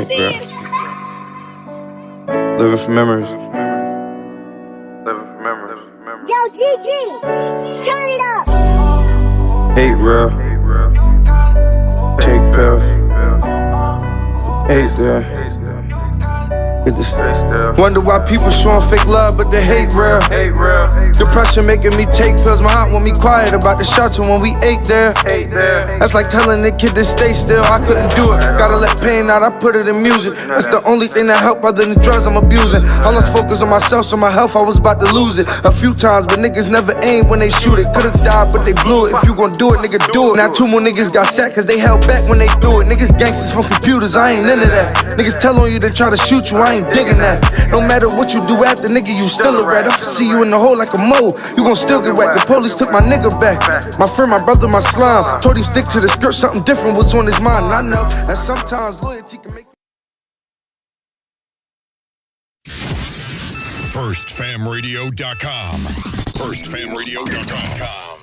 Hate, bro. Living for memories. Yo, GG, turn it up. Hate, real. Take pills. Hate, there. Get this. Wonder why people showing fake love, but they hate real. Depression making me take pills. My aunt want me quiet about the shelter when we ate there. That's like telling the kid to stay still. I couldn't do it. Gotta let pain out. I put it in music. That's the only thing that help other than drugs I'm abusing. All I focus on myself, so my health, I was about to lose it a few times, but niggas never aim when they shoot it. Could've died, but they blew it. If you gon' do it, nigga, do it. Now 2 more niggas got sacked cause they held back when they do it. Niggas gangsters from computers, I ain't into that. Niggas tell on you to try to shoot you, I ain't digging that. No matter what you do after, nigga, you still a rat. If I see you in the hole like a mole, you gon' still get wet. The police took my nigga back. My friend, my brother, my slime. Told him stick to the skirt, something different was on his mind. And I know that sometimes loyalty can make FirstFamRadio.com. FirstFamRadio.com.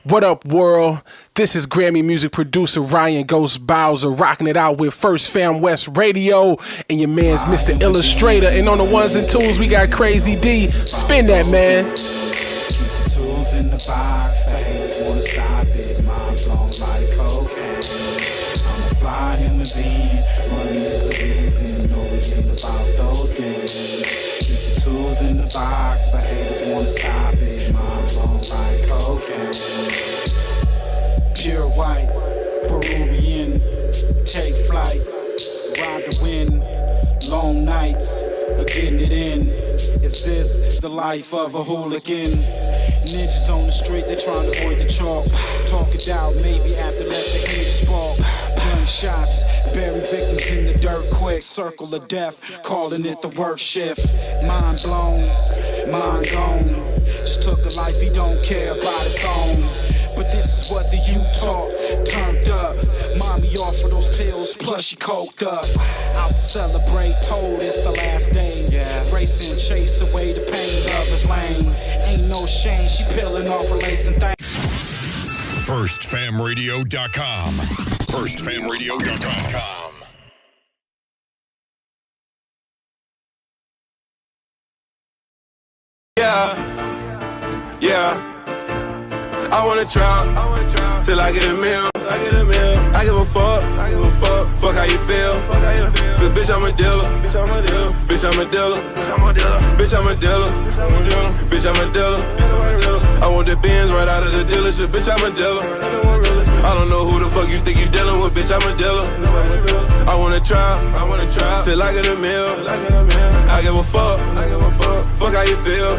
What up, world? This is Grammy music producer Ryan Ghost Bowser rocking it out with First Fam West Radio and your man's Mr. Illustrator. And on the ones and twos, we got Crazy D. Spin that, man. Keep the tools in the box, face wanna stop it. Mom's on like cocaine. I'm a fly human being. Money is the reason. No reason about those games. Keep the tools in the box, the haters wanna stop it. Mom's on like cocaine. Pure white, Peruvian, take flight, ride the wind, long nights, getting it in. Is this the life of a hooligan? Ninjas on the street, they trying to avoid the chalk. Talk it out, maybe after let the heat spark. Gunshots, bury victims in the dirt quick. Circle of death, calling it the work shift. Mind blown, mind gone. Just took a life he don't care about his own. But this is what the youth taught, turned up. Mommy offered those pills, plus she coked up. Out to celebrate, told it's the last days. Racing, chase away the pain, love is lame. Ain't no shame, she peeling off her lace and things. FirstFamRadio.com. FirstFamRadio.com. Yeah. I wanna trap till I get a meal. I give a fuck. Fuck how you feel. Cause bitch, I'm a dealer. Bitch, I'm a dealer. Bitch, I'm a dealer. I want the Benz right out of the dealership. Bitch, I'm a dealer. I don't know who the fuck you think you dealing with. Bitch, I'm a dealer. I wanna trap till I get a meal. I give a fuck. Fuck how you feel.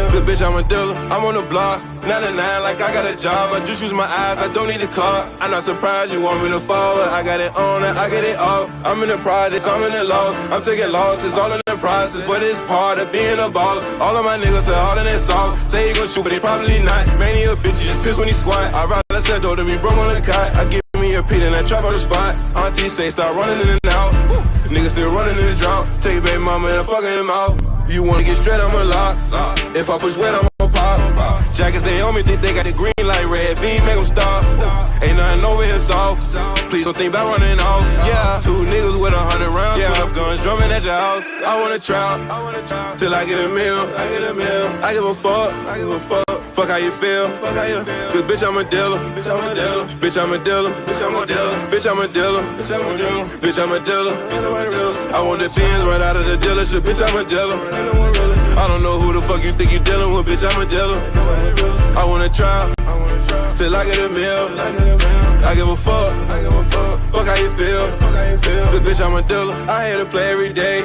Cause bitch, I'm a dealer. I'm on the block. 99 like I got a job. I just use my eyes. I don't need a car. I'm not surprised you want me to fall. I got it on and I get it off. I'm in the projects, I'm in the loss. I'm taking losses, all in the process. But it's part of being a baller. All of my niggas say all in that song. Say he gon' shoot, but they probably not. Man, he a bitch, he just piss when he squat. I ride that set door to me, bro on the cot. I give me a Pete and I trap on the spot. Auntie say start running in and out. Niggas still running in the drought. Take baby mama and I'm fucking him out. You wanna get straight, I'ma lock. If I push wet, I'ma pop. Jackets they on me, think they got the green light red. Beam make them stop. Ain't nothing over here soft. Please don't think about running off. Yeah, 2 niggas with 100 rounds. Put up guns drumming at your house. I wanna trap till I get a meal. I give a fuck. Fuck how you feel. Cause bitch, I'm a dealer. Bitch, I'm a dealer. I want the Benz right out of the dealership. Bitch, I'm a dealer. I don't know who the fuck you think you dealing with. Bitch, I'm a dealer. I wanna trap till I get a meal. I give a fuck. Fuck how you feel. Cause bitch, I'm a dealer. I had to play every day.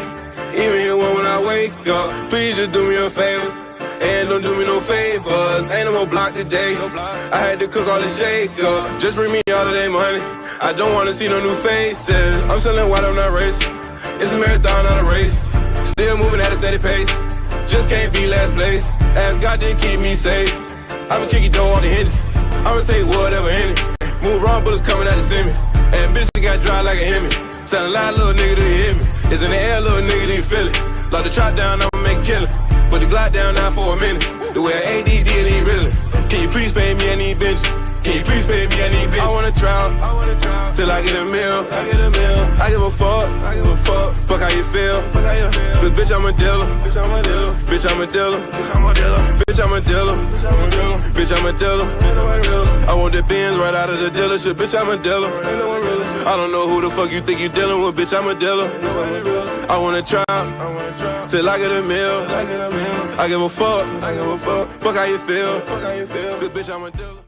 Even here when I wake up. Please just do me a favor. And don't do me no favors. Ain't no more block today. I had to cook all the shake up. Just bring me all of that money. I don't wanna see no new faces. I'm selling white, I'm not racing. It's a marathon, not a race. Still moving at a steady pace. Just can't be last place. Ask God to keep me safe. I'ma kick your door on the hinges. I'ma take whatever in it. Move wrong, bullets coming out to see me. And bitch, got dry like a Hemi. Sound a lot, little nigga, do you hear me? It's in the air, little nigga, do you feel it? Lock the trap down, I'ma make a killing. Put the Glock down now for a minute. The way I ADD, it ain't really. Can you please pay me any bench? Can you please pay me? I need bitch. I wanna trap till I get a meal. I give a fuck. Fuck how you feel. Cause bitch, I'm a dealer. Bitch, I'm a dealer. Bitch, I'm a dealer. Bitch, I'm a dealer. Bitch, I'm a dealer. I want the Benz right out of the dealership. Bitch, I'm a dealer. I don't know who the fuck you think you dealing with. Bitch, I'm a dealer. I wanna trap till I get a meal. I give a fuck. Fuck how you feel. Cause bitch, I'm a dealer.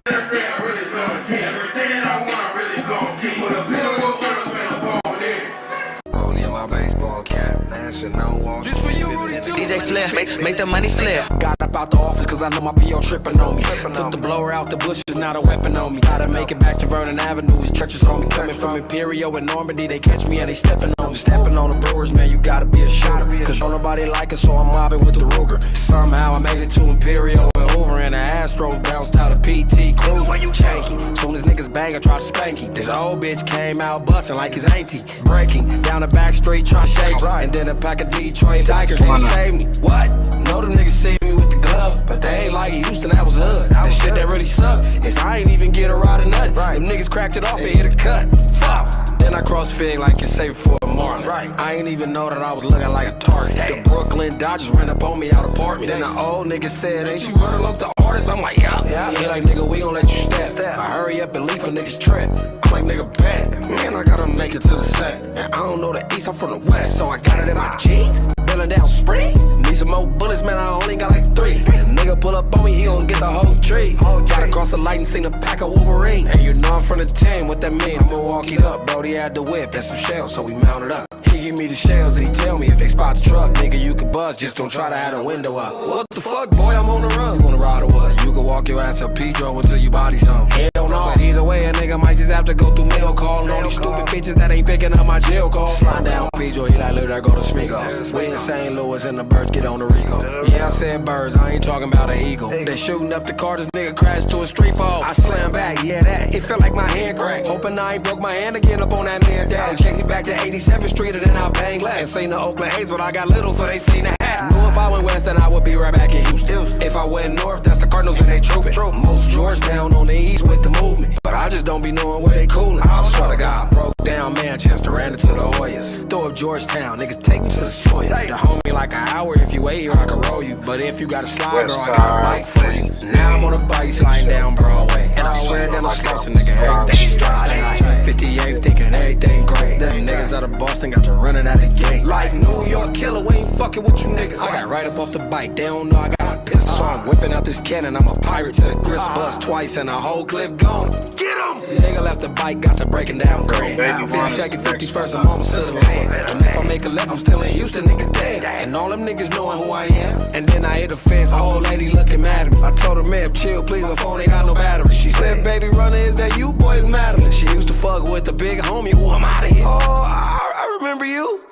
My baseball cap, national walk. This for you, Rudy, too. DJ Flair, make the money flare. Got up out the office cause I know my P.O. tripping on me. Took the blower out the bushes, not a weapon on me. Gotta make it back to Vernon Avenue. His churches on me. Coming from Imperial and Normandy, they catch me and they stepping on me. Stepping on the Brewers, man, you gotta be a shooter. Cause don't nobody like us, so I'm mobbing with the Ruger. Somehow I made it to Imperial and Hoover, and the Astros bounced out of PT Cruise. Why you janky? Soon as niggas bang, I try to spank him. This old bitch came out busting like his auntie. Breaking down the back street, trying to shake. And then a pack of Detroit Tigers can't save me. What? Know them niggas saved me with the glove, but they ain't like Houston, that was hood. The shit that really sucked is I ain't even get a ride of nothing. Them niggas cracked it off and hit a cut. Fuck. Then I cross Fig like it's safe for a morning. I ain't even know that I was looking like a target. The Brooklyn Dodgers ran up on me out apartment. Then the old nigga said, ain't you running up the artist? I'm like, yeah. He like, nigga, we gon' let you step. I hurry up and leave for niggas trap. I'm like, nigga, bet. Man, I gotta make it to the set. And I don't know the east, I'm from the west. So I got it in my jeans, bailing down spring. Need some more bullets, man, I only got like 3. The nigga pull up on me, he gon' get the whole tree. Gotta cross the light and seen a pack of Wolverine. And you know I'm from the team, what that mean? I'ma walk it up, bro, he had the whip, that's some shells, so we mounted up. He give me the shells and he tell me if they spot the truck, nigga, you can buzz, just don't try to have the window up. What the fuck, boy, I'm on the run. You wanna ride or what? You can walk your ass up Pedro until you body something. Hell no. But either way, a nigga might just have to go through mail calling all these stupid bitches that ain't picking up my jail call. Slide down Pedro, he like, look, there go to Smigo. We in St. Louis and the birds get on the Rico. Yeah, I said birds, I ain't talking about an eagle. They shooting up the car, this nigga crashed to a street pole. I slam back, yeah, that, it felt like my hand cracked. Hoping I ain't broke my hand again up on that man down. Check it back to 87th Street and then I bang left. And seen the Oakland Haze, but I got little for they seen the hat. Knew if I went west, then I would be right back in Houston. If I went north, that's the Cardinals and they trooping. Most Georgetown on the east with the movement. But I just don't be knowing where they coolin'. I swear to God, broke down Manchester, ran into the Hoyas. Throw up Georgetown, niggas take me to the Sawyer. The homie like an hour if you wait here, I can roll you. But if you got a slide, girl, I got a bike for you. Now I'm on a bike sliding down Broadway. And I swear that I'm slossing, nigga, everything straight. 58 thinking everything great. Them niggas out of Boston got to running out the gate. Like New York killer, we ain't fucking with you niggas. I got right up off the bike, they don't know I got a pistol. So I'm whipping out this cannon, I'm a pirate to the grist bust twice and the whole clip gone. Get him! Nigga left the bike, got to breaking down grand. 52nd, 51st, I'm almost to the land. And if I make a left, I'm still in Houston, nigga, damn. And all them niggas knowing who I am. And then I hit the fence, a old lady looking mad at me. I told her, man, chill, please, my phone ain't got no battery. She said, baby, runner, is that you, boy, it's Madeline. She used to fuck with the big homie, who I'm out of here. Oh, I remember you.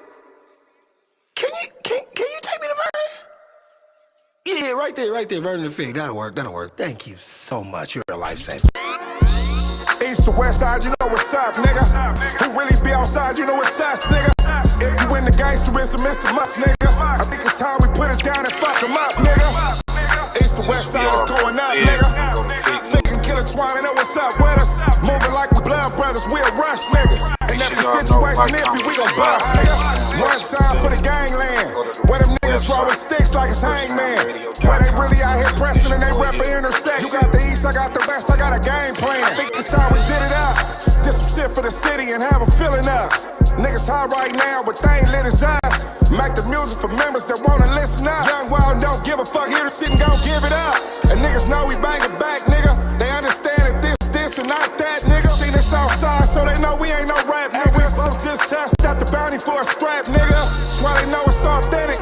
Can you take me to Vernon? Yeah, right there, Vernon the Fig. That'll work. Thank you so much. You're a lifesaver. East to Westside, you know what's up, nigga. Who really be outside, you know what's us, nigga. If you in the gangsterism, it's a must, nigga. I think it's time we put it down and fuck them up, nigga. East to Westside is going up, nigga. Thinking Killer Twine, know what's up with us. Moving like we blood brothers, we'll rush niggas. And if the situation iffy, we gon' bust, nigga. One time for the gangland, where them niggas drawing sticks like it's hangman. Where they really out here pressing and they rep an intersection. You got the east, I got the west, I got a game plan. I think it's time we did it up. Did some shit for the city and have them feeling us. Niggas high right now, but they ain't lit as us. Make the music for members that wanna listen up. Young Wild don't give a fuck, hear the shit and gon' give it up. And niggas know we bang it back, nigga. They understand that this and not that, nigga. See this outside, so they know we ain't no rap, nigga. We just test out the bounty for a strap, nigga. That's why they know it's authentic.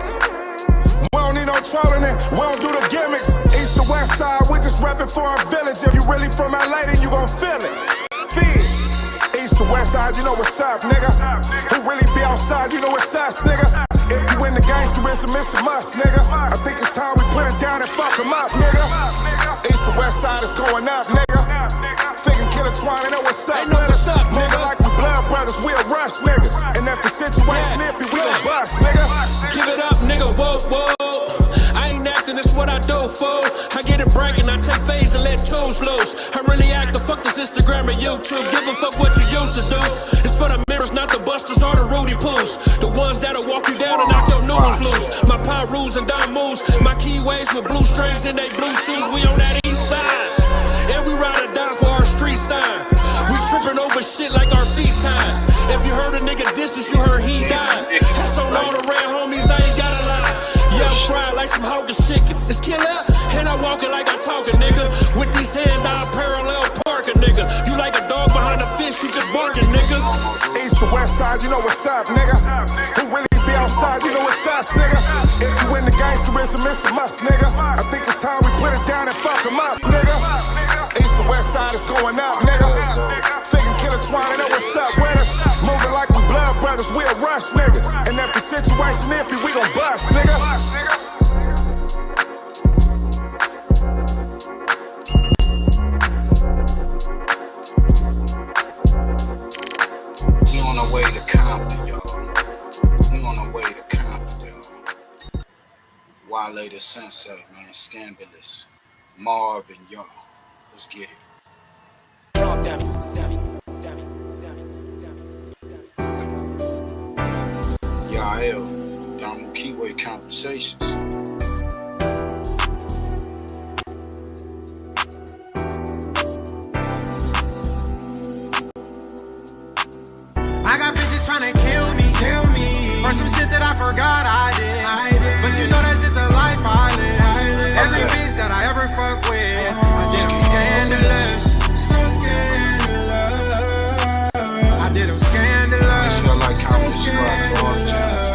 We don't need no trolling it, we don't do the gimmicks. East to west side, we just rapping for our village. If you really from LA, then you gon' feel it. Feel. East to west side, you know what's up, nigga. Who really be outside, you know what's us, nigga. If you in the gangsterism, it's a must, nigga. I think it's time we put it down and fuck them up, nigga. East to west side is going up, nigga. Figure Killer Twine, know what's up, nigga. Like we blood brothers, we'll rush niggas. And if the situation iffy, we gon' bust, nigga. Give it up, nigga, whoa, whoa. I ain't acting, it's what I do, fool. I get it breaking, I take phase and let tools loose. I really act the fuck this Instagram and YouTube. Give a fuck what you used to do. It's for the mirrors, not the busters or the Rudy Poos. The ones that'll walk you down and knock your noodles loose. My pie rules and dime moves. My keyways with blue strings and they blue shoes. We on that east side. And we ride or die for our street sign. We tripping over shit like our feet time. If you heard a nigga disses, you heard he died. That's on all the red homies, I ain't gotta lie. Yeah, I'm fried like some hawkish chicken. It's killer, and I walk it like I talk a nigga. With these hands, I parallel park a nigga. You like a dog behind a fish, you just barking, nigga. East to west side, you know what's up, nigga. Who really be outside, you know what's us, nigga. If you in the gangsterism, it's a must, nigga. I think it's time we put it down and fuck them up, nigga. East to west side is going up, nigga. Figure killer twine, know what's up with us. Moving like we blood brothers, we a rush niggas. And if the situation iffy, we gon' bust, nigga. We on our way to Compton, y'all. We on our way to Compton, y'all. Wale the Sensei, man, Scandalous. Marvin, y'all. Let's get it. Y'all, Donald Keyway Conversations. I got bitches tryna kill me for some shit that I forgot I did. But you know that's just the life I live. Every bitch that I ever fuck with, I did them scandalous. So scandalous. I did them scandalous. Make sure I like, comment, subscribe to all the channels.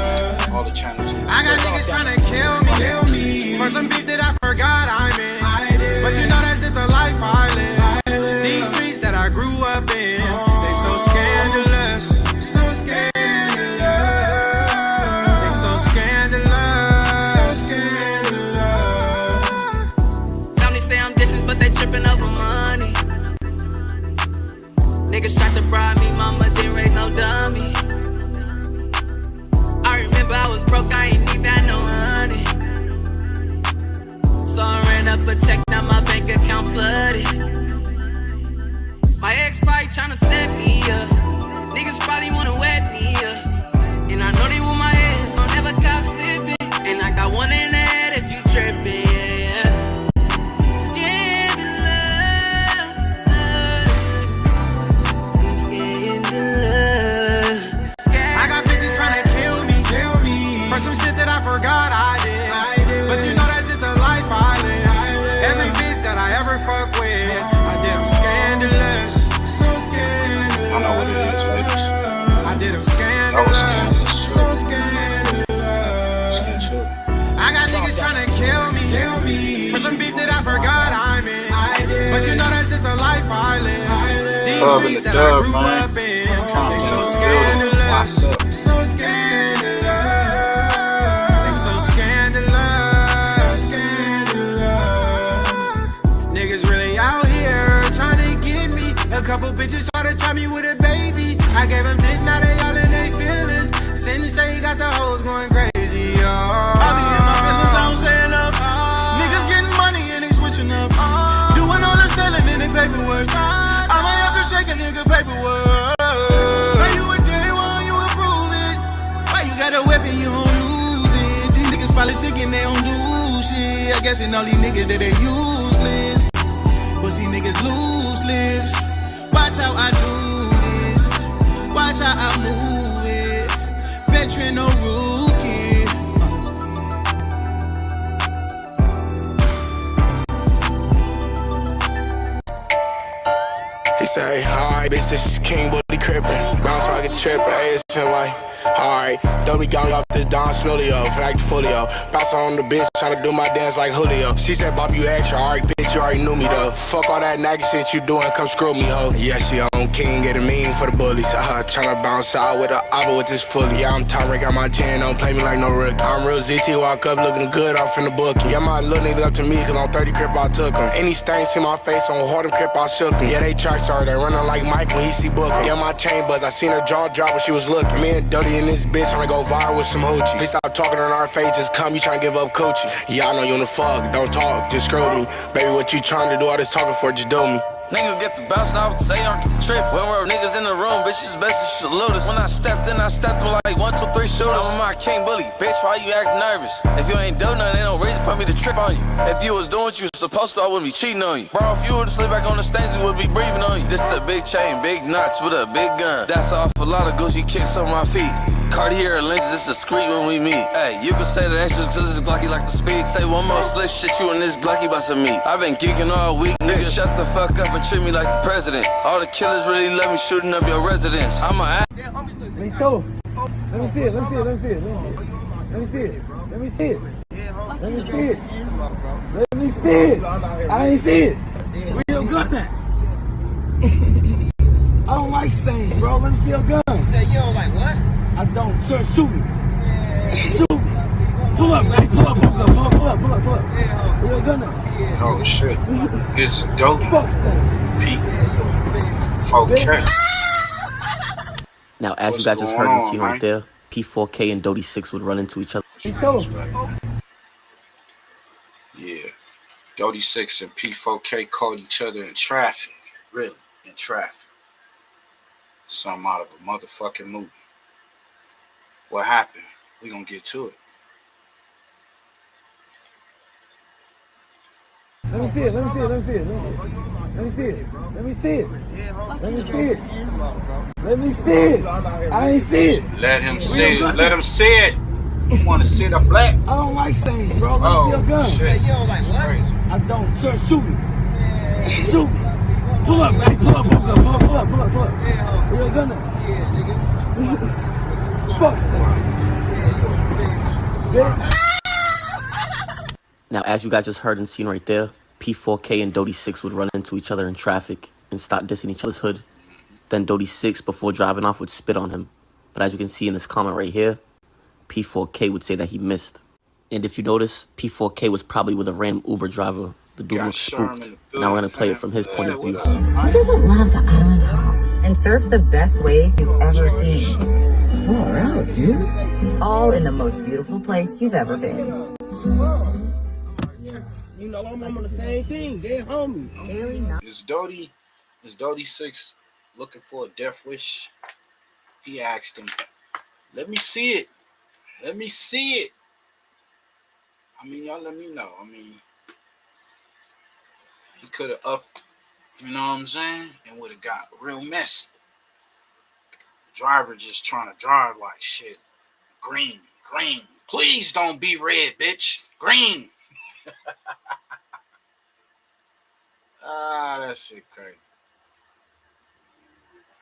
All the channels. I got niggas tryna kill me for some beef that I forgot I'm in. But you know that's just the life I live. These streets that I grew up in, they so scandalous. Tripping over money. Niggas tried to bribe me, mama didn't raise no dummy. I remember I was broke, I ain't even had no money. So I ran up a check, now my bank account flooded. My ex probably tryna set me up. Niggas probably wanna wet me up. And I know they want my ass, so I never caught slipping. And I got one in the head if you tripping. Some shit that I forgot I did. But you know that's just the life I live. Every bitch that I ever fuck with, I did them scandalous. So scandalous. I know what it is, ladies. I did them scandalous. I was scandalous too. So scandalous. I got niggas tryna kill me for some beef that I forgot I'm in. But you know that's just the life I live. These streets that I grew up in, they so scandalous. What's up? So scandalous. A couple bitches try to tie me with a baby. I gave them dick, now they all in they feelings. Cindy say he got the hoes going crazy, yo. I be in my feelings, I don't say enough. Niggas getting money and they switching up. Doing all the selling in their paperwork. I might have to shake a nigga paperwork. Why you a day one, you approve it. Why you got a weapon, you don't use it. These niggas politicking, they don't do shit. I guess in all these niggas that they useless. Pussy niggas lose lips. Watch how I do this. Watch how I move it. Veteran or rookie. He say, alright, bitch, this is King Bully Crippin'. Bounce like a trip, ass and like, alright, don't be gone off this Don Snulio, fact folio. Bounce on the bitch, tryna do my dance like Julio. She said, Bob, you extra, alright, bitch, you already knew me though. Fuck all that naggy shit you doing, come screw me, ho. Yeah, she on King, get a mean for the bullies. Tryna bounce out with a oppa with this fully. Yeah, I'm Tom Rick, got my gin, don't play me like no Rick. I'm real ZT, walk up looking good off in the book. Yeah, my little nigga up to me, cause on 30 crip I took him. Any stains in my face, on Harlem crip I shook him. Yeah, they charge her, they running like Mike when he see booking. Yeah, my chain buzz, I seen her jaw drop when she was looking. Me and Dodie in this bitch, I'ma go viral with some hoochie. Please stop talking on our faces, come, you tryna give up coochie. Yeah, I know you in the fuck, don't talk, just screw me. Baby, what you tryna do all this talking for, just do me. Niggas get the bounce, I would say on the trip. When we're niggas in the room, bitches best you salute us. When I stepped in, I stepped in like 1, 2, 3 shooters. I'm my king bully, bitch, why you act nervous? If you ain't do nothing, ain't no reason for me to trip on you. If you was doing what you was supposed to, I wouldn't be cheating on you. Bro, if you would've slid back on the stage, we would be breathing on you. This a big chain, big knots with a big gun. That's off a lot of Gucci kicks on my feet. Cartier lenses, it's discreet when we meet. Hey, you can say that extra cause it's Glocky like the speed. Say one more slick shit, you and this Glocky about some meat. I've been geeking all week, nigga, shut the fuck up and treat me like the president. All the killers really love me shooting up your residence. I'm a Me too. Let me see it, let me see it, let me see it, let me see it. Let me see it. Let me see it. Let me see it. I ain't see it. Where your gun at? I don't like stains, bro. Let me see your gun. You said you don't like what? I don't. Sir, shoot me. Shoot me. Pull up, ready? Pull up, pull up, pull up, pull up, pull up, pull up. Where your gun at? Oh shit. It's dope. Fuck stain. Pete. 4K. Now, as What's you guys just heard and seen man? right there, P4K and Dodie 6 would run into each other. Yeah. Dodie 6 and P4K caught each other in traffic. Really, in traffic. Something out of a motherfucking movie. What happened? We gonna get to it. Let me see it, let me see it, let me see it, let me see it. Let me see it. Let me see it. Let me see it. I ain't see it. Let him see it. Let him see it. You wanna see the black? I don't like stains, bro. Let me see your gun. Shit. You don't like what? I don't. Sir, shoot me. Shoot me. Pull up, ready? Pull up, pull up, pull up, pull up, pull up, pull up. Where your gun at? Fuck stains. Now, as you guys just heard and seen right there, P4K and Dodie 6 would run into each other in traffic and start dissing each other's hood. Then Dodie 6, before driving off, would spit on him. But as you can see in this comment right here, P4K would say that he missed. And if you notice, P4K was probably with a random Uber driver. The dude was spooked. Now we're going to play it from his point of view. Who doesn't love to island hop and surf the best waves you've ever seen? Far out, dude. All in the most beautiful place you've ever been. You know I'm on the same thing. They're homies. Is Dodie 6 looking for a death wish? He asked him, let me see it. Let me see it. I mean, y'all let me know. I mean, he could have upped, you know what I'm saying? And would have got real messy. The driver just trying to drive like shit. Green, green. Please don't be red, bitch. Green. Ah, that shit crazy.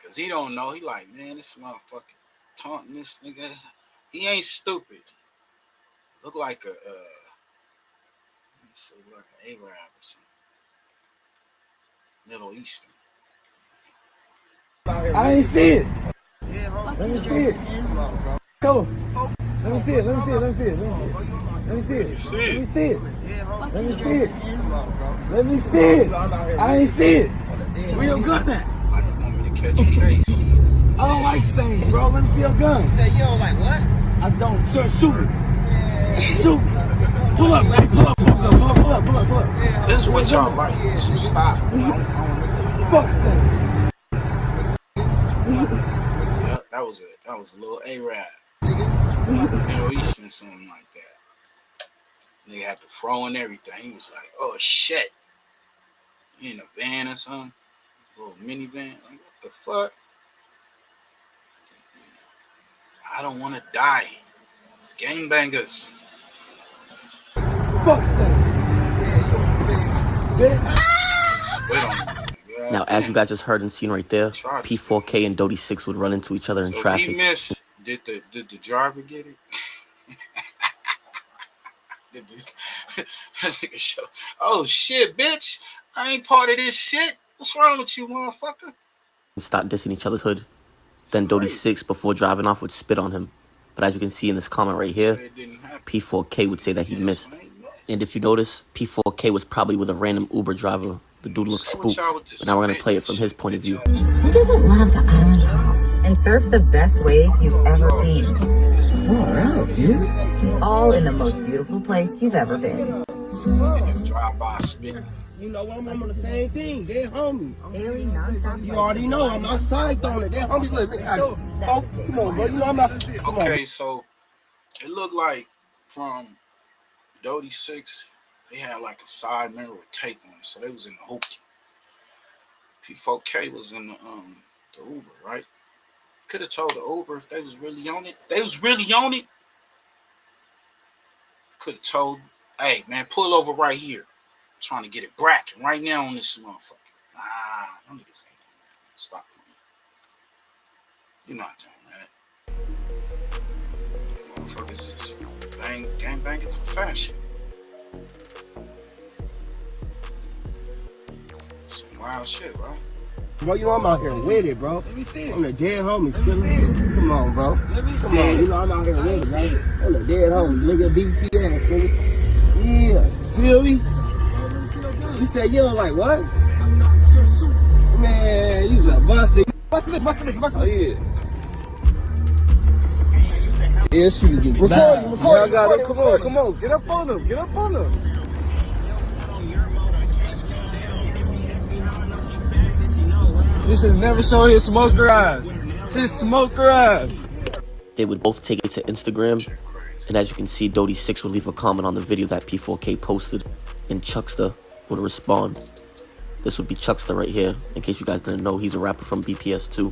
Cause he don't know. He like, man, this motherfucker taunting this nigga. He ain't stupid. Look like a, let me see, like an Arab or something. Middle Eastern. I ain't see it. Let me see it. Go. Let me see it. Let me see it. Let me see it. Let me see it. Let me see it. Let me see it. Let me see it. Let me see it. I ain't see it. Where your gun at? Why you want me to catch a case? I don't like stains, bro. Let me see your gun. You said you don't like what? I don't. Sir, shoot me. Shoot me. Pull up, ready? Pull up, pull up, pull up, pull up, pull up, pull up. This is what y'all like. So stop. Fuck stains. Yeah, that was a little Arab. Middle Eastern, something like that. They had the fro and everything. He was like, oh shit. You in a van or something? A little minivan? Like, what the fuck? I don't want to die. It's gangbangers. Fuck Spit on me. Now, as you guys just heard and seen right there, P4K and Dodie 6 would run into each other in traffic. He missed. Did the driver get it? Did the show? Oh shit, bitch! I ain't part of this shit. What's wrong with you, motherfucker? And start dissing each other's hood. Then Dodie 6, before driving off, would spit on him. But as you can see in this comment right here, P4K would say that he missed. And if you notice, P4K was probably with a random Uber driver. The dude looked spooked. But now we're going to play it from his point of view. Who doesn't love to island hop and surf the best waves you've ever seen. Far out, dude. All in the most beautiful place you've ever been. Drive by spitting. You know I'm on the same thing. They're homies. You already know I'm outside on it. They're homies. Look, oh, come on, bro. You know I'm not. Okay, so it looked like from Dodie 6, they had like a side mirror with tape on it, so they was in the hoopty. P4K was in the Uber, right? Could have told the Uber if they was really on it. They was really on it. Could have told, hey man, pull over right here. I'm trying to get it bracking right now on this motherfucker. Nah, them niggas ain't doing that. Stop playing. You're not doing that. Motherfuckers is gang banging for fashion. Some wild shit, bro. Bro, you know I'm out here with it, bro. Let me see it. I'm the dead homies. Come on, bro. Let me see it. You know I'm out here with it, bro. I'm the dead homies. Nigga, BPS, nigga. Yeah. Feel me? You said you don't like what? Man, you was a busted. Bust this. Oh, yeah. Yeah, it's pretty good. Record him. Come on. Get up on him. This should never show his smoker eyes. They would both take it to Instagram, and as you can see, Dodie 6 would leave a comment on the video that P4K posted, and Chuckster would respond. This would be Chuckster right here. In case you guys didn't know, he's a rapper from BPS too.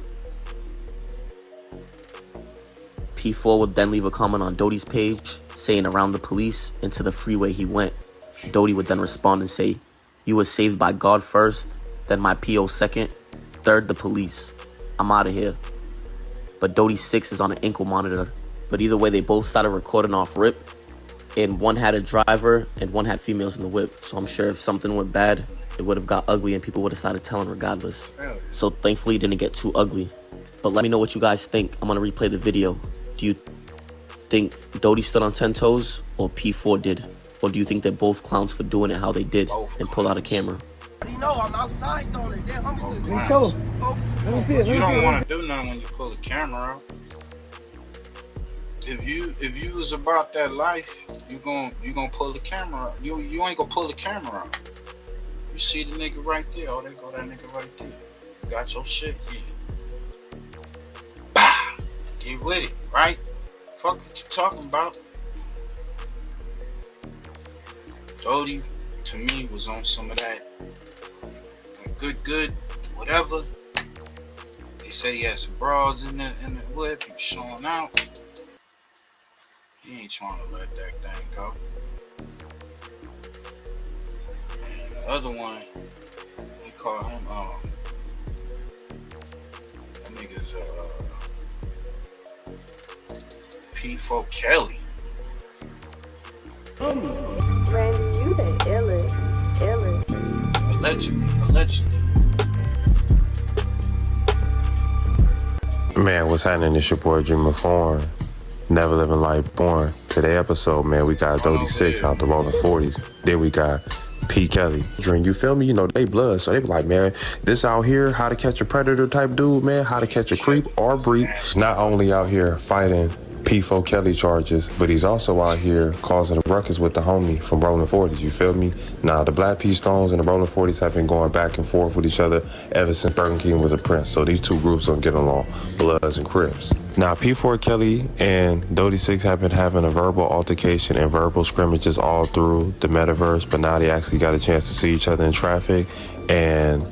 P4 would then leave a comment on Dodie's page, saying around the police into the freeway he went. Dodie would then respond and say, you was saved by God first, then my PO second, third the police. I'm out of here. But Dodie 6 is on an ankle monitor. But either way, they both started recording off rip. And one had a driver and one had females in the whip. So I'm sure if something went bad, it would have got ugly and people would have started telling regardless. So thankfully it didn't get too ugly. But let me know what you guys think. I'm going to replay the video. Do you think Dodie stood on 10 toes or P4 did? Or do you think they're both clowns for doing it how they did and pull out a camera? You know I'm outside on it. Let me see it. You don't want to do nothing when you pull the camera out. If you was about that life, you gonna pull the camera out. You ain't gonna pull the camera out. You see the nigga right there. Oh, there go that nigga right there. You got your shit, yeah. Bah! Get with it, right? Fuck what you talking about. Dodie, to me, was on some of that good, whatever. They said he had some broads in the whip. He was showing out. He ain't trying to let that thing go. And the other one, we call him, that nigga's P4 Kelly. Randy, you the illest. Allegedly. Man, what's happening? It's your boy Dreamer Foreign. Never Living Life Born. Today episode, man, we got Dodie 6 out the rolling 40s. Then we got P. Kelly. Dream, you feel me? You know, they blood. So they be like, man, this out here, how to catch a predator type dude, man, how to catch a creep or breed. Not only out here fighting P4 Kelly charges, but he's also out here causing a ruckus with the homie from Rolling 40s, you feel me? Now, the Black P Stones and the Rolling 40s have been going back and forth with each other ever since Burger King was a prince, so these two groups don't get along, Bloods and Crips. Now, P4 Kelly and Dodie 6 have been having a verbal altercation and verbal scrimmages all through the metaverse, but now they actually got a chance to see each other in traffic, and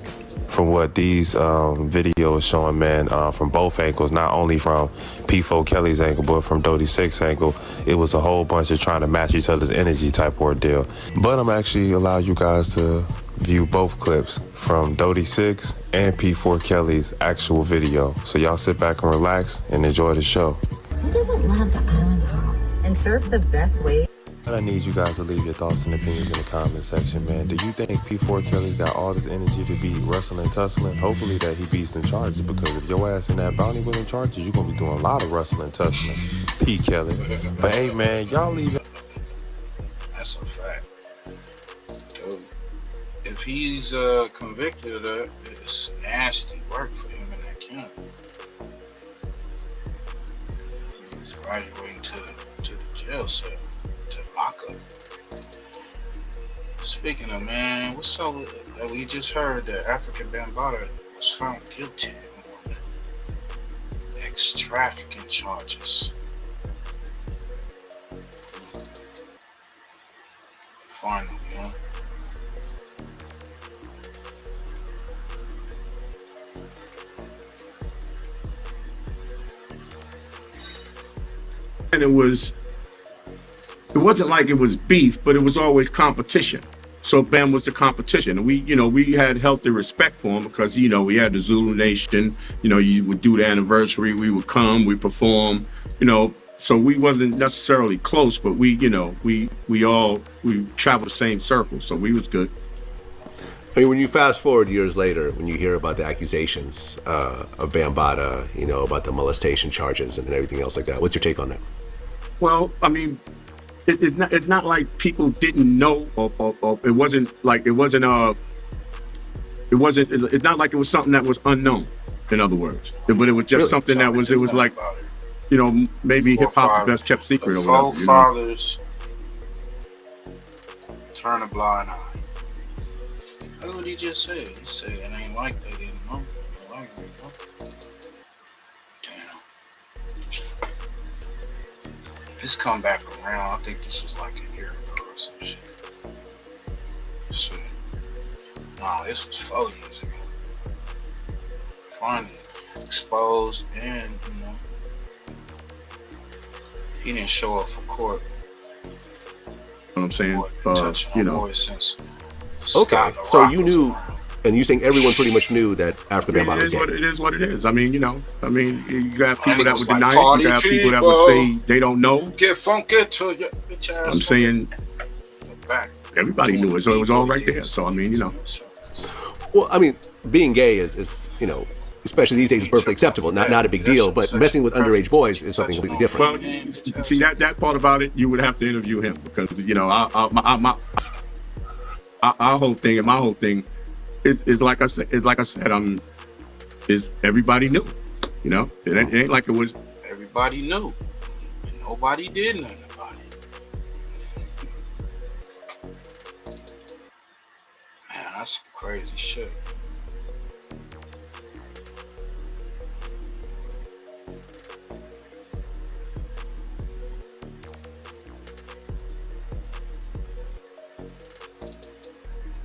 from what these videos showing, man, from both ankles, not only from P4 Kelly's ankle, but from Dodie 6 ankle, it was a whole bunch of trying to match each other's energy type ordeal. But I'm actually allow you guys to view both clips from Dodie 6 and P4 Kelly's actual video. So y'all sit back and relax and enjoy the show. Who doesn't love to island hop and surf the best way? I need you guys to leave your thoughts and opinions in the comment section, man. Do you think P4 Kelly's got all this energy to beat Russell and tussling? Hopefully that he beats them charges, because if your ass in that bounty with them charges, you're going to be doing a lot of Russell and tussling. P. Kelly. But hey, man, y'all leave it. That's a fact. Dude, if he's convicted of that, it's nasty work for him in that camp. graduating to the jail cell, to lockup. Speaking of, man, what's up? We just heard that African Bambaataa was found guilty on ex-trafficking charges. Finally, huh? And it wasn't like it was beef, but it was always competition. So Bam was the competition, and we had healthy respect for him because we had the Zulu Nation. You would do the anniversary, we would come, we perform. So we wasn't necessarily close, but we traveled the same circle, so we was good. I mean, when you fast forward years later, when you hear about the accusations of Bambaataa, about the molestation charges and everything else like that, what's your take on that? Well, I mean, it's not like people didn't know, or it's not like it was something that was unknown. In other words, but it was just something that was like, maybe hip hop's best kept secret or whatever. Forefathers turn a blind eye. That's what he just said. He said it ain't like they didn't know. Damn. This come back around. I think this is like a year ago or some shit. So, nah, this was 4 years ago. Finally exposed, and he didn't show up for court. You know what I'm saying? Since okay, so you knew, and you saying everyone pretty much knew that African Bambaataa was gay. It is what it is. I mean, you got people that would deny it. You got people that would say they don't know. Get funky to your bitch ass. I'm saying everybody knew it, so it was all right there. So I mean, Well, I mean, being gay is especially these days, is perfectly acceptable. Not a big deal. But messing with underage boys is something completely different. Well, see that part about it, you would have to interview him because our whole thing and my whole thing is like I said, is everybody knew. It ain't like it was. Everybody knew, and nobody did nothing about it. Man, that's some crazy shit.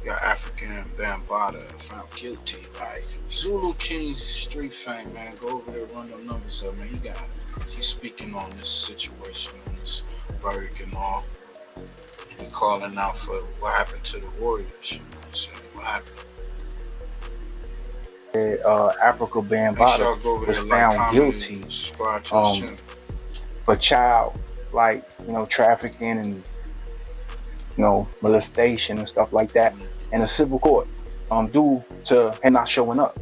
Got African Bambaataa found guilty by Zulu King's street fame, man. Go over there, run them numbers up, man. He's speaking on this situation, on this verdict and all. And he calling out for what happened to the Warriors. You know what I'm saying? What happened? African Bambaataa was found guilty for child, trafficking and molestation and stuff like that in a civil court, due to him not showing up.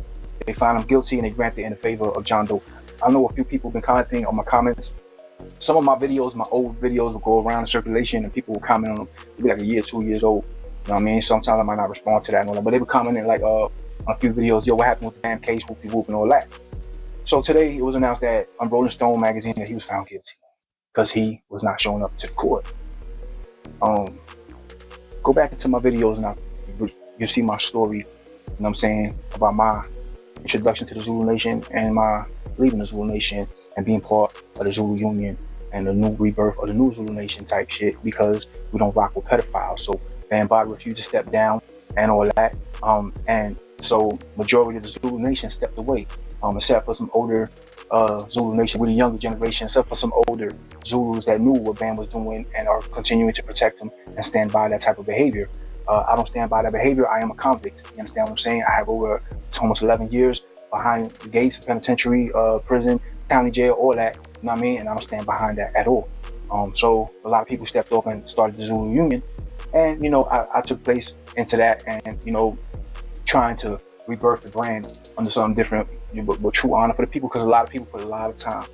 They found him guilty and they granted it in favor of John Doe. I know a few people have been commenting on my comments. Some of my videos, my old videos, will go around in circulation and people will comment on them. They'll be like a year, 2 years old. You know what I mean? Sometimes I might not respond to that and all that, but they were commenting like on a few videos, yo, what happened with the damn case, whoopie whoop and all that. So today it was announced that on Rolling Stone magazine that he was found guilty because he was not showing up to the court. Go back into my videos and you'll see my story, you know what I'm saying, about my introduction to the Zulu Nation and my leaving the Zulu Nation and being part of the Zulu Union and the new rebirth of the new Zulu Nation type shit because we don't rock with pedophiles. So Bambaataa refused to step down and all that. And so majority of the Zulu Nation stepped away, except for some older Zulu Nation with the younger generation, except for some older Zulus that knew what Bam was doing and are continuing to protect him and stand by that type of behavior. I don't stand by that behavior. I am a convict. You understand what I'm saying? I have over almost 11 years behind the gates of penitentiary, prison, county jail, all that. You know what I mean? And I don't stand behind that at all. So a lot of people stepped off and started the Zulu Union. And, I took place into that and, trying to rebirth the brand under something different, but true honor for the people, because a lot of people put a lot of time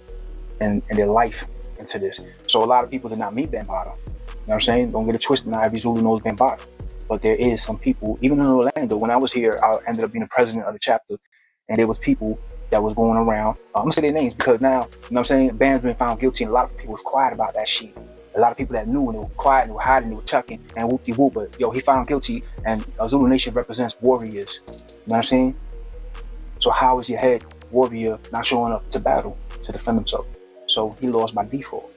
and their life into this. So a lot of people did not meet Bambaataa. You know what I'm saying? Don't get it twisted. Not every Zulu knows Bambaataa. But there is some people, even in Orlando, when I was here, I ended up being the president of the chapter, and there was people that was going around. I'm gonna say their names because now, you know what I'm saying, Bam's been found guilty and a lot of people was quiet about that shit. A lot of people that knew and they were quiet and they were hiding, they were chucking and whoop-de-whoop, but yo, he found guilty and Zulu Nation represents warriors. You know what I'm saying? So how is your head warrior not showing up to battle to defend himself? So he lost by default.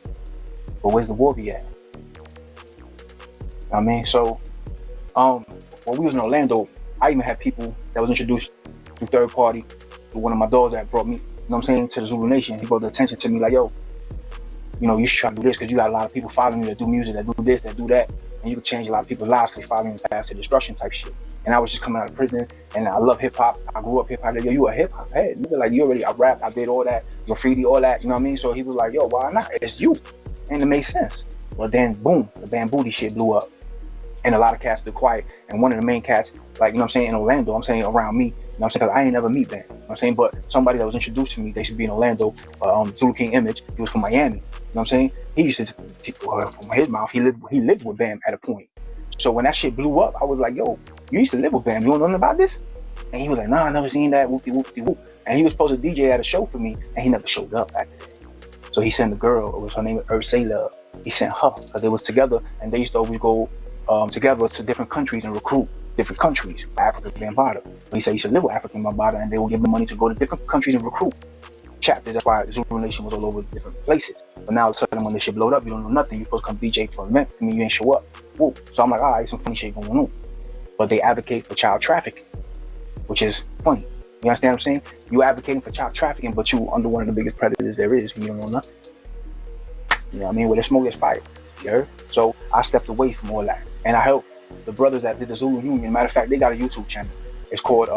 But where's the warrior at? You know what I mean? So when we was in Orlando, I even had people that was introduced through third party, through one of my dogs that brought me, you know what I'm saying, to the Zulu Nation. He brought the attention to me like, yo, you know, you should try to do this because you got a lot of people following you that do music, that do this, that do that, and you can change a lot of people's lives because you're following the path to destruction type shit. And I was just coming out of prison, and I love hip hop. I grew up hip hop. Yo, you a hip hop head? Nigga, like you already, I rapped, I did all that, graffiti, all that. You know what I mean? So he was like, yo, why not? It's you, and it made sense. Well, then boom, the Bambooty shit blew up, and a lot of cats stood quiet. And one of the main cats, like, you know what I'm saying, in Orlando, I'm saying around me. You know what I'm saying? Because I ain't never meet Bam. You know what I'm saying? But somebody that was introduced to me, they should be in Orlando, Zulu King Image, he was from Miami. You know what I'm saying? He used to, from his mouth, he lived with Bam at a point. So when that shit blew up, I was like, yo, you used to live with Bam. You don't know nothing about this? And he was like, nah, I never seen that, whoop-de-whoop-de-whoop. And he was supposed to DJ at a show for me, and he never showed up after that. So he sent a girl, it was her name, Ursay Love. He sent her, because they was together, and they used to always go together to different countries and recruit different countries, African Bambaataa. But he said he should live with African Bambaataa, and they will give him money to go to different countries and recruit chapters. That's why Zulu Nation was all over different places. But now all of a sudden when this shit blowed up, you don't know nothing. You're supposed to come DJ for an event. I mean, you ain't show up. Whoa. So I'm like, all right, some funny shit going on. But they advocate for child trafficking, which is funny. You understand what I'm saying? You advocating for child trafficking, but you under one of the biggest predators there is, and you don't know nothing. You know what I mean? Where there's smoke, there's fire. You heard? So I stepped away from all that. And I helped the brothers that did the Zulu Union. Matter of fact, they got a YouTube channel. It's called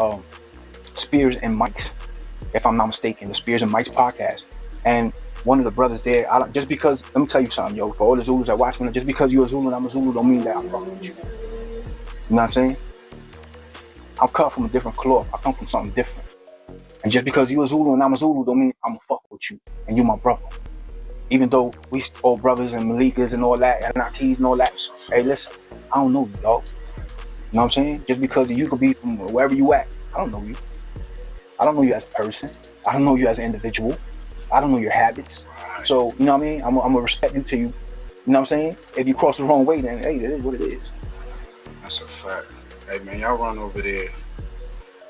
Spears and Mike's, if I'm not mistaken, the Spears and Mike's podcast. And one of the brothers there, just because, let me tell you something, yo, for all the Zulus that watch me, just because you're a Zulu and I'm a Zulu don't mean that I'm fucking with you. You know what I'm saying? I'm cut from a different cloth. I come from something different. And just because you're a Zulu and I'm a Zulu don't mean I'm gonna fuck with you and you my brother. Even though we all brothers and Malikas and all that, and Nakis and all that. Hey, listen, I don't know you, dog. You know what I'm saying? Just because you could be from wherever you at, I don't know you. I don't know you as a person. I don't know you as an individual. I don't know your habits. So, you know what I mean? I'm gonna respect you till you, you know what I'm saying? If you cross the wrong way, then hey, that is what it is. That's a fact. Hey man, y'all run over there.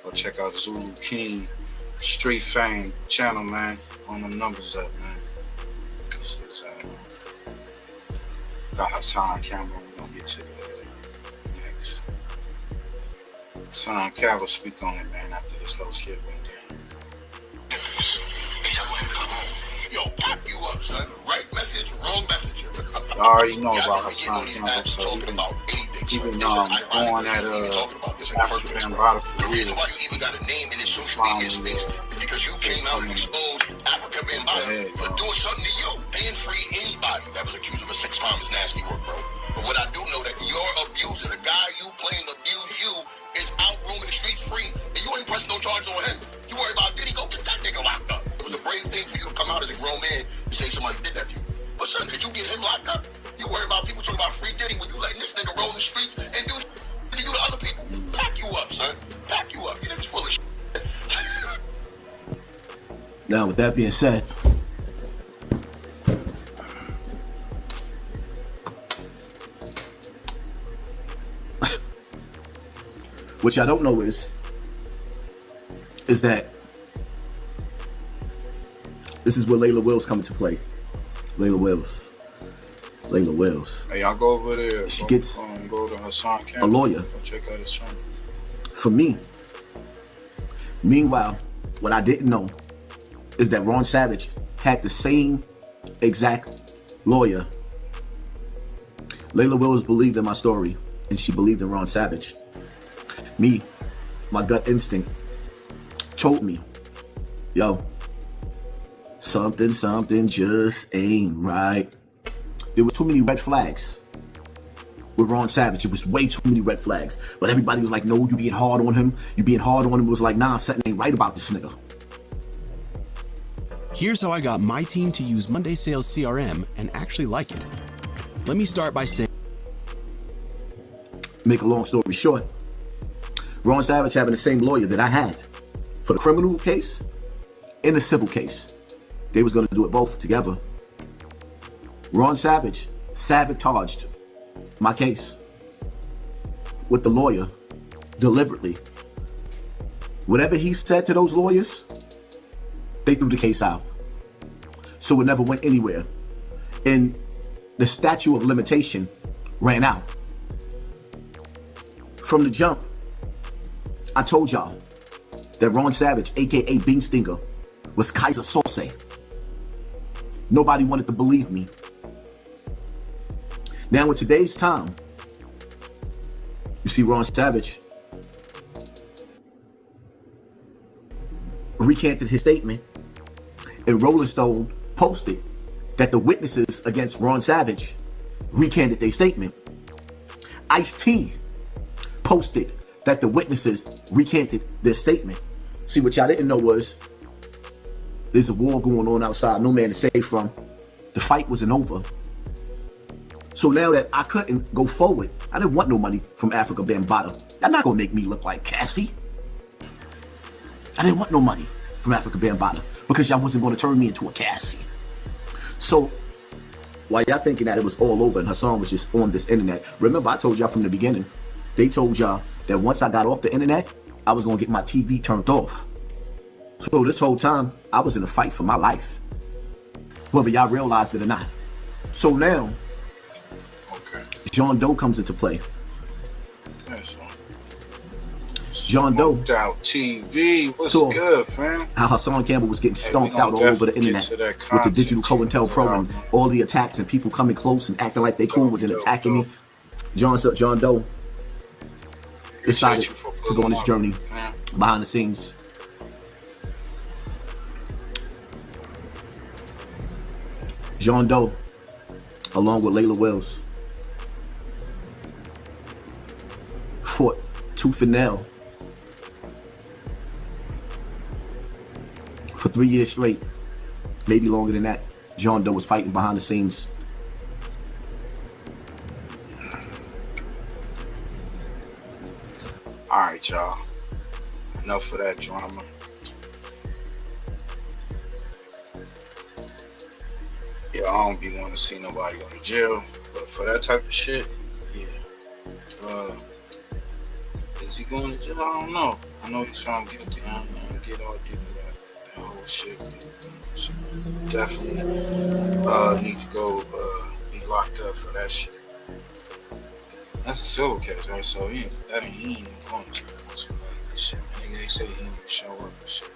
Go check out the Zulu King Street Fame channel, man. On them numbers up, man. Shit's, got Hassan Campbell. We're gonna get to next. Hassan Campbell speak on it, man, after this whole shit went down. Yo, pop you up, son. Right message, wrong message. You already know about Hassan Campbell, so he been going at African Bambaataa for years. Why you even got a name in this social media space is because you came out and exposed African Bambaataa for doing something to you. They didn't free anybody that was accused of a sex crime is nasty work, bro. But what I do know that your abuser, the guy you claim abused you, is out roaming the streets free, and you ain't pressing no charges on him. You worry about did he go get that nigga locked up? It was a brave thing for you to come out as a grown man and say somebody did that to you. But son, could you get him locked up? You worry about people talking about free Diddy when you letting this nigga roam the streets and do to you to other people. Pack you up, son. Pack you up. You niggas full of shit. Now, with that being said, what y'all don't know is that this is where Layla Wills come into play. Layla Wills. Hey, y'all go over there. She gets go to Hassan Campbell. a lawyer. Go check out his channel. For me. Meanwhile, what I didn't know is that Ron Savage had the same exact lawyer. Layla Wills believed in my story, and she believed in Ron Savage. Me, my gut instinct told me, yo, something just ain't right. There were too many red flags with Ron Savage. It was way too many red flags. But everybody was like, no, you being hard on him. You being hard on him. It was like, nah, something ain't right about this nigga. Here's how I got my team to use Monday Sales CRM and actually like it. Let me start by saying, make a long story short, Ron Savage having the same lawyer that I had for the criminal case in the civil case. They was gonna do it both together. Ron Savage sabotaged my case with the lawyer deliberately. Whatever he said to those lawyers, they threw the case out. So it never went anywhere. And the statute of limitation ran out. From the jump, I told y'all that Ron Savage, aka Bean Stinger, was Kaiser Sose. Nobody wanted to believe me. Now in today's time, you see Ron Savage recanted his statement, and Rolling Stone posted that the witnesses against Ron Savage recanted their statement. Ice-T posted that the witnesses recanted their statement. See, what y'all didn't know was there's a war going on outside, no man is safe from. The fight wasn't over. So now that I couldn't go forward, I didn't want no money from Africa Bambaataa. That's not gonna make me look like Cassie. I didn't want no money from Africa Bambaataa because y'all wasn't gonna turn me into a Cassie. So while y'all thinking that it was all over and Hassan was just on this internet, remember I told y'all from the beginning, they told y'all that once I got off the internet, I was gonna get my TV turned off. So this whole time, I was in a fight for my life, whether y'all realized it or not. So now, John Doe comes into play. John Doe. Out TV. What's good, fam? How Hassan Campbell was getting stomped out all over the internet with the digital COINTELPRO and all the attacks and people coming close and acting like they cool and then attacking me. John Doe decided to go on this journey behind the scenes. John Doe, along with Layla Wells, fought tooth and nail for 3 years straight, maybe longer than that. John Doe was fighting behind the scenes. All right, y'all. Enough of that drama. Yeah, I don't be wanting to see nobody go to jail, but for that type of shit, yeah. Is he going to jail? I don't know. I know he's found guilty. I don't know. Get all deep of that whole shit. So definitely need to go be locked up for that shit. That's a civil case, right? So he ain't even going to jail. So, shit. Nigga, they say he didn't even show up and shit.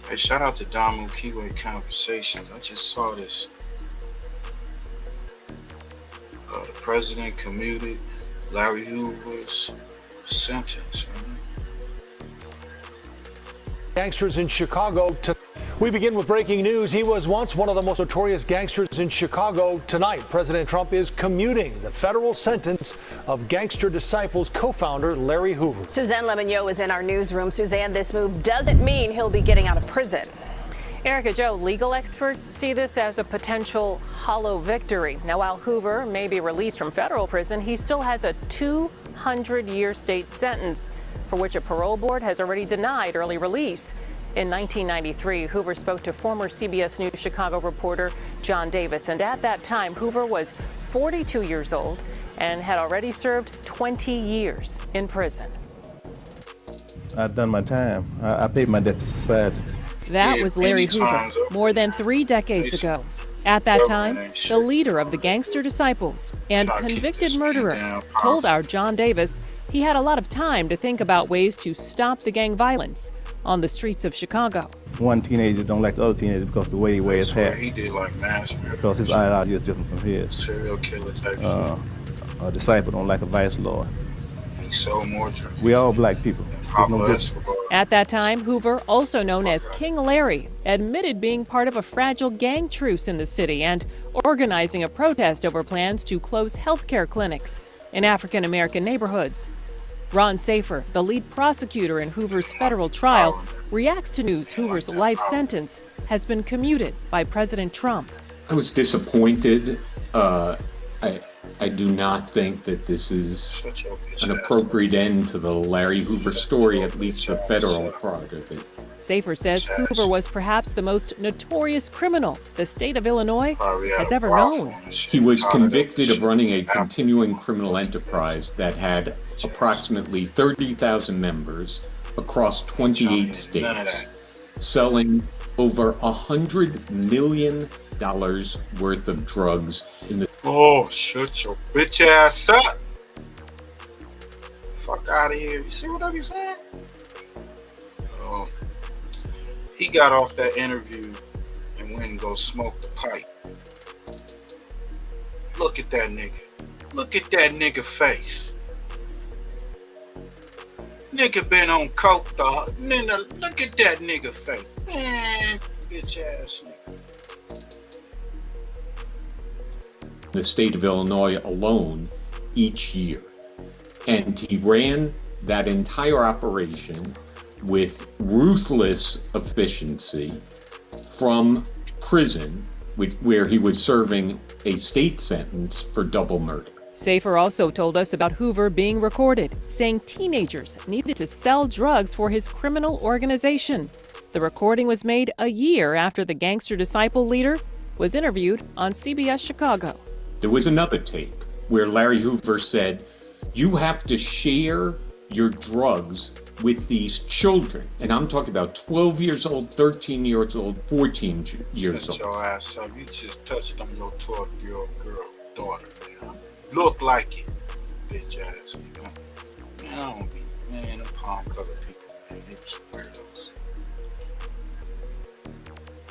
Hey, shout out to WACC100 Conversations. I just saw this. The president commuted Larry Hoover's sentence. Gangsters in Chicago. We begin with breaking news. He was once one of the most notorious gangsters in Chicago. Tonight, President Trump is commuting the federal sentence of Gangster Disciples co-founder Larry Hoover. Suzanne Lemonnier is in our newsroom. Suzanne, this move doesn't mean he'll be getting out of prison. Erica Joe, legal experts see this as a potential hollow victory. Now, while Hoover may be released from federal prison, he still has a 200-year state sentence for which a parole board has already denied early release. In 1993, Hoover spoke to former CBS News Chicago reporter John Davis, and at that time, Hoover was 42 years old and had already served 20 years in prison. I've done my time. I paid my debt to society. That was Larry Hoover more than 3 decades ago. At that time, the leader of the Gangster Disciples and convicted murderer told our John Davis he had a lot of time to think about ways to stop the gang violence on the streets of Chicago. One teenager don't like the other teenager because the way he wears his hair. He did like mass murder. Because his ideology is different from his. Serial killer type A disciple don't like a vice lord. He sold more drugs. We all black people. At that time, Hoover, also known as King Larry, admitted being part of a fragile gang truce in the city and organizing a protest over plans to close healthcare clinics in African-American neighborhoods. Ron Safer, the lead prosecutor in Hoover's federal trial, reacts to news Hoover's life sentence has been commuted by President Trump. I was disappointed. I do not think that this is an appropriate end to the Larry Hoover story, at least the federal part of it. Safer says Hoover was perhaps the most notorious criminal the state of Illinois has ever known. He was convicted of running a continuing criminal enterprise that had approximately 30,000 members across 28 states, selling over $100 million worth of drugs in the... Oh, shut your bitch ass up. Fuck out of here. You see what I'm saying? Oh. He got off that interview and went and go smoke the pipe. Look at that nigga. Look at that nigga face. Nigga been on coke, dog. Look at that nigga face. Man, bitch ass nigga. the state of Illinois alone each year. And he ran that entire operation with ruthless efficiency from prison, where he was serving a state sentence for double murder. Safer also told us about Hoover being recorded, saying teenagers needed to sell drugs for his criminal organization. The recording was made a year after the gangster disciple leader was interviewed on CBS Chicago. There was another tape where Larry Hoover said, "You have to share your drugs with these children." And I'm talking about 12 years old, 13 years old, 14 years old. Shut your ass up. You just touched on your 12-year-old girl daughter, man. Look like it, bitch ass. Man, I don't be, man, them palm-covered people, man. They just weirdos.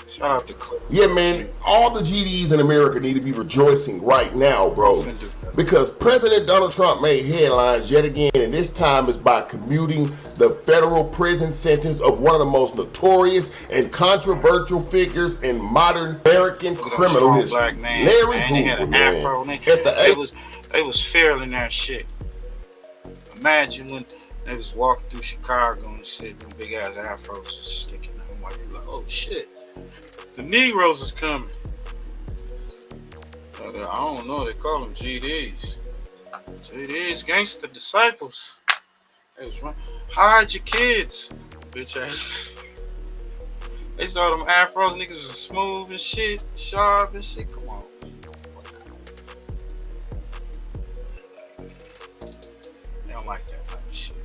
Shout out to Clip. Yeah, man, all the GDs in America need to be rejoicing right now, bro. Because President Donald Trump made headlines yet again, and this time is by commuting the federal prison sentence of one of the most notorious and controversial figures in modern American criminal history. Black man, Larry man. They had Hoover, an man. afro. They was fearing that shit. Imagine when they was walking through Chicago and shit, them big ass afros just sticking out. I'm like, oh shit, the Negroes is coming. I don't know, they call them GDs. GDs, gangster disciples. They was running. Hide your kids, bitch ass. They saw them afros, niggas was smooth and shit, sharp and shit. Come on. They don't like that type of shit.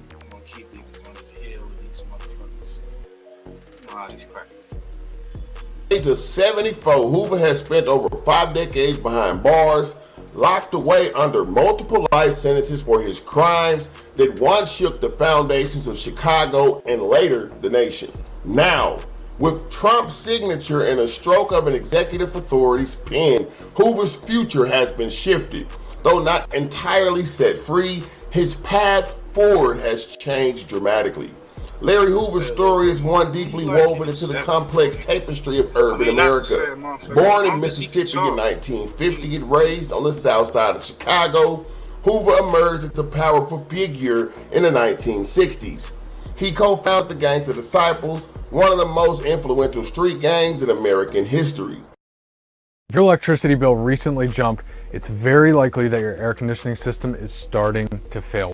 They gonna keep niggas under the hill with these motherfuckers. You know how these crackers. Age of 74, Hoover has spent over 5 decades behind bars, locked away under multiple life sentences for his crimes that once shook the foundations of Chicago and later the nation. Now, with Trump's signature and a stroke of an executive authority's pen, Hoover's future has been shifted. Though not entirely set free, his path forward has changed dramatically. Larry Hoover's story is one deeply woven into the complex tapestry of urban America. Born in Mississippi in 1950 and raised on the south side of Chicago, Hoover emerged as a powerful figure in the 1960s. He co-founded the Gangster Disciples, one of the most influential street gangs in American history. If your electricity bill recently jumped, it's very likely that your air conditioning system is starting to fail.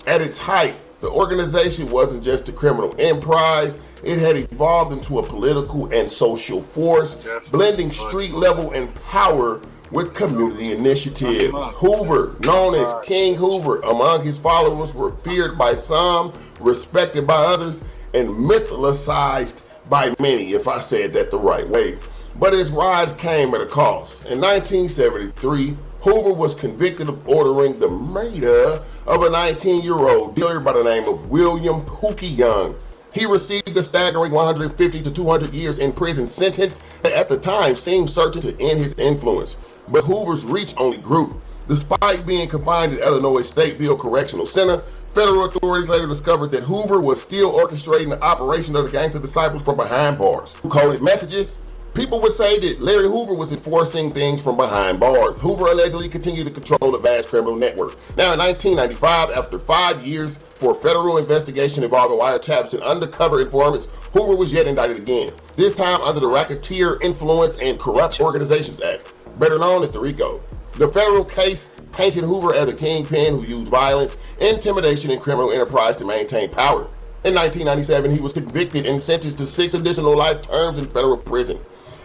At its height, the organization wasn't just a criminal enterprise, it had evolved into a political and social force, blending street level and power with community initiatives. Hoover, known as King Hoover, among his followers were feared by some, respected by others, and mythologized by many, if I said that the right way. But his rise came at a cost. In 1973, Hoover was convicted of ordering the murder of a 19-year-old dealer by the name of William Pookie Young. He received a staggering 150 to 200 years in prison sentence that at the time seemed certain to end his influence. But Hoover's reach only grew. Despite being confined at Illinois Stateville Correctional Center, federal authorities later discovered that Hoover was still orchestrating the operation of the Gangster Disciples from behind bars. Through coded messages, People would say that Larry Hoover was enforcing things from behind bars. Hoover allegedly continued to control a vast criminal network. Now, in 1995, after 5 years for a federal investigation involving wiretaps and undercover informants, Hoover was yet indicted again, this time under the Racketeer Influence and Corrupt Organizations Act, better known as the RICO. The federal case painted Hoover as a kingpin who used violence, intimidation, and criminal enterprise to maintain power. In 1997, he was convicted and sentenced to 6 additional life terms in federal prison.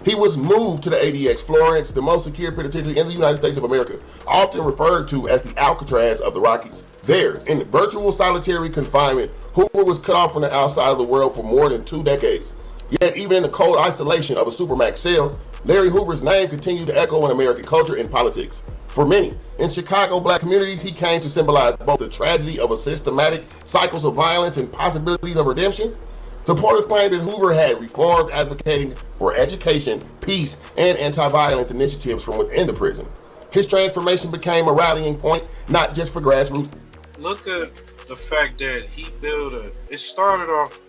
He was moved to the ADX Florence, the most secure penitentiary in the United States of America, often referred to as the Alcatraz of the Rockies. There, in virtual solitary confinement, Hoover was cut off from the outside of the world for more than 2 decades. Yet, even in the cold isolation of a Supermax cell, Larry Hoover's name continued to echo in American culture and politics. For many, in Chicago black communities, he came to symbolize both the tragedy of a systematic cycles of violence and possibilities of redemption. Supporters claimed that Hoover had reformed, advocating for education, peace, and anti-violence initiatives from within the prison. His transformation became a rallying point, not just for grassroots. Look at the fact that he built it started off,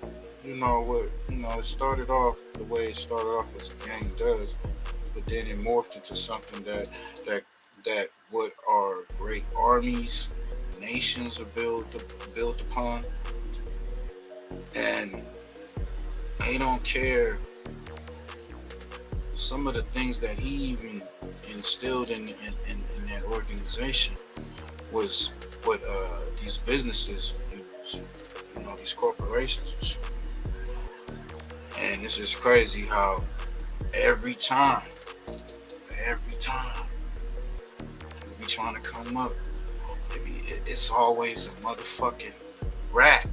it started off the way it started off as a gang does, but then it morphed into something that what our great armies, nations are built upon, and they don't care. Some of the things that he even instilled in that organization was what these businesses use, these corporations and shit. And it's just crazy how every time we be trying to come up, it's always a motherfucking rat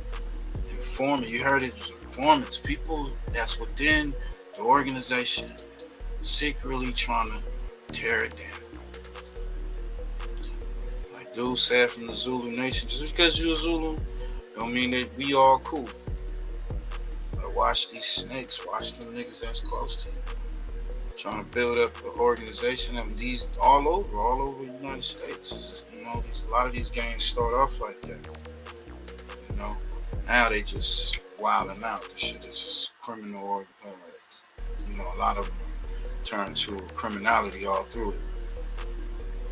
informant. You heard it, informants, people that's within the organization secretly trying to tear it down. Like dude said from the Zulu Nation, just because you're a Zulu don't mean that we all cool. Gotta watch these snakes, watch them niggas that's close to you. Trying to build up an organization of these all over the United States. A lot of these gangs start off like that. Now they just wilding out. The shit is just criminal. A lot of them turn to criminality all through it.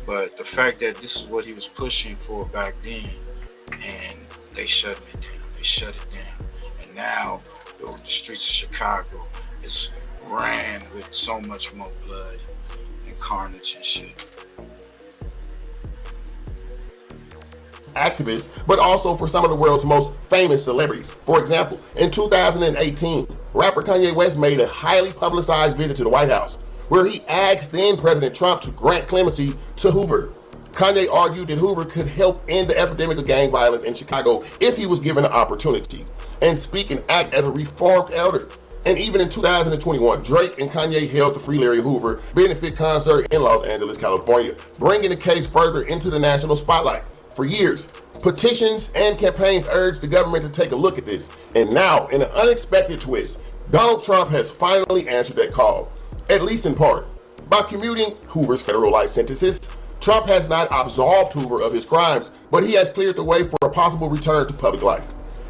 But the fact that this is what he was pushing for back then, and they shutting it down. They shut it down, and now the streets of Chicago is ran with so much more blood and carnage and shit. Activists, but also for some of the world's most famous celebrities. For example, in 2018, rapper Kanye West made a highly publicized visit to the White House, where he asked then President Trump to grant clemency to Hoover. Kanye argued that Hoover could help end the epidemic of gang violence in Chicago if he was given the opportunity, and speak and act as a reformed elder. And even in 2021, Drake and Kanye held the Free Larry Hoover benefit concert in Los Angeles, California, bringing the case further into the national spotlight. For years, petitions and campaigns urged the government to take a look at this. And now, in an unexpected twist, Donald Trump has finally answered that call, at least in part. By commuting Hoover's federal life sentences, Trump has not absolved Hoover of his crimes, but he has cleared the way for a possible return to public life.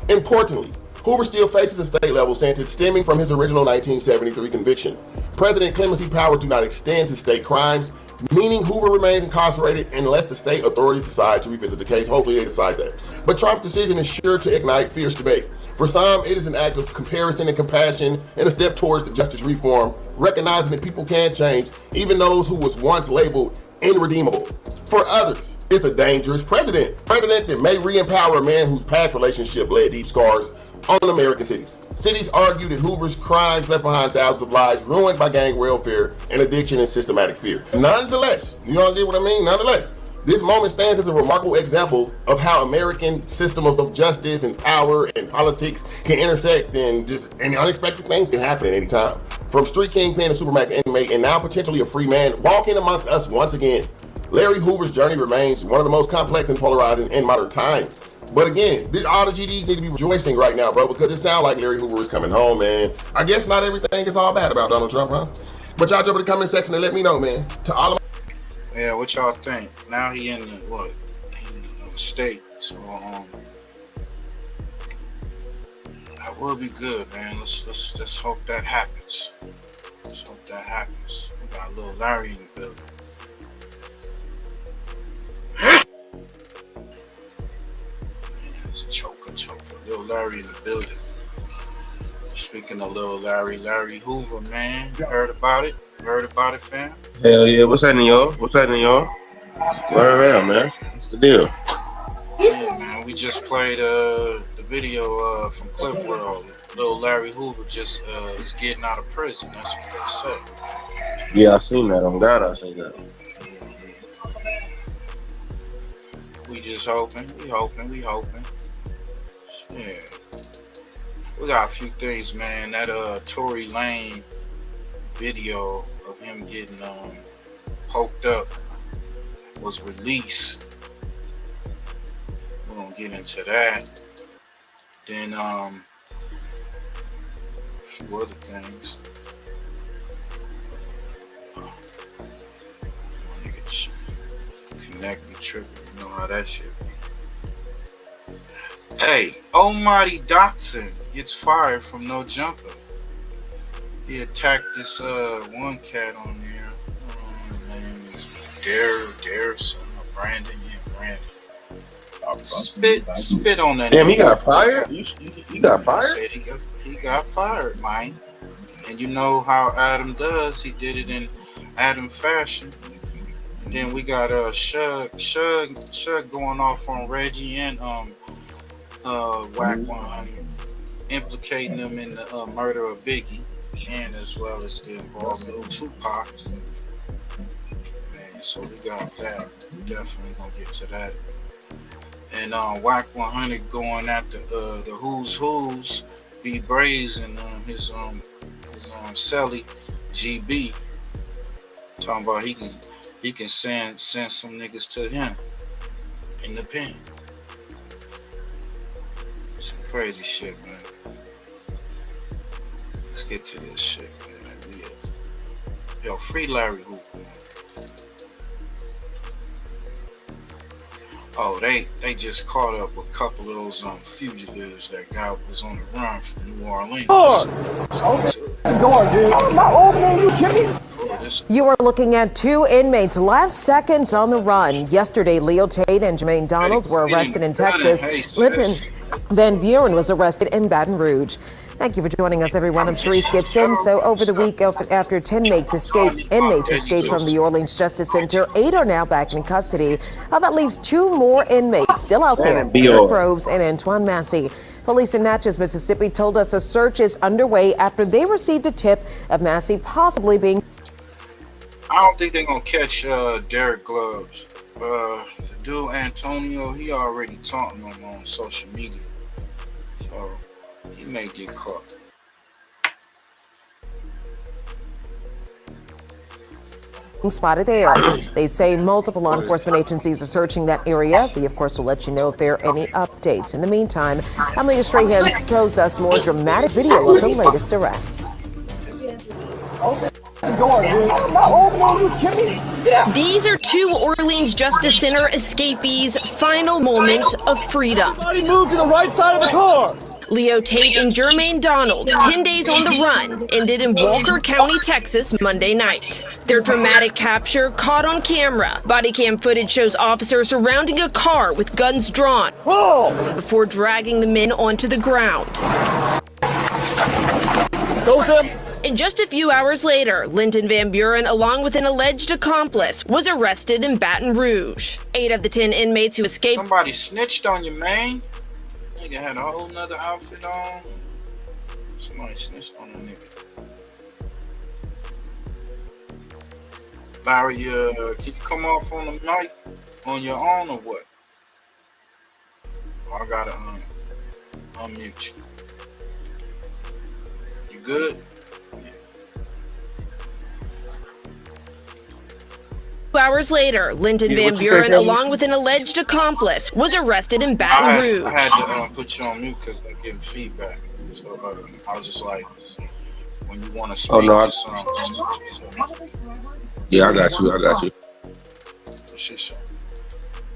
Importantly, Hoover still faces a state-level sentence stemming from his original 1973 conviction. President clemency powers do not extend to state crimes, meaning Hoover remains incarcerated unless the state authorities decide to revisit the case. Hopefully they decide that. But Trump's decision is sure to ignite fierce debate. For some, it is an act of comparison and compassion and a step towards the justice reform, recognizing that people can change, even those who was once labeled irredeemable. For others, it's a dangerous precedent that may re-empower a man whose past relationship led deep scars on American cities. Cities argue that Hoover's crimes left behind thousands of lives ruined by gang welfare and addiction and systematic fear. Nonetheless, you understand what I mean? Nonetheless, this moment stands as a remarkable example of how American system of justice and power and politics can intersect, and unexpected things can happen at any time. From street kingpin to Supermax inmate and now potentially a free man walking amongst us once again. Larry Hoover's journey remains one of the most complex and polarizing in modern time. But again, all the GDs need to be rejoicing right now, bro, because it sounds like Larry Hoover is coming home, man. I guess not everything is all bad about Donald Trump, huh? But y'all jump in the comment section and let me know, man. To all of yeah, what y'all think? Now he in the state, so that will be good, man. Let's hope that happens. Let's hope that happens. We got little Larry in the building. It's choker. Little Larry in the building. Speaking of little Larry Hoover, man. You heard about it? Heard about it, fam? Hell yeah. What's happening, y'all? Word around, man. What's the deal? Yeah, man. We just played the video from Clip World. Little Larry Hoover just is getting out of prison. That's what they said. Yeah, I seen that. On God, I seen that. We just hoping. We hoping. Yeah. We got a few things, man. That Tory Lane video of him getting poked up was released. We're gonna get into that. Then a few other things. My nigga connect me tripping. You know how that shit be. Hey, Almighty Dotson gets fired from No Jumper. He attacked this one cat on there. His name is Darrison or Brandon. Yeah, Brandon. Spit on that. Damn, he got fired? He got fired? Said he got fired, man. And you know how Adam does. He did it in Adam fashion. And then we got Suge going off on Reggie and WACC100, implicating them in the murder of Biggie, and as well as the involvement of Tupac. Man, so we got that. We're definitely gonna get to that. And WACC100 going at the who's B Brazen, his Celly GB, talking about he can send some niggas to him in the pen. Some crazy shit, man. Let's get to this shit, man. Yo, free Larry Hoover, man. Oh, they just caught up with a couple of those fugitives that guy was on the run from New Orleans. You are looking at two inmates last seconds on the run. Yesterday, Leo Tate and Jermaine Donald were arrested in Texas. Linton Van Buren was arrested in Baton Rouge. Thank you for joining us, everyone. I'm Sharice Gibson. So over the week, after 10 inmates escaped from the Orleans Justice Center, 8 are now back in custody. That leaves 2 more inmates still out there. Kirk Groves and Antoine Massey. Police in Natchez, Mississippi told us a search is underway after they received a tip of Massey possibly being... I don't think they're going to catch Derek Gloves. The dude Antonio, he already taunting them on social media. So... he may get caught. Spotted there. They say multiple law enforcement agencies are searching that area. We, of course, will let you know if there are any updates. In the meantime, Amelia Strahan shows us more dramatic video of the latest arrest. These are 2 Orleans Justice Center escapees' final moments of freedom. Everybody move to the right side of the car. Leo Tate and Jermaine Donald, 10 days on the run, ended in Walker County, Texas, Monday night. Their dramatic capture caught on camera. Body cam footage shows officers surrounding a car with guns drawn before dragging the men onto the ground. And just a few hours later, Linton Van Buren, along with an alleged accomplice, was arrested in Baton Rouge. 8 of the 10 inmates who escaped... Somebody snitched on you, man. Nigga had a whole nother outfit on. Somebody snitched on a nigga. Larry, can you come off on the mic on your own or what? I gotta unmute you. You good? 2 hours later, Linton Van Buren, along with an alleged accomplice, was arrested in Baton Rouge. I had to put you on mute because I'm getting feedback. So I was just like, when you want to speak to something. Yeah, I got you.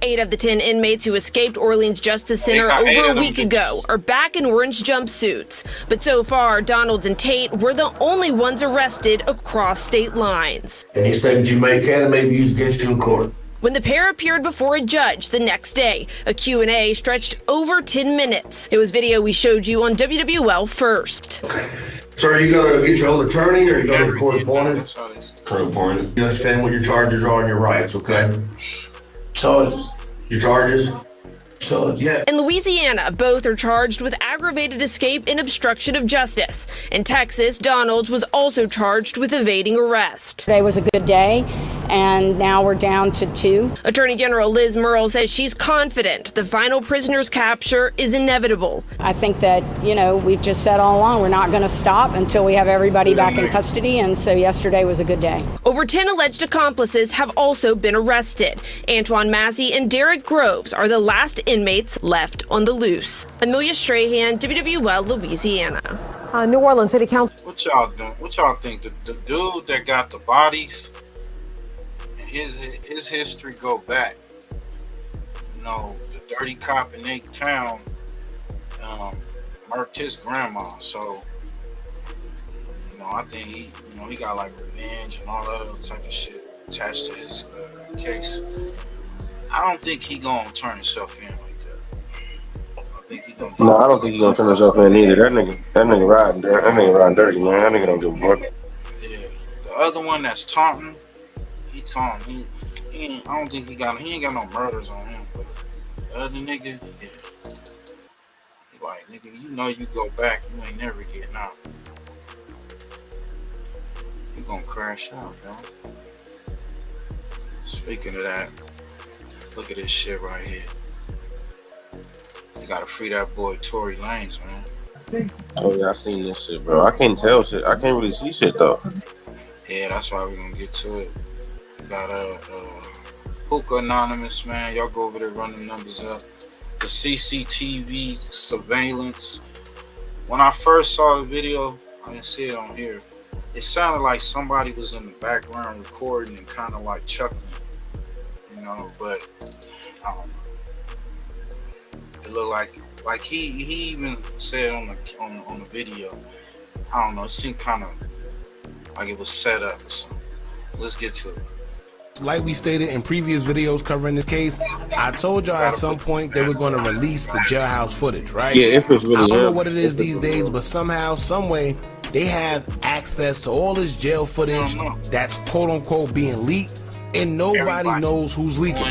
8 of the 10 inmates who escaped Orleans Justice Center over a week ago are back in orange jumpsuits. But so far, Donalds and Tate were the only ones arrested across state lines. Any statement you make can and may be used against you in court. When the pair appeared before a judge the next day, a Q&A stretched over 10 minutes. It was video we showed you on WWL first. So are you going to get your own attorney or are you going to be court appointed? Court appointed. You understand what your charges are and your rights, okay? Charges. Your charges? Yeah. In Louisiana, both are charged with aggravated escape and obstruction of justice. In Texas, Donalds was also charged with evading arrest. Today was a good day, and now we're down to 2. Attorney General Liz Murrill says she's confident the final prisoner's capture is inevitable. I think that, we've just said all along, we're not going to stop until we have everybody back in custody, and so yesterday was a good day. Over 10 alleged accomplices have also been arrested. Antoine Massey and Derek Groves are the last inmates left on the loose. Amelia Strahan, WWL, Louisiana. New Orleans City Council. What y'all doing? What y'all think? The dude that got the bodies, his history go back. The dirty cop in their town murked his grandma. So, I think he got like revenge and all that other type of shit attached to his case. I don't think he gonna turn himself in like that. No, I don't think he gonna turn himself in either. That nigga riding dirty, man. That nigga don't give a fuck. Yeah. The other one that's taunting, he taunting. He ain't, I don't think he ain't got no murders on him. But the other nigga, yeah. He like, nigga, you go back, you ain't never getting out. You gonna crash out, yo. Speaking of that, look at this shit right here. You gotta free that boy Tory Lanez, man. Oh yeah, I seen this shit, bro. I can't tell shit. I can't really see shit though. Yeah, that's why we're gonna get to it. We got Hookah Anonymous, man. Y'all go over there, run the numbers up. The CCTV surveillance. When I first saw the video, I didn't see it on here. It sounded like somebody was in the background recording and kind of like chuckling, but it looked like he even said on the video, I don't know, it seemed kind of like it was set up or something. Let's get to it. Like we stated in previous videos covering this case, I told y'all at some point they were going to release the jailhouse footage, right? Yeah, if it's really I don't know what it is these days, but somehow, some way, they have access to all this jail footage that's quote unquote being leaked, and nobody knows who's leaking.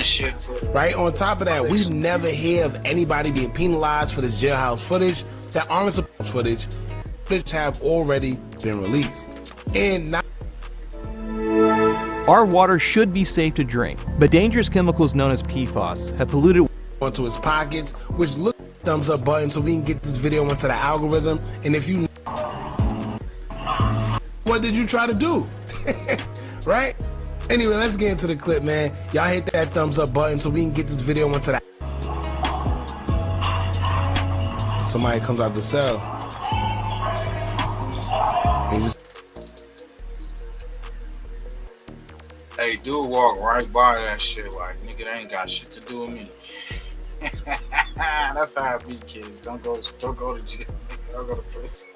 Right? On top of that, we never hear of anybody being penalized for this jailhouse footage. That aren't supposed footage have already been released. And now our water should be safe to drink, but dangerous chemicals known as PFAS have polluted onto his pockets, which look thumbs up button so we can get this video into the algorithm. And if you what did you try to do? Right? Anyway, let's get into the clip, man. Y'all hit that thumbs up button so we can get this video into the somebody comes out the cell. Hey, dude walk right by that shit like, nigga, they ain't got shit to do with me. That's how I be, kids. Don't go to jail. Don't go to prison.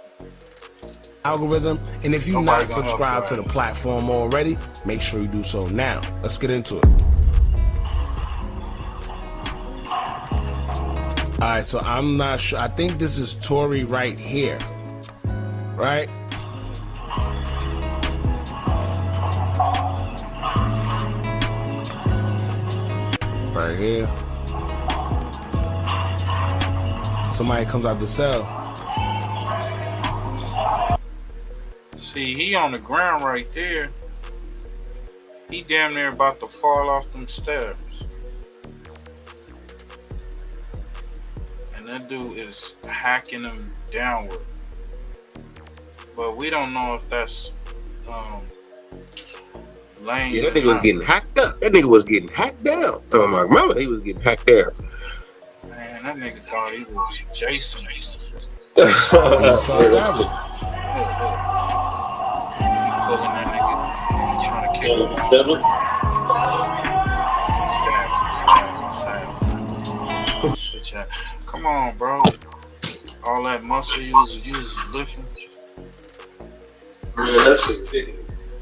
Algorithm, and if you're not subscribed to the platform already, make sure you do so now. Let's get into it. All right, so I'm not sure. I think this is Tory right here, right? Right here. Somebody comes out the cell. See, he on the ground right there. He damn near about to fall off them stairs. And that dude is hacking him downward. But we don't know if that's Lanez. Yeah, that nigga was getting hacked up. That nigga was getting hacked down. So I remember he was getting hacked down. Man, that nigga thought he was Jason. Pulling that nigga, trying to kill him. that. Come on, bro. All that muscle you was lifting. Man, that's ridiculous.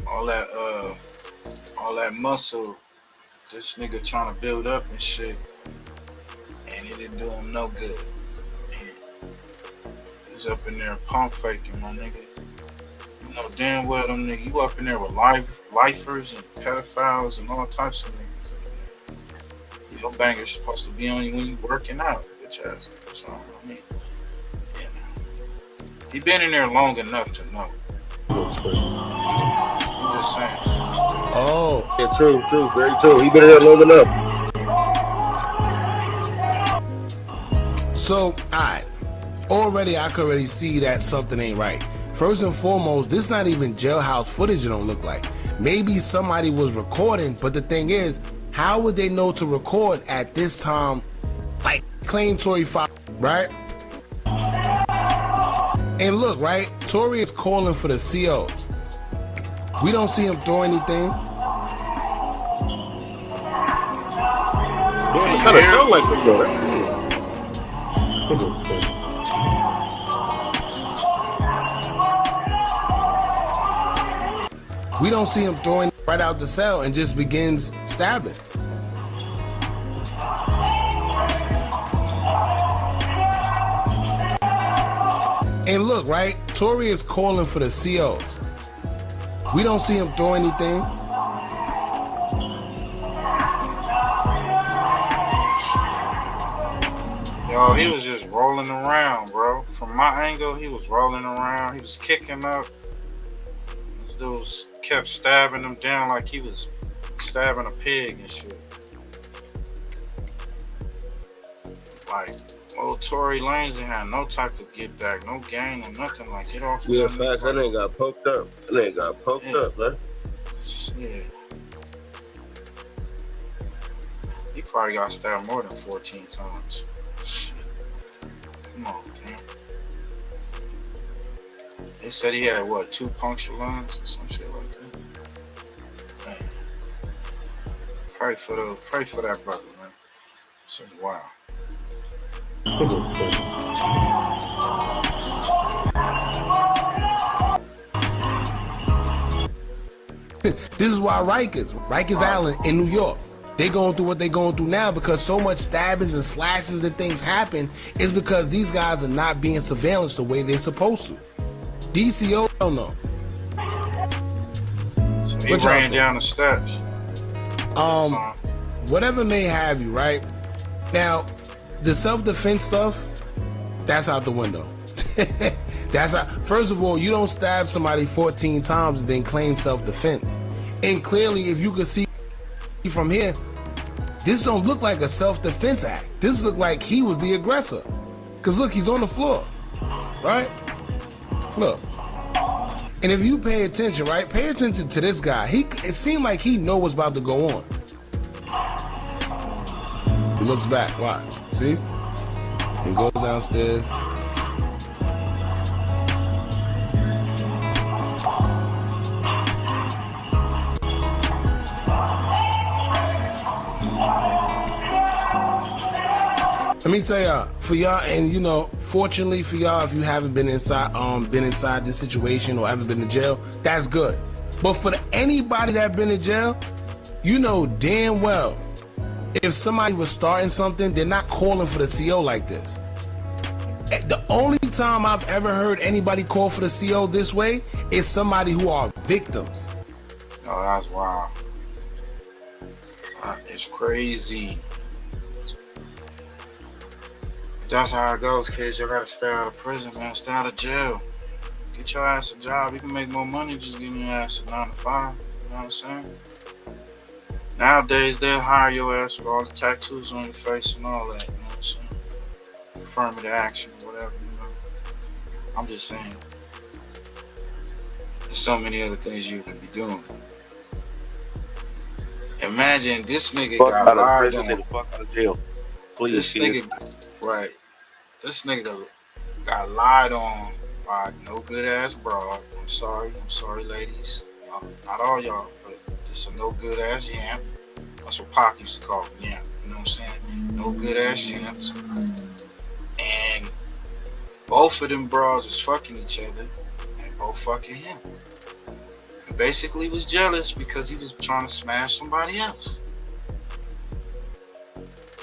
All that muscle this nigga trying to build up and shit, and it didn't do him no good. He was up in there pump faking, my nigga. You know damn well them niggas, you up in there with lifers and pedophiles and all types of niggas. Your banger's supposed to be on you when you working out, bitch ass. So, I mean, yeah. He been in there long enough to know. I'm just saying. Oh, yeah, true, very true. He been in there long enough. So, alright. Already, I could already see that something ain't right. First and foremost, this not even jailhouse footage it don't look like. Maybe somebody was recording, but the thing is, how would they know to record at this time, like claim Tory 5, right? And look, right, Tory is calling for the COs. We don't see him throw anything. Yeah, it kind of sound like him though. We don't see him throwing right out the cell and just begins stabbing. And look, right, Tory is calling for the COs. We don't see him throw anything. Yo, he was just rolling around, bro. From my angle, he was rolling around. He was kicking up. These dudes kept stabbing him down like he was stabbing a pig and shit. Like, old Tory Lanez had no type of get back, no gain or nothing. Like, get off. Yeah, facts. That nigga got poked up. That nigga got poked up, man. Yeah. He probably got stabbed more than 14 times. Shit. Come on, man. They said he had, what, 2 puncture lines or some shit like that? Man. Pray for that brother, man. This is wild. This is why Rikers Island in New York, they going through what they going through now because so much stabbings and slashes and things happen is because these guys are not being surveillanced the way they're supposed to. DCO don't know. So he ran down the steps. Whatever may have you, right? Now, the self-defense stuff, that's out the window. That's out. First of all, you don't stab somebody 14 times and then claim self-defense. And clearly, if you could see from here, this don't look like a self-defense act. This look like he was the aggressor. Because look, he's on the floor, right? Look. And if you pay attention, right? Pay attention to this guy. It seemed like he knows what's about to go on. He looks back, watch. See? He goes downstairs. Let me tell y'all, for y'all, and you know, fortunately for y'all, if you haven't been inside this situation or ever been to jail, that's good. But for anybody that been in jail, you know damn well, if somebody was starting something, they're not calling for the CO like this. The only time I've ever heard anybody call for the CO this way is somebody who are victims. Oh, that's wild. It's crazy. That's how it goes, kids. You gotta stay out of prison, man. Stay out of jail. Get your ass a job. You can make more money just getting your ass a 9 to 5. You know what I'm saying? Nowadays, they'll hire your ass with all the tattoos on your face and all that. You know what I'm saying? Affirmative action, whatever, you know. I'm just saying. There's so many other things you could be doing. Imagine this nigga got lied on. Fuck out of jail. Please, this nigga, right. This nigga got lied on by no good ass broad. I'm sorry, ladies. Not all y'all, but this a no good ass yam. That's what Pac used to call me. Yeah, you know what I'm saying? No good ass yams. And both of them bras is fucking each other and both fucking him. And basically was jealous because he was trying to smash somebody else.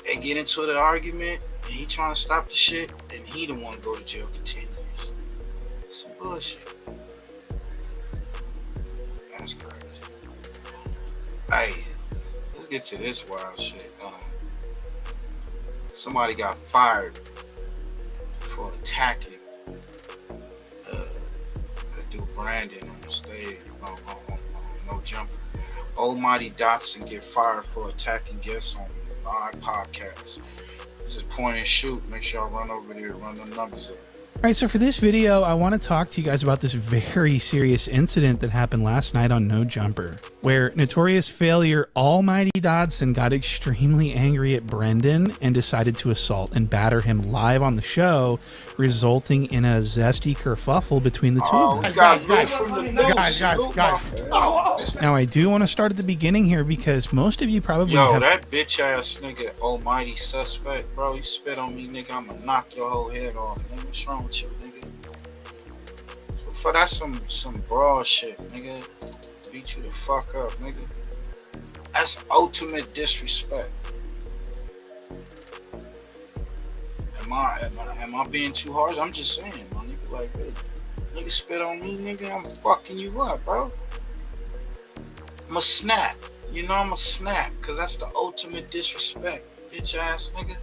They get into the argument and he trying to stop the shit, and he the one go to jail for 10 years. Some bullshit. That's crazy. Hey, let's get to this wild shit. Somebody got fired for attacking the dude Brandon on the stage on No Jumper. Almighty Dotson get fired for attacking guests on live podcast. This is point and shoot. Make sure y'all run over there, run the numbers up. All right, so for this video, I want to talk to you guys about this very serious incident that happened last night on No Jumper, where notorious failure Almighty Dodson got extremely angry at Brendan and decided to assault and batter him live on the show, resulting in a zesty kerfuffle between the two of them. Guys. Now, I do want to start at the beginning here because most of you probably that bitch ass nigga, Almighty Suspect, bro, you spit on me, nigga, I'ma knock your whole head off, nigga. What's wrong with you, nigga? For that's some broad shit, nigga. Beat you the fuck up, nigga. That's ultimate disrespect. Am I being too harsh? I'm just saying, my nigga, like, hey, nigga spit on me, nigga, I'm fucking you up, bro. I'ma snap. You know I'ma snap, cause that's the ultimate disrespect, bitch ass nigga.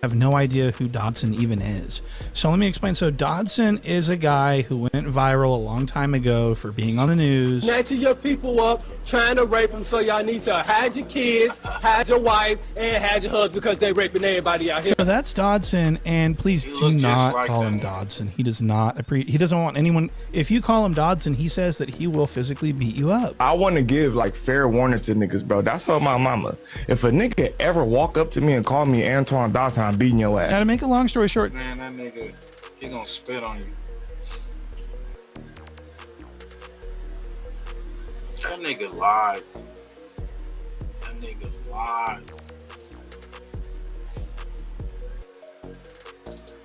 have no idea who Dodson even is. So let me explain. So Dodson is a guy who went viral a long time ago for being on the news. Snatching your people up, trying to rape them, so y'all need to hide your kids, hide your wife, and hide your husband because they raping everybody out here. So that's Dodson, and please do not call him Dodson. He does not he doesn't want anyone. If you call him Dodson, he says that he will physically beat you up. I want to give like fair warning to niggas, bro. That's all my mama. If a nigga ever walk up to me and call me Antoine Dodson, I'm beating your ass. Now to make a long story short, man, that nigga, he gonna spit on you. That nigga lied. That nigga lied.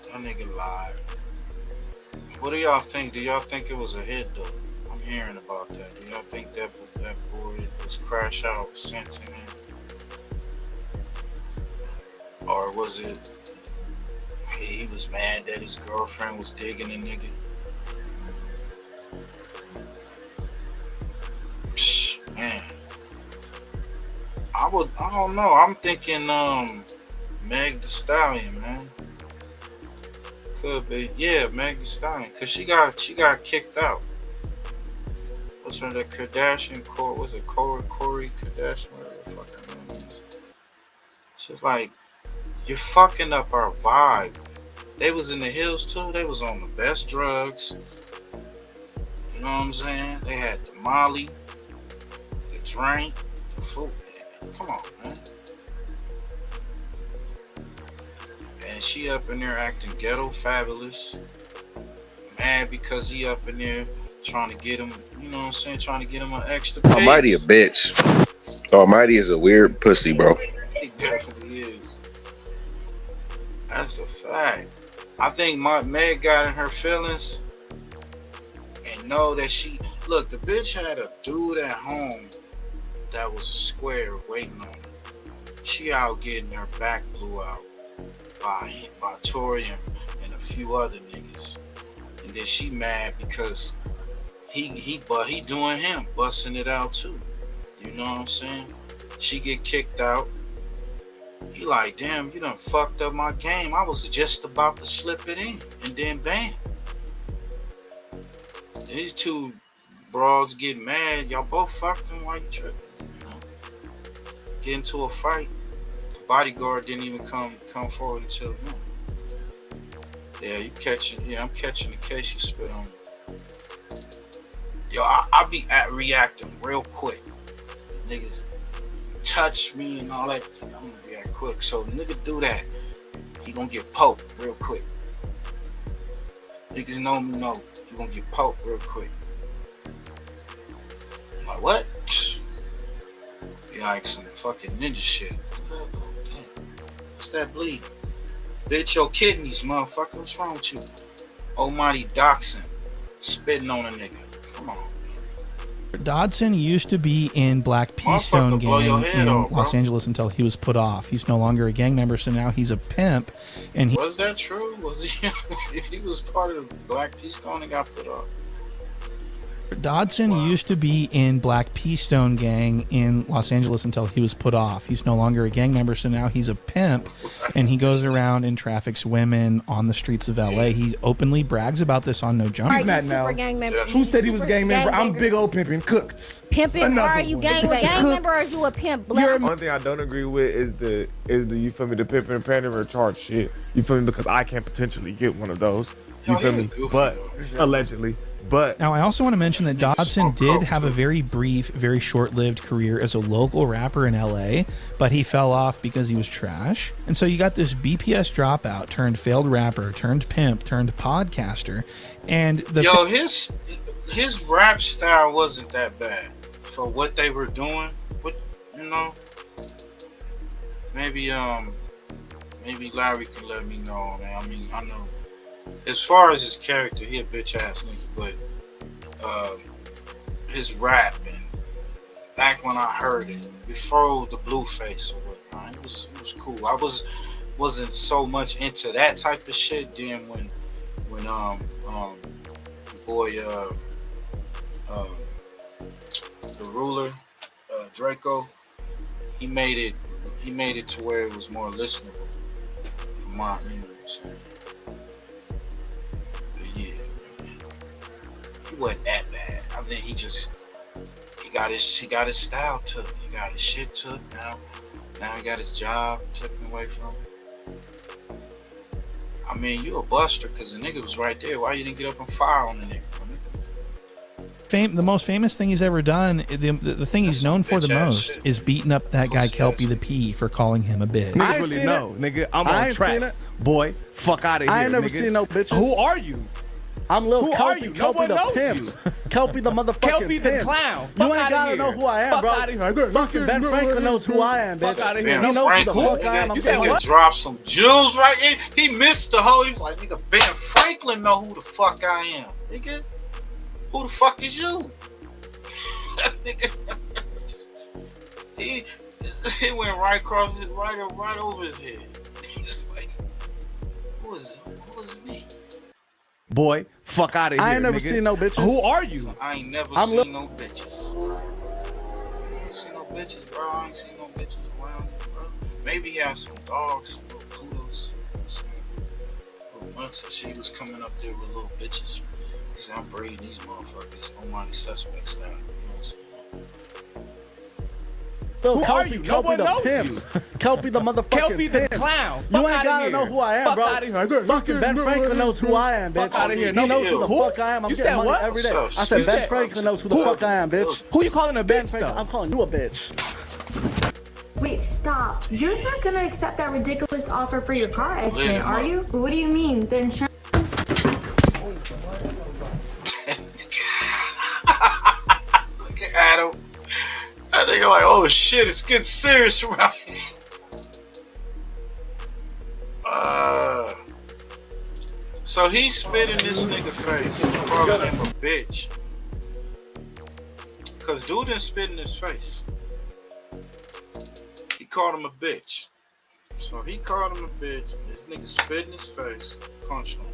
That nigga lied. What do y'all think? Do y'all think it was a hit though? I'm hearing about that. Do y'all think that boy was crash out sentencing him? Or was it he was mad that his girlfriend was digging a nigga? Psh, man. I don't know. I'm thinking Meg Thee Stallion, man. Could be. Yeah, Meg Thee Stallion. Cause she got kicked out. What's her, that Kardashian was it Corey Kardashian, whatever the fuck her name is. She's like, you're fucking up our vibe. They was in the hills too. They was on the best drugs. You know what I'm saying? They had the Molly, the drink, the food. Come on, man. And she up in there acting ghetto fabulous. Mad because he up in there trying to get him, you know what I'm saying? Trying to get him an extra piece. Almighty a bitch. Almighty is a weird pussy, bro. He definitely is. That's a fact. I think Meg got in her feelings and know that she look. The bitch had a dude at home that was a square waiting on her. She out getting her back blew out by Tori and a few other niggas, and then she mad because he doing him, busting it out too. You know what I'm saying? She get kicked out. He like, damn, you done fucked up my game. I was just about to slip it in, and then bam. These two broads get mad. Y'all both fucked them. Why you tripping? You know? Get into a fight. The bodyguard didn't even come forward until then. Yeah, you catching? Yeah, I'm catching the case you spit on me. Yo, I be reacting real quick. Niggas touch me and all that. I'm gonna react quick. So nigga do that, he gonna get poked real quick. Niggas know me, know you gonna get poked real quick. I'm like, what? Yeah, like some fucking ninja shit. Damn. What's that bleed? Bitch, your kidneys, motherfucker. What's wrong with you? Almighty Dachshund spitting on a nigga. Come on. Dodson used to be in Black Keystone gang in Los Angeles until he was put off. He's no longer a gang member, so now he's a pimp. And Was that true? Was he? He was part of the Black Keystone and got put off. Dodson used to be in Black Keystone gang in Los Angeles until he was put off. He's no longer a gang member, so now he's a pimp, and he goes around and traffics women on the streets of LA. He openly brags about this on No Jumper. He's not now. Who said he was a gang member? I'm big old pimping cooks. Pimping? Are you gang member or are you a pimp? One thing I don't agree with is the you feel me, the pimping and pandering charge shit. You feel me? Because I can potentially get one of those. You feel me? But allegedly. But now I also want to mention that Dodson did have a very brief, very short-lived career as a local rapper in LA, but he fell off because he was trash. And so you got this BPS dropout turned failed rapper turned pimp turned podcaster, and his rap style wasn't that bad for what they were doing. Maybe Larry can let me know, man. I mean, I know. As far as his character, he a bitch ass nigga, but his rap and back when I heard it before the Blueface or whatnot, it was cool. I wasn't so much into that type of shit. Then when boy the ruler Draco, he made it to where it was more listenable for my, you know what I'm saying. He wasn't that bad. I think he got his style took. He got his shit took. Now he got his job taken away from him. I mean, you a buster because the nigga was right there. Why you didn't get up and fire on the nigga? The most famous thing he's ever done, the thing he's known for the most, is beating up that guy Kelpie the P for calling him a bitch. Niggas really know, nigga. I'm on tracks, boy. Fuck out of here, I ain't never nigga. seen no bitches. Who are you? I'm Lil Who Kelpie. are you? No one the knows pimp. you. Kelpie the motherfucking Kelpie the pimp. clown. You Fuck ain't outta gotta here. know who I am, Fuck bro. outta here. Fucking Ben Franklin knows who I am, bitch. Fuck outta here. He knows who the fuck I am. You nigga dropped some jewels right in. He missed the whole. He was like, nigga, Ben Franklin know who the fuck I am. Nigga, who the fuck is you? That nigga, he went right across it, right over his head. He was like, who is me? Boy, fuck out of here. I ain't never nigga. seen no bitches. Who are you? I ain't never seen no bitches. I ain't seen no bitches, bro. I ain't seen no bitches around here, bro. Maybe he had some dogs, some little poodles. Once she was coming up there with little bitches. He said, I'm breeding these motherfuckers. Almighty suspect style. You know what I'm saying? Who are you? No one knows you. Kelpie the motherfucking Kelpie the pimp. clown. You Fuck ain't outta gotta here. know who I am, Fuck bro. outta here. Fucking Ben Franklin knows who I am, bitch. Fuck outta here. He knows who the Who? fuck I am. I'm You getting said money what? every day. What's I up? said You Ben said- Franklin knows who the fuck I am, bitch. Who you calling a bitch Franklin, though? I'm calling you a bitch. Wait, stop. You're not gonna accept that ridiculous offer for your car accident, are you? What do you mean? The insurance... Look at Adam. That nigga like, oh shit, it's getting serious around here. So he spit in this nigga face, calling him a bitch. Cause dude didn't spit in his face. He called him a bitch. So he called him a bitch. This nigga spit in his face, punched him.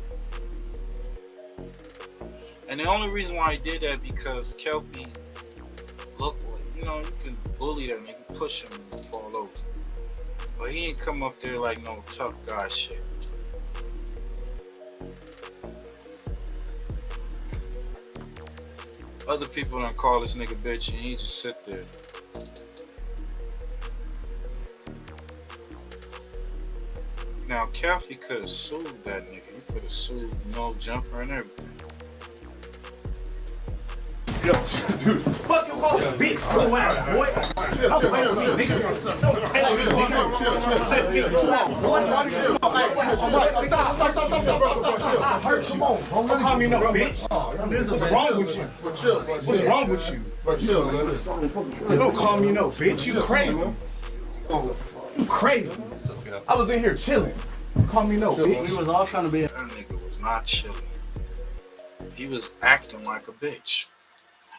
And the only reason why he did that because Kelpie looked like, you know, you can bully that nigga, push him and fall over. But he ain't come up there like no tough guy shit. Other people done call this nigga bitch and he just sit there. Now, Kelpie could have sued that nigga. He could have sued No Jumper and everything. Yo, dude, fuck you call a bitch, bro, ass boy. Come on, bro. Don't call me no bitch. What's wrong with you? What's wrong with you? You don't call me no bitch. You crazy. You crazy. I was in here chilling. Call me no bitch. We was all trying to be. That nigga was not chilling. He was acting like a bitch.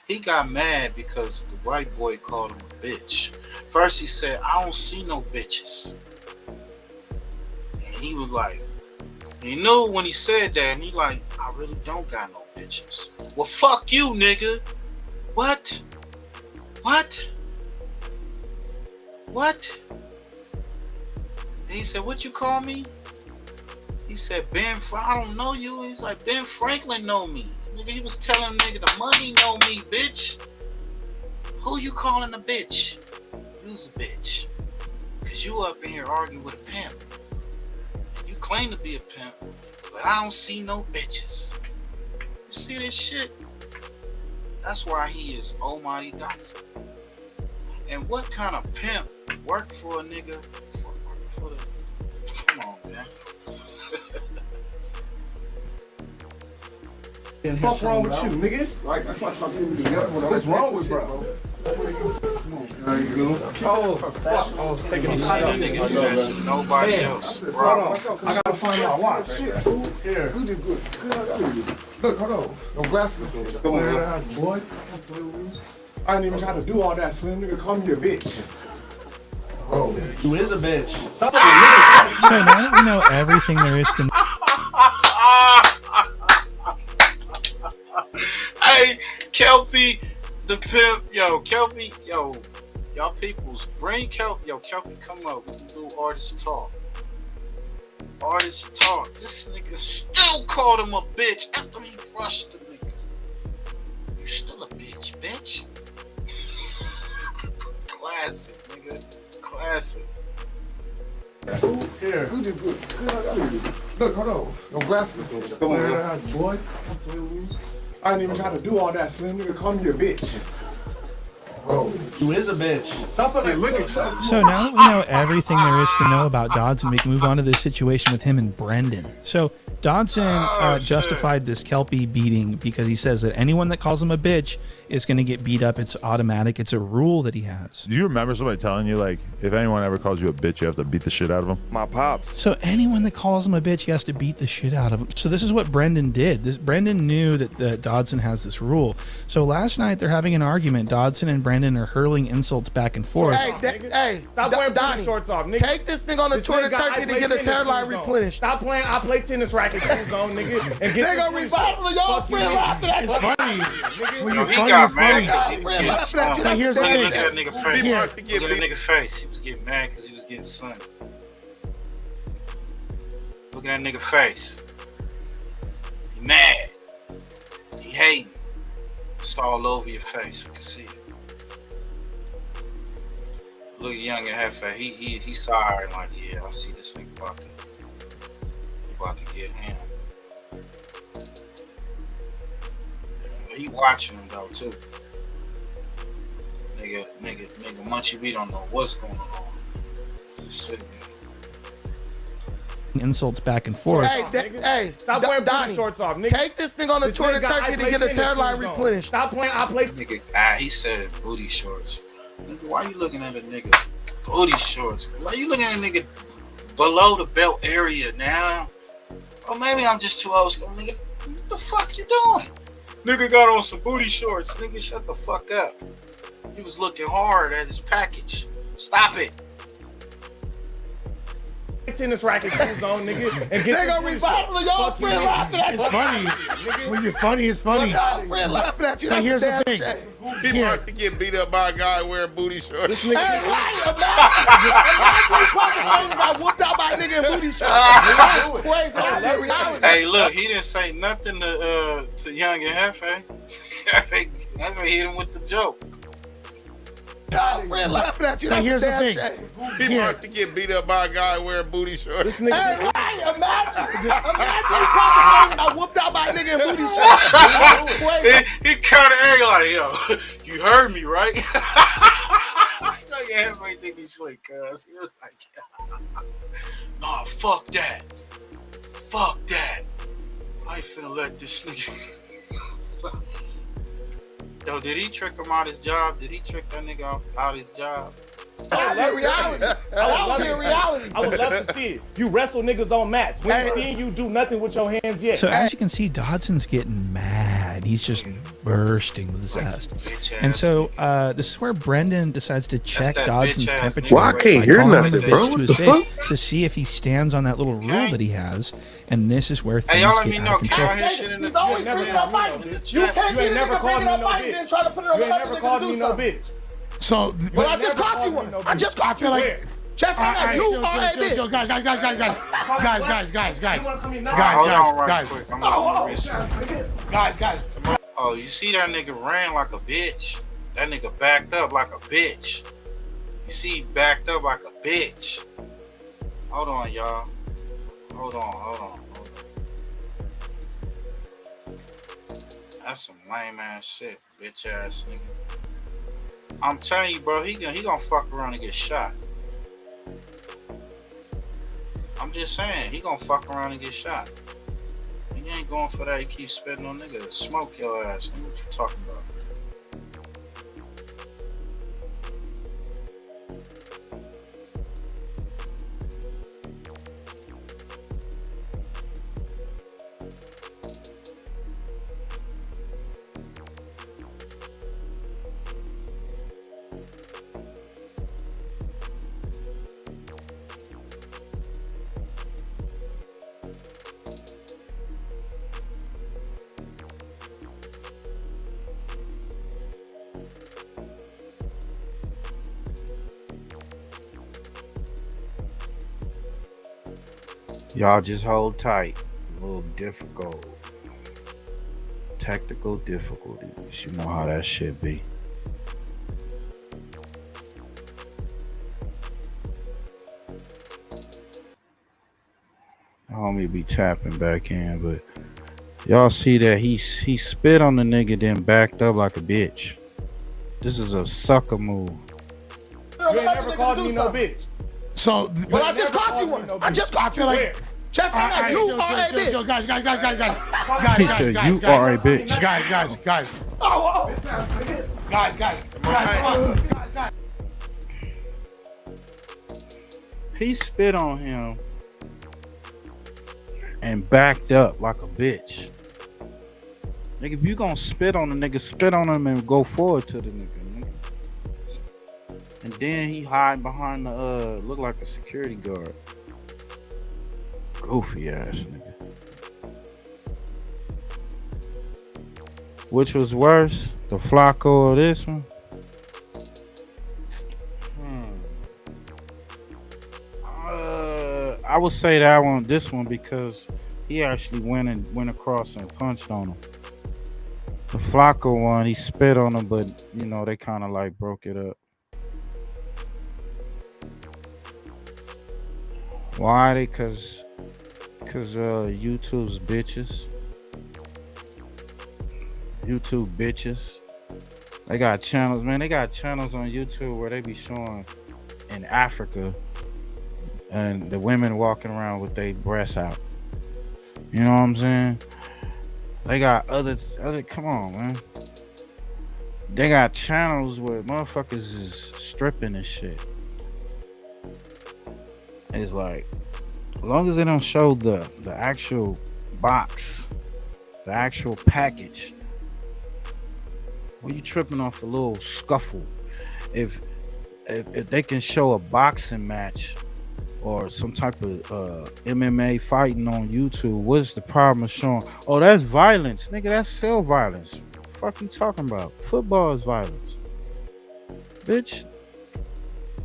He got mad because the white boy called him a bitch. First he said, I don't see no bitches. And he was like, he knew when he said that, and he like, I really don't got no bitches. Well, fuck you, nigga. What? What? What? And he said, what you call me? He said, I don't know you. He's like, Ben Franklin know me. Nigga, he was telling nigga the money know me, bitch. Who you calling a bitch? You's a bitch. Cause you up in here arguing with a pimp. And you claim to be a pimp, but I don't see no bitches. You see this shit? That's why he is Almighty Dotson. And what kind of pimp work for a nigga for the... Come on, man. What's wrong with you, nigga? Like, that's why I'm talking to you. What's wrong with bro? There you go. Oh, fuck. Taking You see that nigga do that to nobody else, bro. I gotta find my watch. Here. You did good. Look, hold on. No glasses. Come on, boy. I didn't even try to do all that, Slim. Nigga, call me a bitch. Oh, you is a bitch. So now that we know everything there is to know. Hey, Kelpie, the pimp, Kelpie, y'all peoples, bring Kelpie, Kelpie, come up, we can do artist talk. Artist talk. This nigga still called him a bitch after he rushed the nigga. You still a bitch, bitch. Classic, nigga. Classic. Here. You did good. Look, hold on. No glasses. Come on, boy. I didn't even try to do all that, Slim. Nigga, call me a bitch. Oh, you is a bitch. So now that we know everything there is to know about Dodson, we can move on to this situation with him and Brendan. So Dodson justified this Kelpie beating because he says that anyone that calls him a bitch is going to get beat up. It's automatic. It's a rule that he has. Do you remember somebody telling you, like, if anyone ever calls you a bitch, you have to beat the shit out of them? My pops. So anyone that calls him a bitch, he has to beat the shit out of him. So this is what Brendan did. Brendan knew that Dodson has this rule. So last night they're having an argument. Dodson and Brendan are hurling insults back and forth. Hey, stop wearing booty shorts off, nigga. Take this nigga on the tour to Turkey to get his hairline replenished. Stop playing. I play tennis racket shoes on, nigga. And get they gonna revival y'all friend after that. It's funny. When he got mad because he was getting sun. Now here's the thing. Look at that nigga face. Look at that nigga face. He was getting mad because he was getting sun. Look at that nigga face. He mad. He hating. It's all over your face. We can see it. Look at Young and Hefe. He sorry. Like, yeah, I see this nigga about to get him. He watching him though too. Nigga, Munchie, we don't know what's going on. Just sitting there. Insults back and forth. Hey, stop wearing booty shorts off, nigga. Take this nigga on the tour to Turkey to get his hairline replenished. Stop playing. I play. Nigga, he said booty shorts. Nigga, why you looking at a nigga booty shorts? Why you looking at a nigga below the belt area now? Or maybe I'm just too old school. Nigga, what the fuck you doing? Nigga got on some booty shorts. Nigga, shut the fuck up. He was looking hard at his package. Stop it. Tennis racket shoes on, nigga. And get they gonna revival y'all friend laughing at you. It's funny. When you're funny, it's funny. Y'all friend laughing at you. Now here's the thing. He about to get beat up by a guy wearing booty shorts. Hey, imagine got whooped out by a nigga in booty shorts. Crazy. Hey, look, he didn't say nothing to Young and Hefe. Hefe hit him with the joke. Y'all friend laughing at you. Now here's the thing. He about to get beat up by a guy wearing booty shorts. Hey, imagine got whooped out by a nigga in booty shorts. He kind of acting like, yo, you heard me, right? Yeah, everybody think he's slick, cuz. He was like, nah, fuck that. Fuck that. I ain't finna let this nigga. Yo, did he trick him out his job? Did he trick that nigga out his job? I would love to see it. You wrestle niggas on mats. We ain't seen you do nothing with your hands yet. So as you can see, Dodson's getting mad. He's just bursting with zest. And so this is where Brendan decides to check Dodson's temperature. Well, I can't hear nothing, bro. To his face to see if he stands on that little rule that he has. And this is where things get out of control. He's always bringing up fighting. You can't get never called me no bitch. Then try to put it on the never called me no bitch. So, but I just caught you one. I just caught you one. Just on that, you are a bitch. Guys. Oh, you see that nigga ran like a bitch. That nigga backed up like a bitch. You see, he backed up like a bitch. Hold on, y'all. Hold on. That's some lame ass shit, bitch ass nigga. I'm telling you, bro, he gonna fuck around and get shot. I'm just saying, he gonna fuck around and get shot. He ain't going for that. He keeps spitting on niggas. Smoke your ass. Nigga, what you talking about? Y'all just hold tight. A little difficult. Technical difficulties. You know how that shit be. Homie be tapping back in, but y'all see that he spit on the nigga, then backed up like a bitch. This is a sucker move. You ain't never called me no bitch. So, but I just caught you one. I just caught you one. Just on that, you are a bitch. Guys. He said, you are a bitch. Guys. Guys. He spit on him and backed up like a bitch. Nigga, if you gonna spit on a nigga, spit on him and go forward to the nigga. And then he hide behind the look like a security guard. Goofy ass nigga. Which was worse, the Flacco or this one? I would say this one because he actually went across and punched on him. The Flacco one, he spit on him, but you know they kind of like broke it up. Why? Because YouTube's bitches. YouTube bitches. They got channels, man. They got channels on YouTube where they be showing in Africa and the women walking around with their breasts out. You know what I'm saying? They got other come on, man. They got channels where motherfuckers is stripping and shit. It's like, as long as they don't show the actual box, the actual package, what are you tripping off a little scuffle? If they can show a boxing match or some type of MMA fighting on YouTube, what's the problem of showing? Oh, that's violence, nigga. That's still violence. What the fuck you talking about? Football is violence, bitch.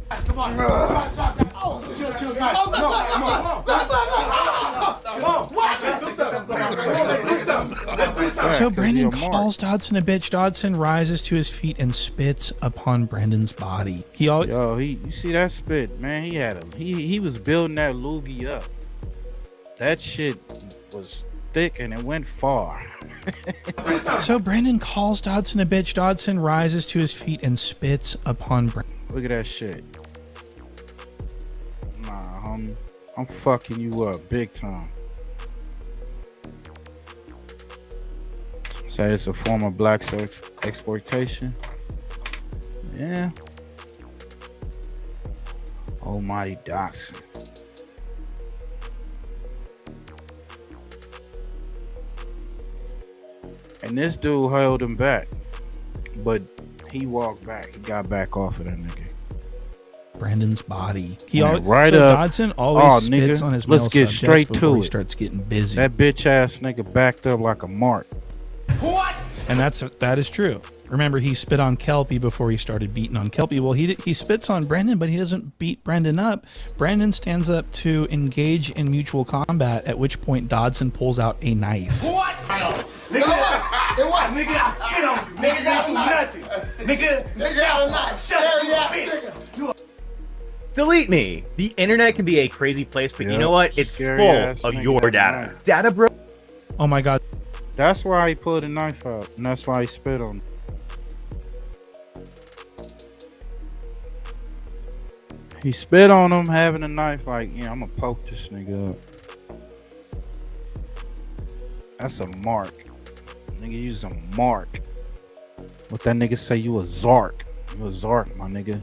Come on. So Brandon calls Dodson a bitch. Dodson rises to his feet and spits upon Brandon's body. You see that spit, man? He was building that loogie up. That shit was thick and it went far. So Brandon calls Dodson a bitch. Dodson rises to his feet and spits upon Brandon. Look at that shit. Nah, homie. I'm fucking you up big time. Say it's a form of black exploitation. Yeah. Almighty Dotson. And this dude held him back, but he walked back. He got back off of that nigga. Brandon's body. He Went always, right so up. Dodson always spits nigga, on his let's male get subjects straight before to he it. starts getting busy. That bitch ass nigga backed up like a mark. And that is true. Remember, he spit on Kelpie before he started beating on Kelpie. Well, he spits on Brandon, but he doesn't beat Brandon up. Brandon stands up to engage in mutual combat, at which point Dodson pulls out a knife. What? Nigga, it was. Nigga, I spit on you. Nigga, got a knife. Nigga got a knife. Shut up, bitch. Delete me. The internet can be a crazy place, but you know what? It's full of your data. Data, bro. Oh my God. That's why he pulled a knife out, and that's why he spit on him. He spit on him having a knife like, yeah, I'm gonna poke this nigga up. That's a mark. Nigga use a mark. What that nigga say, you a Zark. You a Zark, my nigga.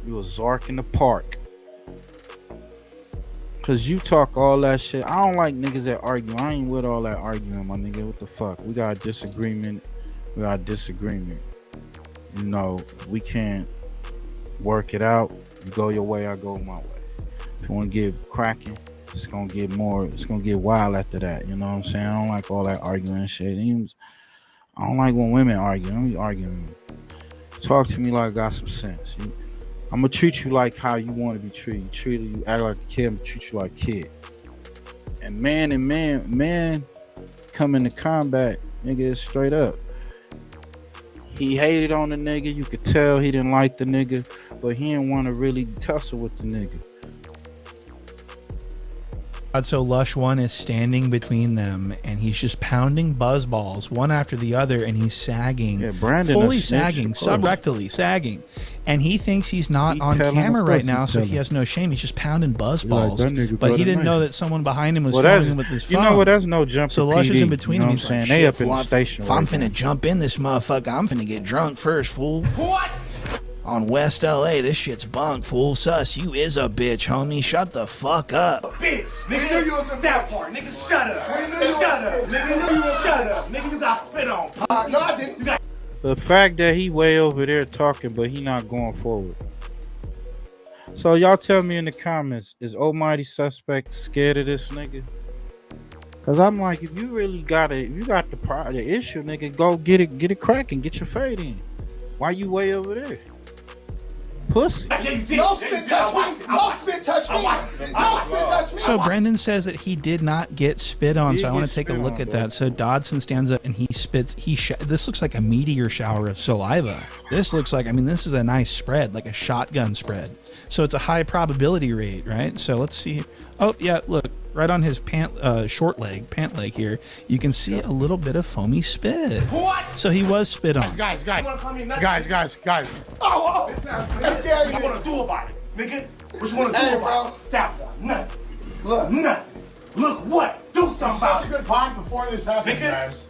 You a Zark in the park. Cause you talk all that shit. I don't like niggas that argue. I ain't with all that arguing, my nigga. What the fuck? We got a disagreement. We got a disagreement. You know, we can't work it out. You go your way, I go my way. If you wanna get cracking, it's gonna get more, it's gonna get wild after that. You know what I'm saying? I don't like all that arguing and shit. I don't like when women argue. I'm arguing. Talk to me like I got some sense. I'm gonna treat you like how you want to be treated. You act like a kid, I'm gonna treat you like a kid. And man come into combat, nigga, is straight up. He hated on the nigga. You could tell he didn't like the nigga, but he didn't want to really tussle with the nigga. So Lush 1 is standing between them, and he's just pounding buzz balls one after the other, and he's sagging. Yeah, Brandon fully is snitch, sagging, of course. subrectally sagging. And he thinks he's not on camera right now, so he has no shame. He's just pounding buzz balls. But he didn't know that someone behind him was filming him with his phone. You know what? That's no jump. So Lush is in between him. He's He's saying like, they up in the station. If I'm finna jump in this motherfucker, I'm finna get drunk first, fool. What? On West LA, this shit's bunk, fool. Sus, you is a bitch, homie. Shut the fuck up. Bitch, nigga, knew you was in that part. Nigga, shut up. Shut up. Nigga, shut up. Nigga, you got spit on. No, I didn't. You got. The fact that he way over there talking, but he not going forward. So y'all tell me in the comments, is Almighty Suspect scared of this nigga? Cause I'm like, if you really got it, if you got the issue, nigga, go get it cracking, get your fade in. Why you way over there? Pussy. No spit touch me. No spit touch me. No spit touch me. So Brandon says that he did not get spit on, so I want to take a look at that. So Dodson stands up and he spits. This looks like a meteor shower of saliva. This looks like, I mean, this is a nice spread, like a shotgun spread. So it's a high probability rate, right? So let's see. Oh yeah, look, right on his pant leg here, you can see a little bit of foamy spit. What? So he was spit on. Guys. Oh, that's scary. What you wanna do about it, nigga? What you wanna do about it? That one, nothing. Look, nothing. Look what? Do something about it. Such a good point before this happened, guys.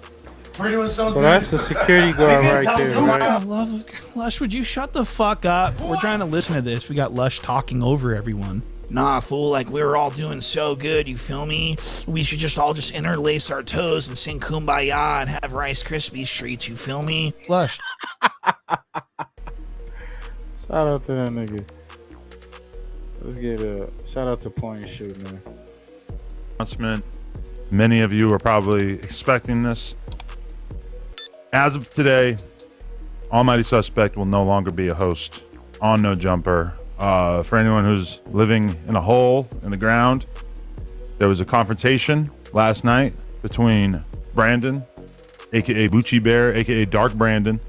We're doing so good. So that's the security guard right there, right? I love Lush, would you shut the fuck up? We're trying to listen to this. We got Lush talking over everyone. Nah, fool, like we were all doing so good, you feel me? We should just all interlace our toes and sing Kumbaya and have Rice Krispies treats, you feel me? Lush. Shout out to that nigga. Let's get a shout out to point and shoot, man. Announcement. Many of you are probably expecting this. As of today, Almighty Suspect will no longer be a host on No Jumper. For anyone who's living in a hole in the ground, there was a confrontation last night between Brandon, aka Bucci Bear, aka Dark Brandon,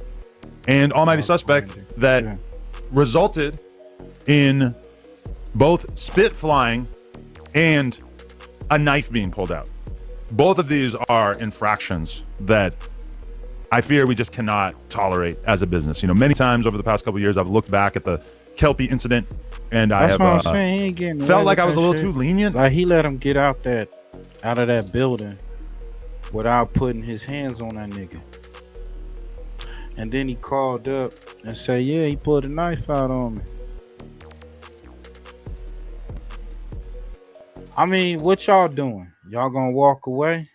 and Almighty Suspect that resulted in both spit flying and a knife being pulled out. Both of these are infractions that I fear we just cannot tolerate as a business. You know, many times over the past couple of years, I've looked back at the Kelpie incident, and I have he ain't getting felt like I was a little too lenient. Like he let him get out of that building. without putting his hands on that nigga. And then he called up and said, yeah, he pulled a knife out on me. I mean, what y'all doing? Y'all gonna walk away?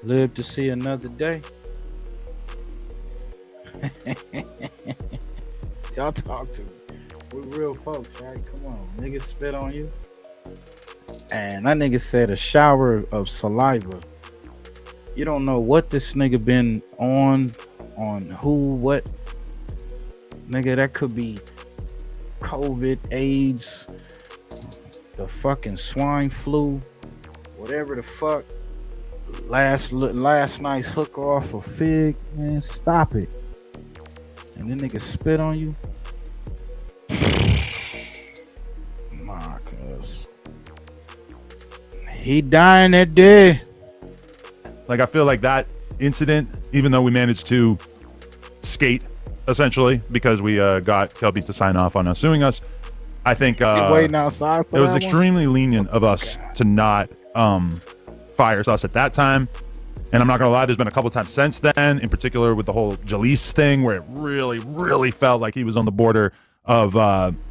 Live to see another day? Y'all talk to me. We're real folks, right? Come on. Niggas spit on you. And that nigga said a shower of saliva. You don't know what this nigga been on who, what. Nigga, that could be COVID, AIDS, the fucking swine flu, whatever the fuck. Last night's hook off a fig, man, stop it. And then nigga spit on you. Nah, cuz he dying that day. Like, I feel like that incident, even though we managed to skate essentially because we got Kelby to sign off on us suing us, I think waiting outside for it was that extremely lenient of us to not fire us at that time. And I'm not gonna lie, there's been a couple times since then, in particular with the whole Jalise thing, where it really felt like he was on the border of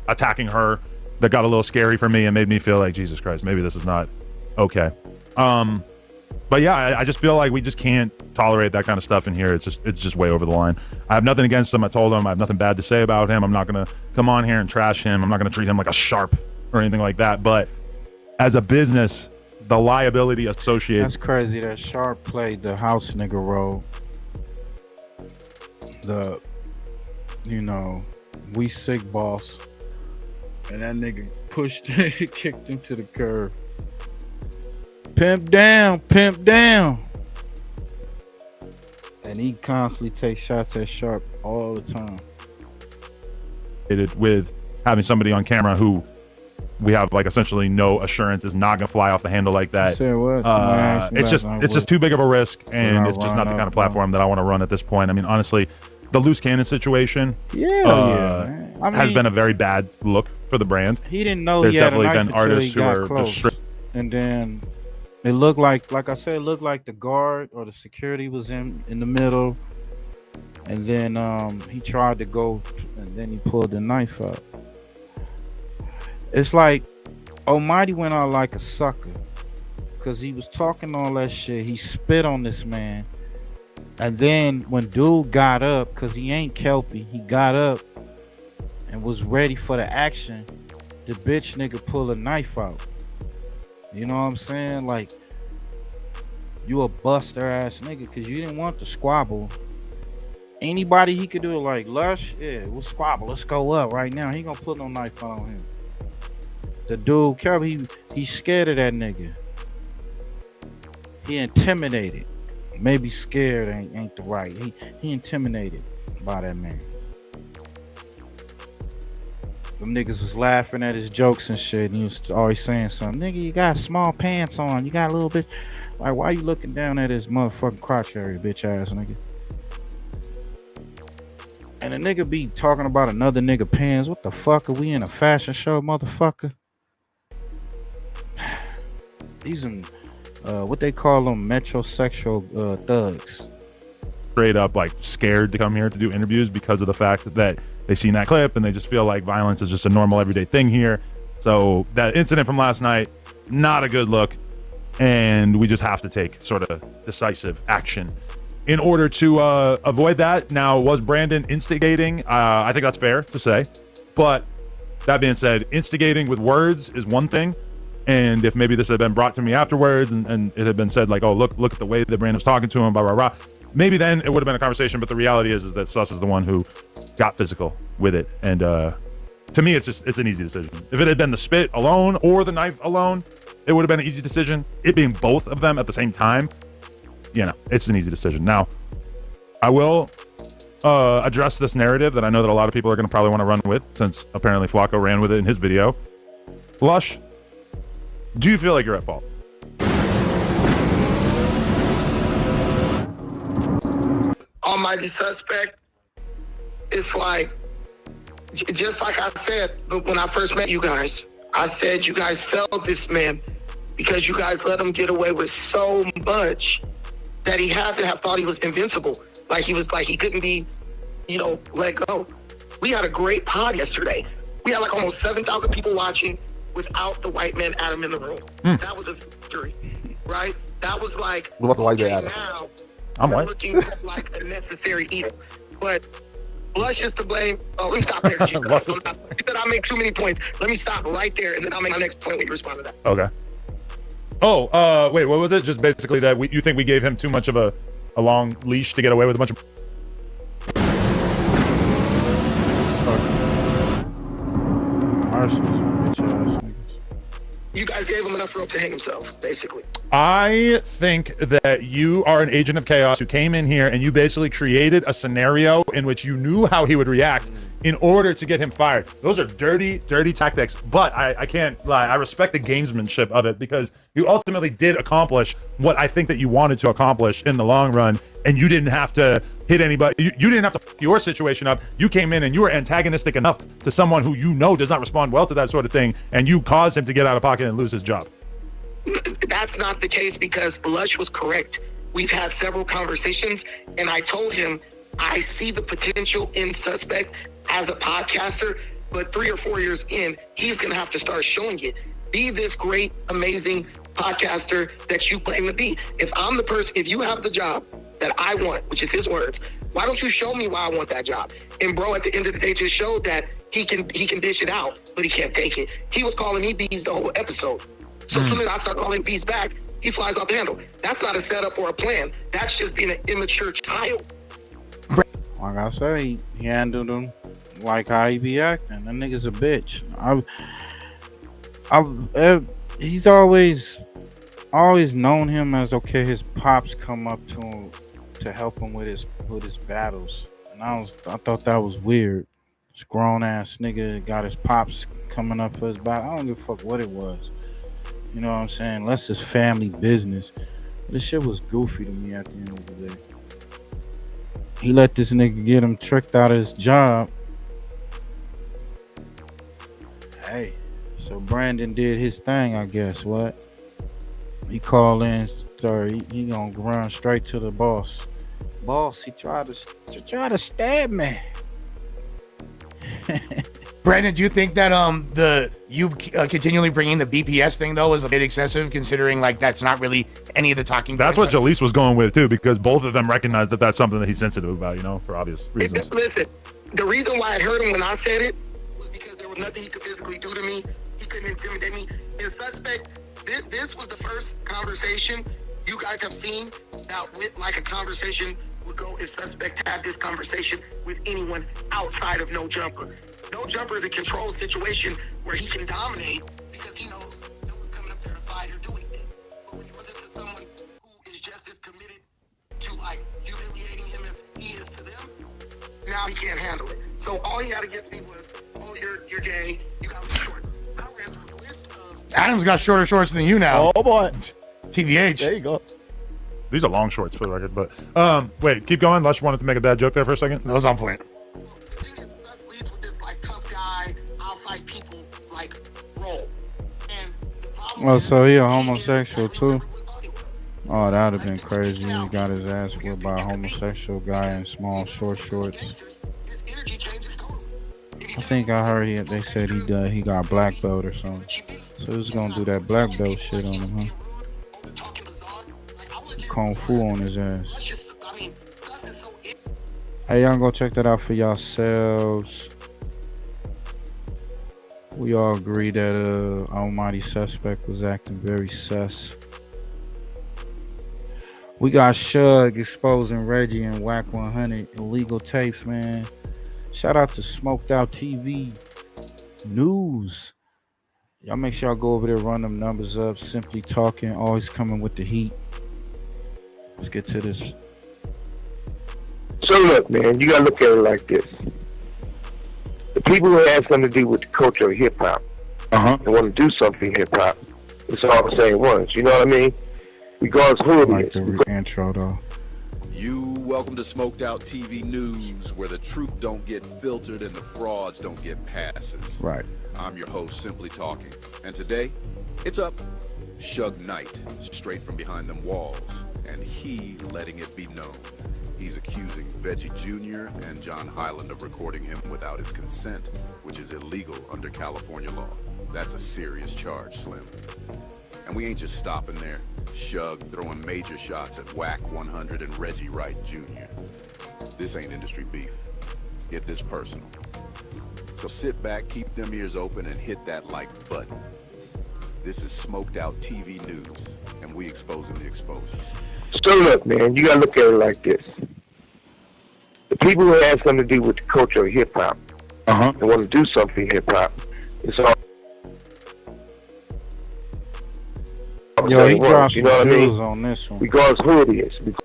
attacking her. That got a little scary for me and made me feel like, Jesus Christ, maybe this is not okay. But yeah, I just feel like we just can't tolerate that kind of stuff in here. It's just way over the line. I have nothing against him. I told him I have nothing bad to say about him. I'm not gonna come on here and trash him. I'm not gonna treat him like a sharp or anything like that. But as a business, the liability associated. That's crazy that Sharp played the house nigga role. The, we sick boss. And that nigga pushed, kicked him to the curb. Pimp down. And he constantly takes shots at Sharp all the time. With having somebody on camera who we have like essentially no assurance is not gonna fly off the handle like that. It's just too big of a risk, and it's just not the kind of platform that I want to run at this point. I mean, honestly, the loose cannon situation has been a very bad look for the brand. He didn't know there's he had definitely a knife been artists who are close. And then it looked like I said, it looked like the guard or the security was in the middle, and then he tried to go, and then he pulled the knife out. It's like Almighty went out like a sucker because he was talking all that shit. He spit on this man, and then when dude got up, because he ain't Kelpie, he got up and was ready for the action. The bitch nigga pull a knife out. You know what I'm saying? Like, you a buster ass nigga because you didn't want to squabble. Anybody he could do it, like Lush, yeah, we'll squabble. Let's go up right now. He gonna put no knife on him. The dude, Kelby, he's scared of that nigga. He intimidated. Maybe scared ain't the right. He intimidated by that man. Them niggas was laughing at his jokes and shit, and he was always saying something. Nigga, you got small pants on. You got a little bit. Like, why you looking down at his motherfucking crotch area, bitch ass nigga? And a nigga be talking about another nigga pants. What the fuck? Are we in a fashion show, motherfucker? These are what they call them, metrosexual thugs. Straight up like scared to come here to do interviews because of the fact that they seen that clip and they just feel like violence is just a normal everyday thing here. So that incident from last night, not a good look, and we just have to take sort of decisive action in order to avoid that. Now, was Brandon instigating? I think that's fair to say, but that being said, instigating with words is one thing. And if maybe this had been brought to me afterwards and it had been said like, oh, look at the way that Brandon was talking to him, blah, blah, blah, maybe then it would have been a conversation. But the reality is that Sus is the one who got physical with it. And to me, it's an easy decision. If it had been the spit alone or the knife alone, it would have been an easy decision. It being both of them at the same time, it's an easy decision. Now, I will address this narrative that I know that a lot of people are going to probably want to run with, since apparently Flacco ran with it in his video. Lush, do you feel like you're at fault? Almighty suspect. It's like, just like I said, but when I first met you guys, I said you guys failed this man because you guys let him get away with so much that he had to have thought he was invincible. Like he couldn't be, let go. We had a great pod yesterday. We had like almost 7,000 people watching without the white man Adam in the room. That was a victory, right? That was like, What about the white man Adam? now I'm we're white. looking like a necessary evil. But Blush is to blame. Oh, let me stop there. You said I make too many points. Let me stop right there, and then I'll make my next point when you respond to that. Okay. Oh, wait, what was it? Just basically that you think we gave him too much of a long leash to get away with a bunch of... You guys gave him enough rope to hang himself, basically. I think that you are an agent of chaos who came in here and you basically created a scenario in which you knew how he would react in order to get him fired. Those are dirty, dirty tactics, but I can't lie. I respect the gamesmanship of it because you ultimately did accomplish what I think that you wanted to accomplish in the long run, and you didn't have to hit anybody. You didn't have to fuck your situation up. You came in and you were antagonistic enough to someone who you know does not respond well to that sort of thing, and you caused him to get out of pocket and lose his job. That's not the case because Lush was correct. We've had several conversations, and I told him I see the potential in Suspect as a podcaster, but 3 or 4 years in, he's going to have to start showing it. Be this great, amazing podcaster that you claim to be. If I'm the person, if you have the job that I want, which is his words, why don't you show me why I want that job? And bro, at the end of the day, just showed that he can dish it out, but he can't take it. He was calling me bees the whole episode. So as soon as I start calling bees back, he flies off the handle. That's not a setup or a plan. That's just being an immature child. Like I say, he handled him like how he be acting. That nigga's a bitch. He's always known him as okay. His pops come up to him to help him with his battles, and I thought that was weird. This grown ass nigga got his pops coming up for his battle. I don't give a fuck what it was. You know what I'm saying? Unless it's family business. This shit was goofy to me at the end of the day. He let this nigga get him tricked out of his job. Hey, so Brandon did his thing, I guess. What? He called in, he gonna run straight to the boss. Boss, he tried to stab me. Brandon, do you think that continually bringing the BPS thing though is a bit excessive, considering like that's not really any of the talking points? That's what Jalise was going with too, because both of them recognize that that's something that he's sensitive about, for obvious reasons. Listen, the reason why it hurt him when I said it was because there was nothing he could physically do to me. He couldn't intimidate me. In Suspect, this was the first conversation you guys have seen that with like a conversation would go if Suspect had this conversation with anyone outside of No Jumper. No Jumper is a controlled situation where he can dominate because he knows no one's coming up there to fight or do anything. But when you put this to someone who is just as committed to like humiliating him as he is to them, now he can't handle it. So all he had against me was, oh, you're gay, you got shorts. I ran through a list of... Adam's got shorter shorts than you now. Oh boy. TVH. There you go. These are long shorts for the record, but wait, keep going. Lush wanted to make a bad joke there for a second. That was on point. Oh, so he a homosexual too? Oh, that would have been crazy. He got his ass whipped by a homosexual guy in small short shorts. I think I heard they said he got black belt or something. So he's gonna do that black belt shit on him, huh? Kung Fu on his ass. Hey, y'all go check that out for yourselves. We all agree that Almighty Suspect was acting very sus. We got Suge exposing Reggie and WACC100 illegal tapes, man. Shout out to Smoked Out TV News. Y'all make sure y'all go over there, run them numbers up. Simply Talking, always coming with the heat. Let's get to this. So look, man, you gotta look at it like this. The people who have something to do with the culture of hip hop and want to do something hip hop, it's all the same ones. You know what I mean? Regardless who it is. Intro though. Welcome to Smoked Out TV News, where the truth don't get filtered and the frauds don't get passes. Right. I'm your host, Simply Talking, and today, it's up. Suge Knight, straight from behind them walls, and he letting it be known. He's accusing Reggie Jr. and John Highland of recording him without his consent, which is illegal under California law. That's a serious charge, Slim. And we ain't just stopping there. Suge throwing major shots at WACC100 and Reggie Wright Jr. This ain't industry beef. Get this personal. So sit back, keep them ears open, and hit that like button. This is Smoked Out TV News, and we exposing the exposers. So look, man, you gotta look at it like this. The people who have something to do with the culture of hip hop and want to do something hip hop, it's all. Yo, he dropped you know what I jewels mean? on this one. Regardless who it is.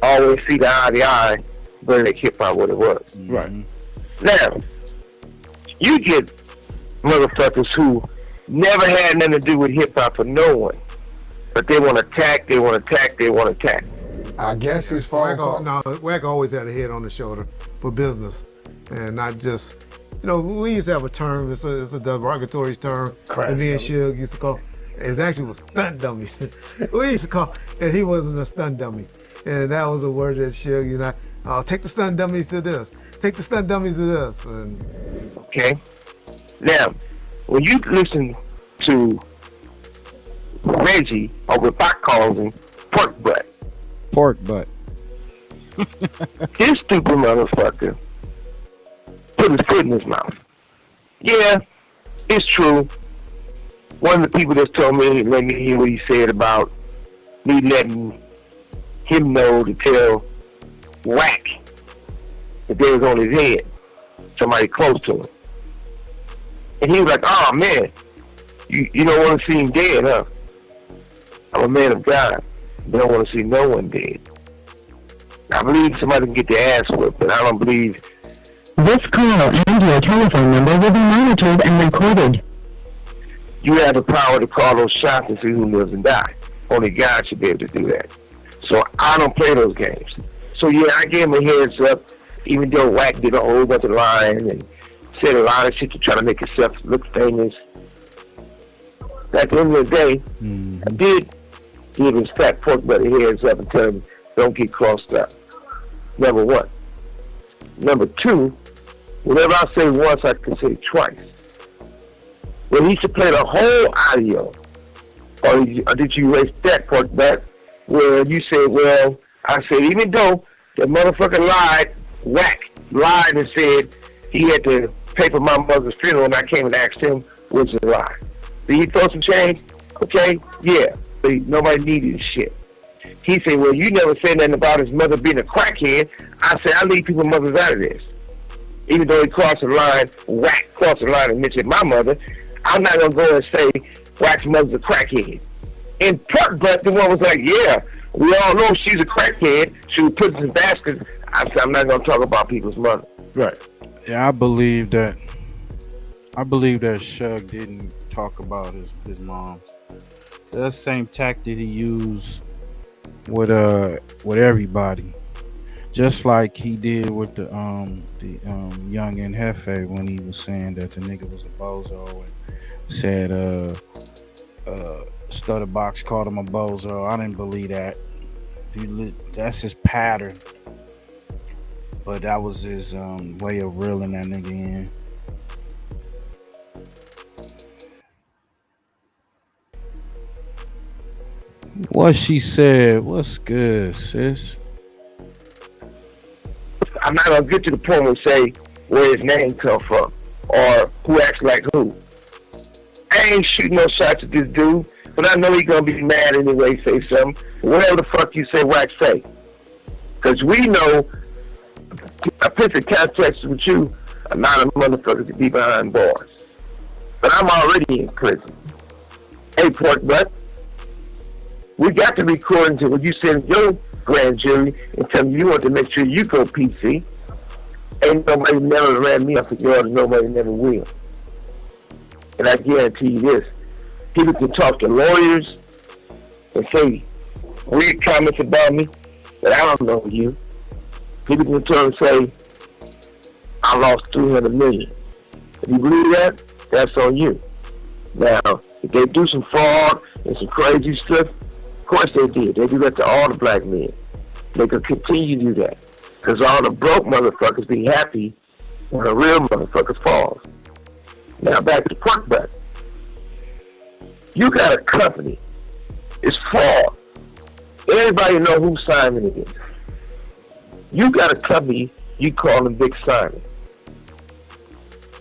Always see the eye to the eye, but make hip hop what it was. Right. Now, you get motherfuckers who never had nothing to do with hip hop for no one, but they want to attack, they want to attack, they want to attack. I guess it's WACC always had a head on the shoulder for business, and not just, you know, we used to have a term, it's a derogatory term, and me and Suge used to call, it actually was stunt dummies. We used to call, and he wasn't a stunt dummy. And that was a word that Suge, you know, take the stunt dummies to this, take the stunt dummies to this. And okay. Now, when you listen to Reggie, or what I call him, pork butt. Pork butt. This stupid motherfucker put his foot in his mouth. Yeah, it's true. One of the people that told me, let me hear what he said about me letting him know to tell WACC that they was on his head, somebody close to him. And he was like, oh man, you don't want to see him dead, huh? I'm a man of God. You don't want to see no one dead. I believe somebody can get their ass whipped, but I don't believe. This call and your telephone number will be monitored and recorded. You have the power to call those shots and see who lives and dies. Only God should be able to do that. So I don't play those games. So yeah, I gave him a heads up, even though WACC did a whole bunch of lying and said a lot of shit to try to make himself look famous. At the end of the day, I did give his fat pork butt a heads up and tell him, don't get crossed up. Number one. Number two, whatever I say once, I can say twice. Well, he should play the whole audio. Or did you erase that pork butt where you said, well, I said, even though the motherfucker lied, WACC lied and said he had to pay for my mother's funeral, and I came and asked him, which is a lie. Did he throw some change? Okay, yeah. But nobody needed his shit. He said, well, you never said nothing about his mother being a crackhead. I said, I leave people's mothers out of this. Even though he crossed the line, WACC crossed the line and mentioned my mother, I'm not going to go and say WACC's mother's a crackhead. And pork butt, the one was like, yeah, we all know she's a crackhead. She was put in baskets. I said, I'm not going to talk about people's mother. Right. Yeah, I believe that Suge didn't talk about his mom. That same tactic he used with everybody, just like he did with the Young and Hefe when he was saying that the nigga was a bozo and said Stutterbox called him a bozo. I didn't believe that. That's his pattern. But that was his way of reeling that nigga in. What she said, what's good, sis? I'm not going to get to the point where say where his name come from or who acts like who. I ain't shooting no shots at this dude, but I know he's going to be mad anyway, say something. Whatever the fuck you say, WACC say. Because we know, I put the context with you, a lot of motherfuckers to be behind bars. But I'm already in prison. Hey, pork butt. We got the recording to when you send your grand jury and tell me you want to make sure you go PC. Ain't nobody never ran me off the yard and nobody never will. And I guarantee you this, people can talk to lawyers and say weird comments about me, but I don't know you. People can turn and say, I lost $300 million. If you believe that, that's on you. Now, if they do some fraud and some crazy stuff, of course they did. They do that to all the black men. They could continue to do that. Because all the broke motherfuckers be happy when the real motherfuckers fall. Now back to the pork butt. You got a company. It's fraud. Everybody know who Simon is. You got a company, you call him Big Simon.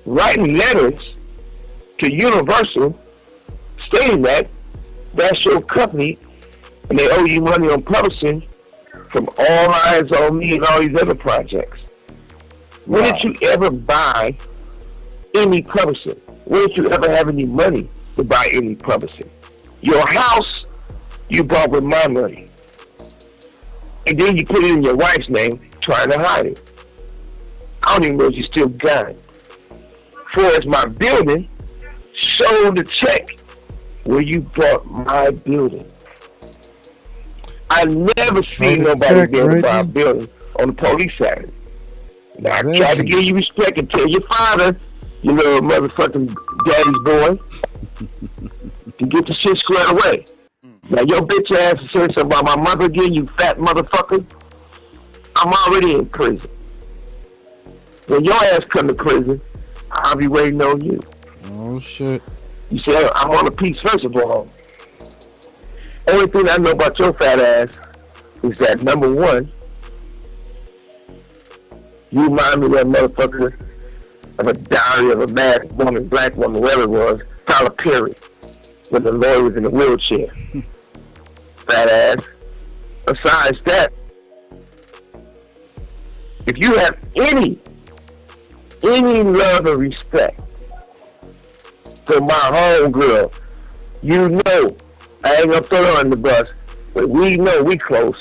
Writing letters to Universal stating that that's your company and they owe you money on publishing from All Eyes on Me and all these other projects. When did you ever buy any publishing? When did you ever have any money to buy any publishing? Your house, you bought with my money. And then you put it in your wife's name, trying to hide it. I don't even know if you still got it. For as my building, show the check where you bought my building. I never seen nobody be able to buy a building on the police side. Now, I try to give you respect and tell your father, you little motherfucking daddy's boy, to get the shit squared away. Now, your bitch ass is saying something about my mother again, you fat motherfucker. I'm already in prison. When your ass come to prison, I'll be waiting on you. Oh, shit. You say, I'm on a piece first of all. Only thing I know about your fat ass is that, number one, you remind me of that motherfucker of a diary of a bad woman, black woman, whatever it was, Tyler Perry, when the lawyer was in a wheelchair. Fat ass. Besides that, if you have any love and respect for my homegirl, you know, I ain't gonna throw her on the bus, but we know we close.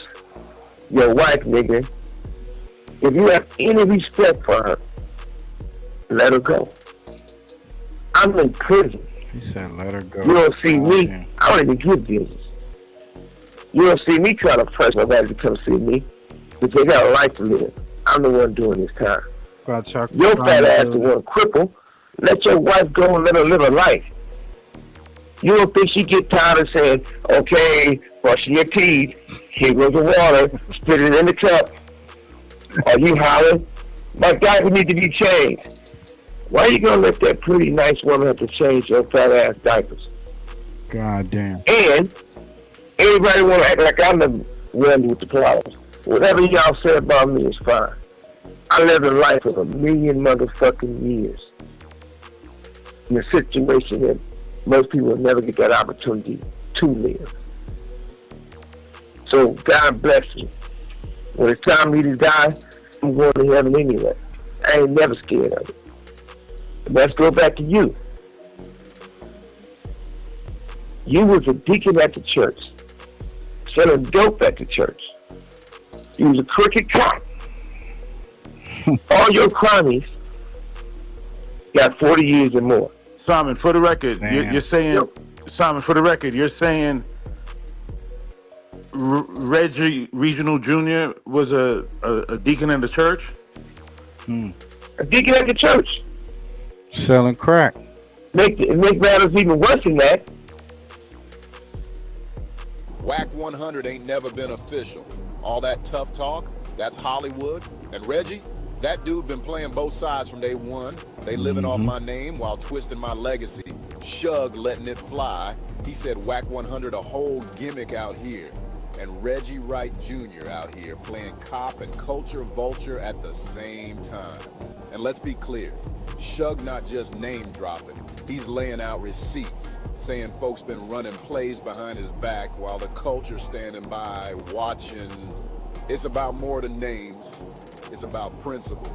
Your wife, nigga. If you have any respect for her, let her go. I'm in prison. He said let her go. You don't see me, I don't even give business. You don't see me trying to press nobody to come see me, because they got a life to live. I'm the one doing this time. Your fat ass the one cripple. Let your wife go and let her live her life. You don't think she get tired of saying, okay, brushing your teeth, here goes the water, spit it in the cup. Are you hollering? My diaper need to be changed. Why are you going to let that pretty nice woman have to change your fat ass diapers? God damn. And everybody want to act like I'm the one with the problems. Whatever y'all say about me is fine. I live a life of 1 million motherfucking years in a situation that most people will never get that opportunity to live. So God bless you. When it's time for me to die, I'm going to heaven anyway. I ain't never scared of it. But let's go back to you. You was a deacon at the church, selling dope at the church. You was a crooked cop. All your cronies got 40 years or more. Simon, for the record, you're saying, Simon, for the record, you're saying Reggie Regional Jr. was a deacon in the church? A deacon at the church. Selling crack. Make matters even worse than that. WACC100 ain't never been official. All that tough talk, that's Hollywood. And Reggie, that dude been playing both sides from day one. They living off my name while twisting my legacy. Suge letting it fly. He said WACC100 a whole gimmick out here. And Reggie Wright Jr. out here playing cop and culture vulture at the same time. And let's be clear, Suge not just name dropping. He's laying out receipts, saying folks been running plays behind his back while the culture standing by watching. It's about more than names. It's about principles.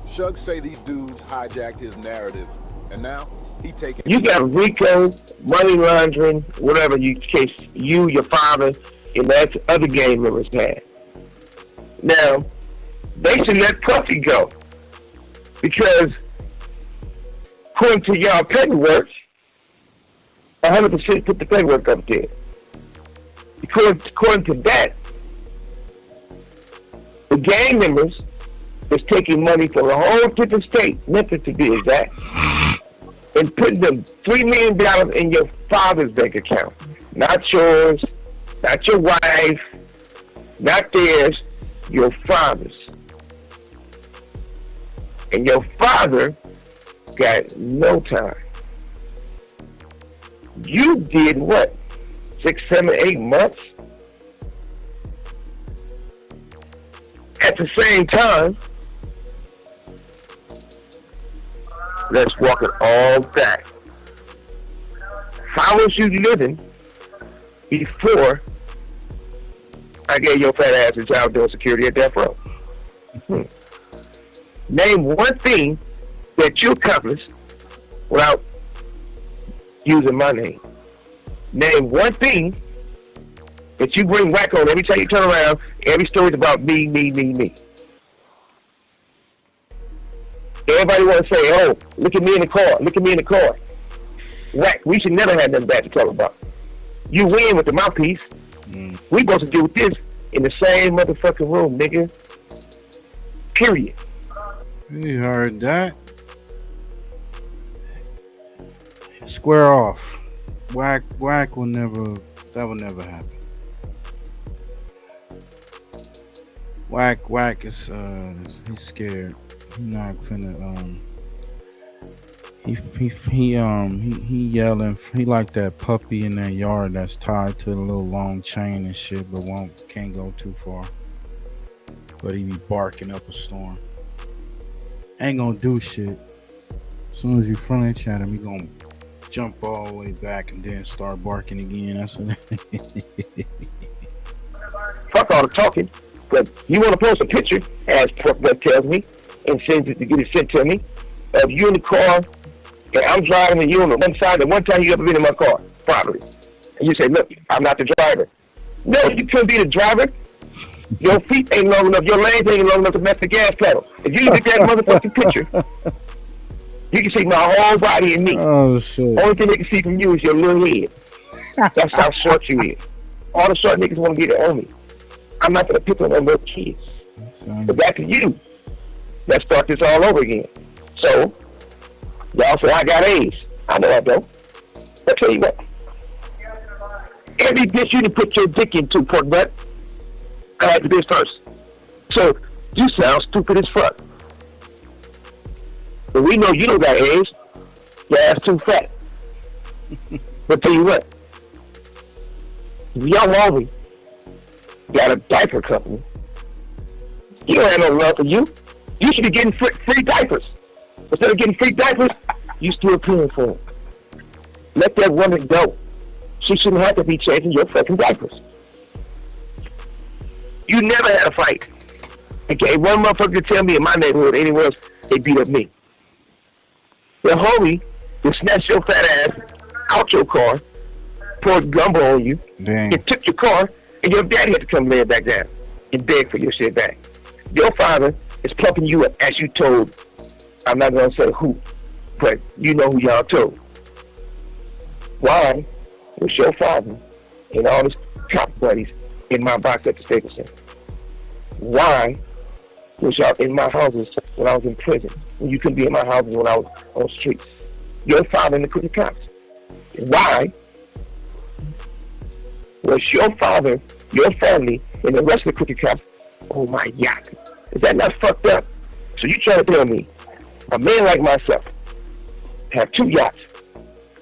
Suge say these dudes hijacked his narrative, and now he taking. You got RICO, money laundering, whatever case you, your father, and that other gang members had. Now, they should let Puffy go, because according to y'all paperwork, 100% put the paperwork up there. According to that, the gang members is taking money from a whole different state, Memphis to be exact, and putting them $3 million in your father's bank account. Not yours, not your wife, not theirs, your father's. And your father got no time. You did what? 6, 7, 8 months? At the same time, let's walk it all back. How was you living before I gave your fat ass a job doing security at death row? Name one thing that you accomplished without using my name. Name one thing that you bring WACC on every time you turn around. Every story's about me, me, me, me. Everybody want to say, oh, look at me in the car, look at me in the car. WACC, we should never have nothing bad to talk about. You win with the mouthpiece. We supposed to deal with this in the same motherfucking room, nigga. Period. You heard that? Square off. WACC will never. That will never happen. WACC is he's scared. He not finna he yelling. He like that puppy in that yard that's tied to the little long chain and shit, but can't go too far. But he be barking up a storm. Ain't gonna do shit. As soon as you flinch at him, he gonna jump all the way back and then start barking again. That's what. Fuck all the talking. But you want to post a picture, as Pork tells me, and sends it to get it sent to me, of you in the car, and I'm driving and you on the one side. The one time you ever been in my car, probably. And you say, look, I'm not the driver. No, you couldn't be the driver. Your feet ain't long enough. Your legs ain't long enough to match the gas pedal. If you look at that motherfucking picture, you can see my whole body and me. Oh, shit. Only thing they can see from you is your little head. That's how short you is. All the short niggas want to get it on me. I'm not going to pick on them little kids. But back to you. Let's start this all over again. So, y'all say I got A's. I know I don't. I'll tell you what. Every bitch you can put your dick into, pork butt, I had to do this first. So, you sound stupid as fuck. But we know you don't got A's. Your ass too fat. But tell you what. Young Harvey got a diaper company. You don't have no love for you. You should be getting free diapers. Instead of getting free diapers, you still paying for them. Let that woman go. She shouldn't have to be changing your fucking diapers. You never had a fight. Okay, one motherfucker could tell me in my neighborhood, anywhere else, they beat up me. The homie will snatch your fat ass out your car, poured gumbo on you, and took your car, and your daddy had to come lay it back down and beg for your shit back. Your father is pumping you up as you told. I'm not going to say who, but you know who y'all told. Why was your father and all his cop buddies in my box at the Staples Center? Why was y'all in my houses when I was in prison? When you couldn't be in my houses when I was on the streets? Your father and the crooked cops. Why was your father, your family, and the rest of the crooked cops on my yacht? Is that not fucked up? So you trying to tell me a man like myself have 2 yachts,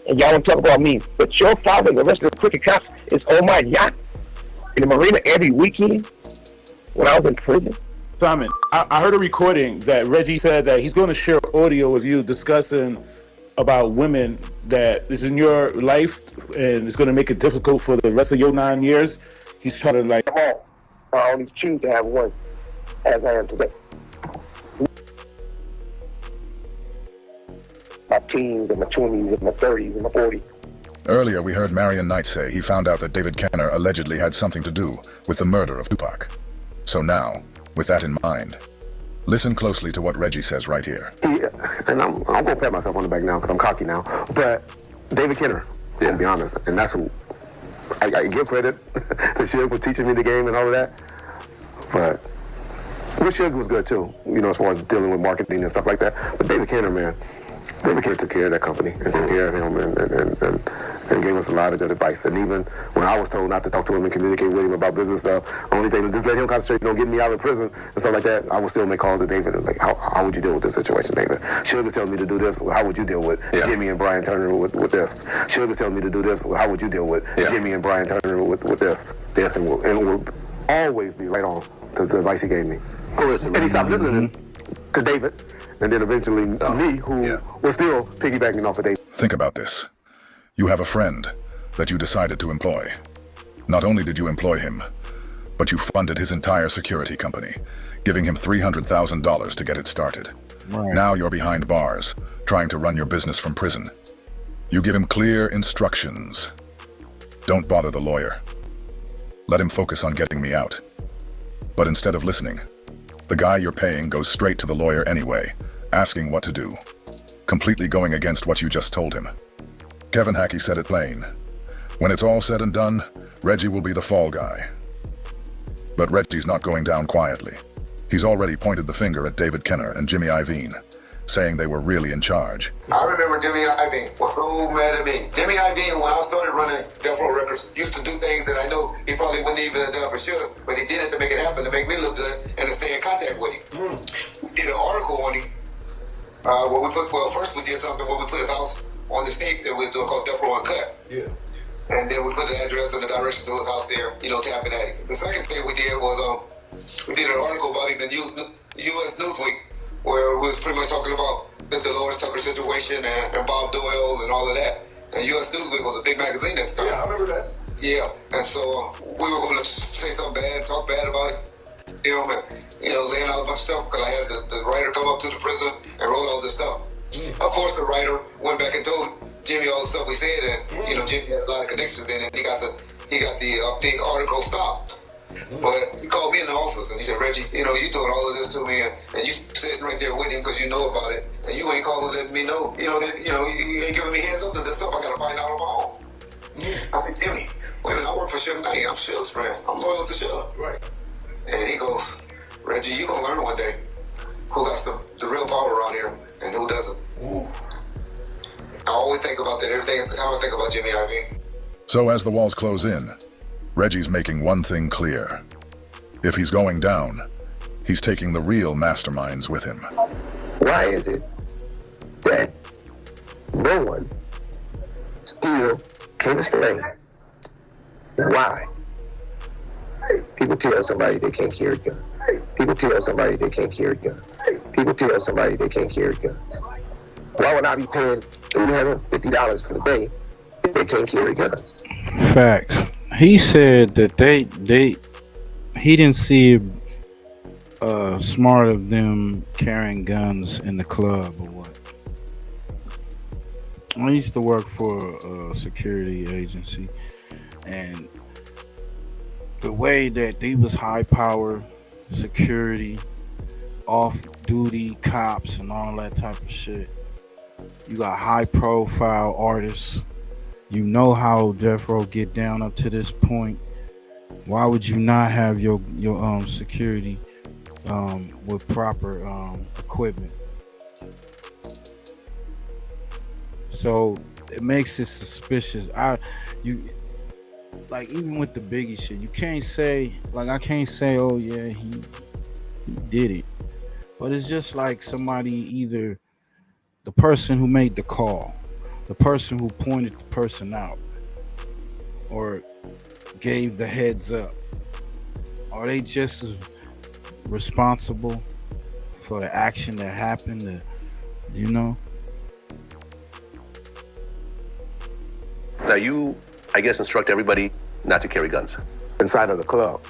and y'all don't talk about me, but your father and the rest of the crooked cops is on my yacht in the marina every weekend when I was in prison? Simon, I heard a recording that Reggie said that he's going to share audio with you discussing about women that is in your life and it's going to make it difficult for the rest of your 9 years. He's trying to like... I only choose to have one as I am today. My teens and my 20s and my 30s and my 40s. Earlier, we heard Marion Knight say he found out that David Kenner allegedly had something to do with the murder of Tupac. So now, with that in mind, listen closely to what Reggie says right here. Yeah, and I'm going to pat myself on the back now because I'm cocky now. But David Kenner, to be honest, and that's who I give credit to Suge for teaching me the game and all of that. But Suge was good too, you know, as far as dealing with marketing and stuff like that. But David Kenner, man, David Kerr took care of that company and took care of him and gave us a lot of good advice. And even when I was told not to talk to him and communicate with him about business stuff, only thing, just let him concentrate on getting me out of prison and stuff like that, I would still make calls to David and like, how would you deal with this situation, David? Suge telling me to do this, well, how would you deal with Jimmy and Brian Turner with this? Suge telling me to do this, well, how would you deal with Jimmy and Brian Turner with this? And it will always be right on to the advice he gave me. And he stopped listening to David, and then eventually me, who was still piggybacking off of David. Think about this. You have a friend that you decided to employ. Not only did you employ him, but you funded his entire security company, giving him $300,000 to get it started. Right. Now you're behind bars, trying to run your business from prison. You give him clear instructions. Don't bother the lawyer. Let him focus on getting me out. But instead of listening, the guy you're paying goes straight to the lawyer anyway, asking what to do, completely going against what you just told him. Kevin Hackey said it plain. When it's all said and done, Reggie will be the fall guy. But Reggie's not going down quietly. He's already pointed the finger at David Kenner and Jimmy Iovine, saying they were really in charge. I remember Jimmy Iovine was so mad at me. Jimmy Iovine, when I started running Death Row Records, used to do things that I know he probably wouldn't even have done for sure, but he did it to make it happen, to make me look good and to stay in contact with him. We did an article on him where we put, well, first we did something where we put his house on the stake that we were doing called Death Row Uncut. Yeah. And then we put the address and the directions to his house there, you know, tapping at him. The second thing we did was we did an article about him in U.S. Newsweek, where we was pretty much talking about the Dolores Tucker situation and Bob Doyle and all of that. And U.S. Newsweek was a big magazine at the time. Yeah, I remember that. Yeah, and so we were going to say something bad, talk bad about it, him, and, you know, laying out a bunch of stuff, because I had the writer come up to the prison and wrote all this stuff. Of course, the writer went back and told Jimmy all the stuff we said, and you know, Jimmy had a lot of connections then, and he got the article stopped. But he called me in the office and he said, Reggie, you know, you doing all of this to me, and you sitting right there with him because you know about it, and you ain't calling letting me know, you ain't giving me heads up to this stuff. I gotta find out on my own. I said, Jimmy, wait a minute, I work for Suge Knight. I'm Suge's friend. I'm loyal to Suge. Right. And he goes, Reggie, you gonna learn one day who got the real power around here and who doesn't. I always think about that every time I think about Jimmy Iovine. So as the walls close in, Reggie's making one thing clear. If he's going down, he's taking the real masterminds with him. Why is it that no one still can explain why people tell somebody they can't carry a gun? People tell somebody they can't carry a gun. People tell somebody they can't carry a gun. Why would I be paying $350 for the day if they can't carry guns? Facts. He said that he didn't see it smart of them carrying guns in the club or what. I used to work for a security agency, and the way that they was high power security, off duty cops and all that type of shit. You got high profile artists. You know how Death Row get down up to this point. Why would you not have your security with proper equipment? So it makes it suspicious. Like even with the Biggie shit, you can't say, like, I can't say, oh yeah, he did it. But it's just like somebody, either the person who made the call, the person who pointed the person out, or gave the heads up. Are they just as responsible for the action that happened? Now you, I guess, instruct everybody not to carry guns. Inside of the club.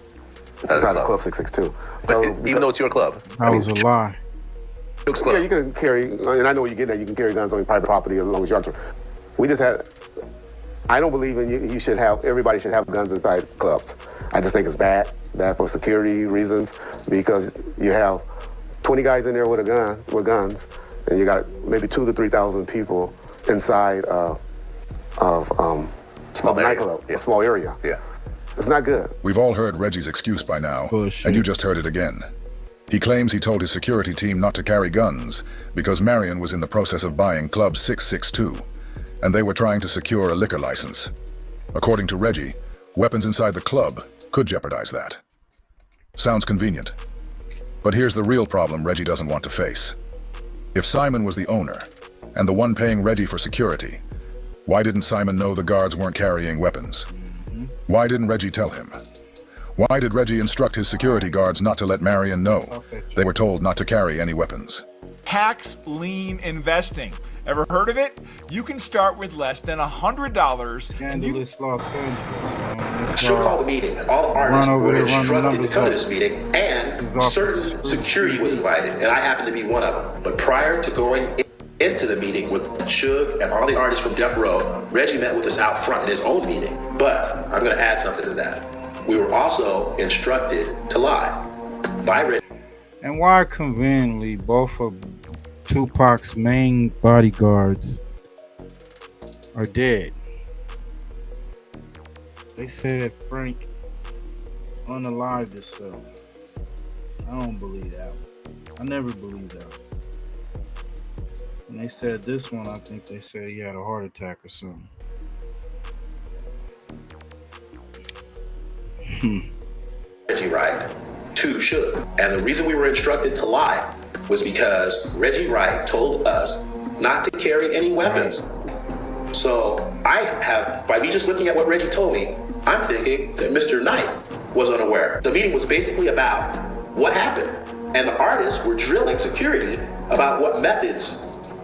Inside the club 662. But even though it's your club. That was a lie. Yeah, you can carry, and I know what you're getting at, you can carry guns on your private property as long as you're We just had, I don't believe in everybody should have guns inside clubs. I just think it's bad for security reasons, because you have 20 guys in there with guns, and you got maybe 2,000 to 3,000 people inside of a nightclub, a small area. Yeah. It's not good. We've all heard Reggie's excuse by now, and you just heard it again. He claims he told his security team not to carry guns because Marion was in the process of buying Club 662, and they were trying to secure a liquor license. According to Reggie, weapons inside the club could jeopardize that. Sounds convenient. But here's the real problem Reggie doesn't want to face. If Simon was the owner, and the one paying Reggie for security, why didn't Simon know the guards weren't carrying weapons? Why didn't Reggie tell him? Why did Reggie instruct his security guards not to let Marion know? They were told not to carry any weapons. Tax lien investing. Ever heard of it? You can start with less than $100. Scandalous Los Angeles, man. Should call the meeting. All the artists were instructed to come to this meeting, and certain security was invited, and I happened to be one of them. But prior to going into the meeting with Suge and all the artists from Death Row, Reggie met with us out front in his own meeting. But I'm going to add something to that. We were also instructed to lie by Reggie. And why conveniently both of Tupac's main bodyguards are dead? They said Frank unalived himself. I don't believe that. I never believed that. And they said this one, I think they said he had a heart attack or something. Reggie Wright to Suge. And the reason we were instructed to lie was because Reggie Wright told us not to carry any weapons. So I have, by me just looking at what Reggie told me, I'm thinking that Mr. Knight was unaware. The meeting was basically about what happened. And the artists were drilling security about what methods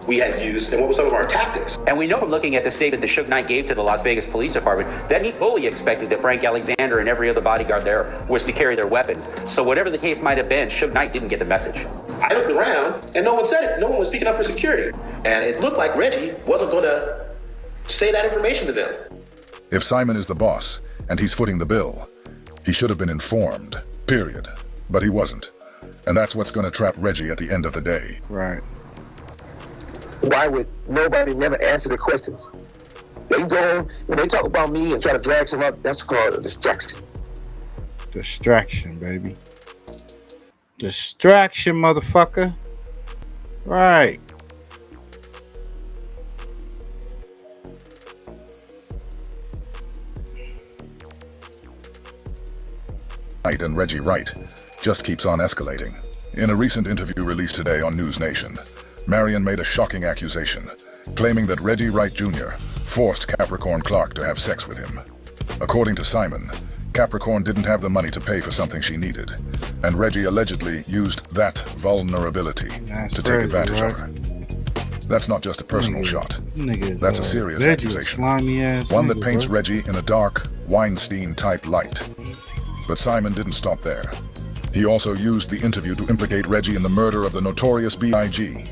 we had used and what were some of our tactics. And we know from looking at the statement that Suge Knight gave to the Las Vegas Police Department that he fully expected that Frank Alexander and every other bodyguard there was to carry their weapons. So whatever the case might have been, Suge Knight didn't get the message. I looked around and no one said it. No one was speaking up for security. And it looked like Reggie wasn't going to say that information to them. If Simon is the boss and he's footing the bill, he should have been informed, period. But he wasn't. And that's what's going to trap Reggie at the end of the day. Right. Why would nobody never answer the questions? They go on, when they talk about me and try to drag some up, that's called a distraction. Distraction, baby. Distraction, motherfucker. Right. Knight and Reggie Wright just keeps on escalating. In a recent interview released today on News Nation, Marion made a shocking accusation, claiming that Reggie Wright Jr. forced Capricorn Clark to have sex with him. According to Simon, Capricorn didn't have the money to pay for something she needed, and Reggie allegedly used that vulnerability to take advantage of her. That's not just a personal shot. That's a serious accusation. One that paints Reggie in a dark, Weinstein-type light. But Simon didn't stop there. He also used the interview to implicate Reggie in the murder of the notorious B.I.G.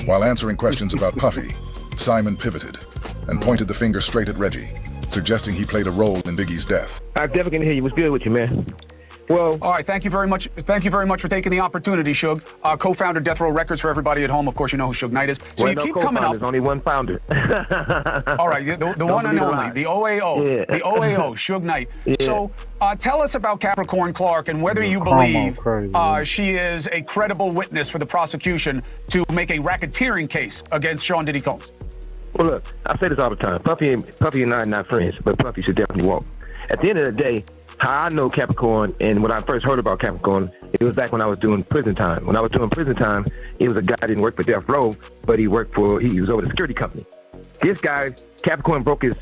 While answering questions about Puffy, Simon pivoted and pointed the finger straight at Reggie, suggesting he played a role in Biggie's death. I definitely can hear you. What's good with you, man? Well, all right. Thank you very much. Thank you very much for taking the opportunity, Suge. Co-founder Death Row Records for everybody at home. Of course, you know who Suge Knight is. So well, you no keep coming up. There's only one founder. All right, the one and only, the OAO, the OAO, Suge Knight. Yeah. So tell us about Capricorn Clark and whether you believe she is a credible witness for the prosecution to make a racketeering case against Sean Diddy Combs. Well, look, I say this all the time. Puffy and I are not friends, but Puffy should definitely walk. At the end of the day, how I know Capricorn and when I first heard about Capricorn, it was back when I was doing prison time. When I was doing prison time, it was a guy that didn't work for Death Row, but he was over the security company. This guy, Capricorn, broke his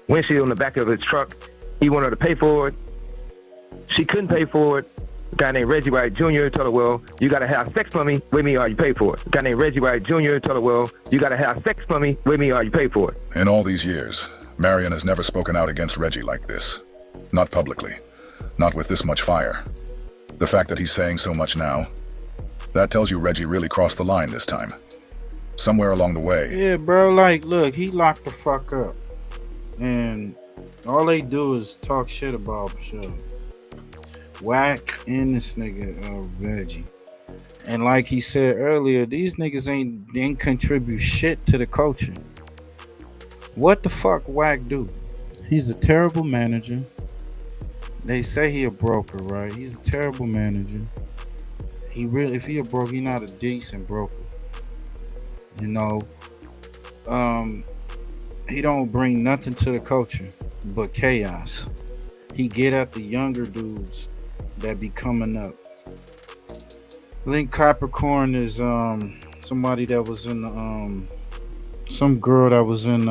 windshield in the back of his truck. He wanted her to pay for it. She couldn't pay for it. A guy named Reggie Wright Jr. told her, well, you got to have sex for me with me or you pay for it. A guy named Reggie Wright Jr. told her, well, you got to have sex for me with me or you pay for it. In all these years, Marion has never spoken out against Reggie like this. Not publicly. Not with this much fire. The fact that he's saying so much now, that tells you Reggie really crossed the line this time. Somewhere along the way. Yeah, bro, like, look, he locked the fuck up. And all they do is talk shit about Suge. WACC and this nigga, Reggie. And like he said earlier, these niggas ain't contribute shit to the culture. What the fuck WACC do? He's a terrible manager. They say he a broker, right? He's a terrible manager. he really, if he a broke, he not a decent broker. You know, he don't bring nothing to the culture but chaos. He get at the younger dudes that be coming up. I think Capricorn is somebody that was in some girl that was in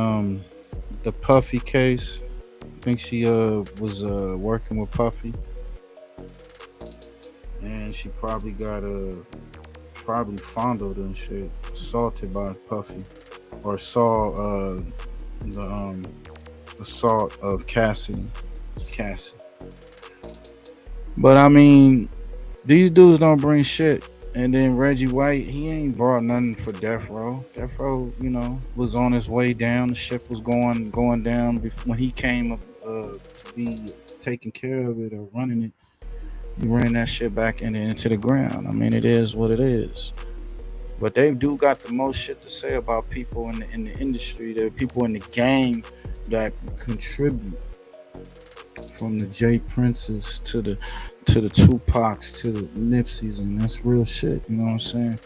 the Puffy case. I think she was working with Puffy, and she probably got probably fondled and shit, assaulted by Puffy, or saw the assault of Cassie. But I mean, these dudes don't bring shit. And then Reggie White, he ain't brought nothing for Death Row. Death Row, you know, was on his way down. The ship was going down when he came to be taking care of it or running it. He ran that shit back into the ground. I mean, it is what it is. But they do got the most shit to say about people in the industry. There are people in the game that contribute, from the Jay Princes to the Tupacs to the Nipseys, and that's real shit. You know what I'm saying?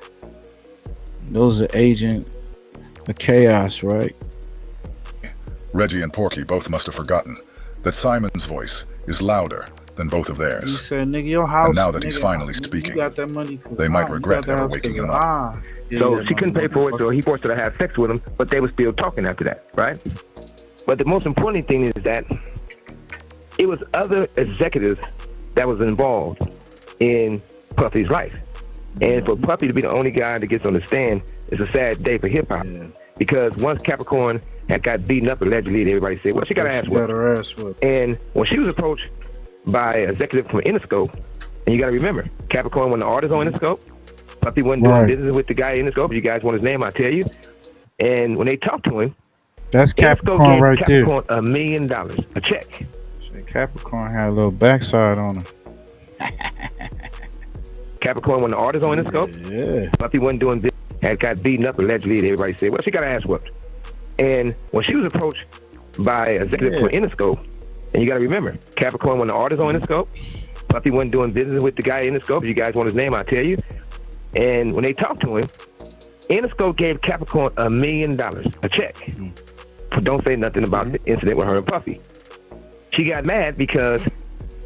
Those are agent of chaos, right? Reggie and Porky both must have forgotten that Simon's voice is louder than both of He theirs. said, "Nigga, your house." And now that nigga, he's finally you speaking, got that money for they might you regret got that ever house waking for him the- up. So she couldn't pay for it, so he forced her to have sex with him, but they were still talking after that, right? But the most important thing is that it was other executives that was involved in Puffy's life. And for Puffy to be the only guy that gets on the stand, it's a sad day for hip hop. Because once Capricorn had got beaten up allegedly, everybody said, well, she got her ass whipped. And when she was approached by an executive from Interscope, and you got to remember, Capricorn wasn't the artist on Interscope. Puffy wasn't doing business with the guy in Interscope. If you guys want his name, I'll tell you. And when they talked to him, That's Capricorn Interscope gave right Capricorn $1 million, a check. there. Capricorn had a little backside on him. Capricorn wasn't the artist on Interscope. Yeah. Puffy wasn't doing business, had got beaten up allegedly, and everybody said, well, she got her ass whipped. And when she was approached by an executive from Interscope, and you got to remember, Capricorn wasn't the artist on Interscope. Puffy wasn't doing business with the guy in Interscope. If you guys want his name, I'll tell you. And when they talked to him, Interscope gave Capricorn $1 million, a check. But don't say nothing about the incident with her and Puffy. She got mad because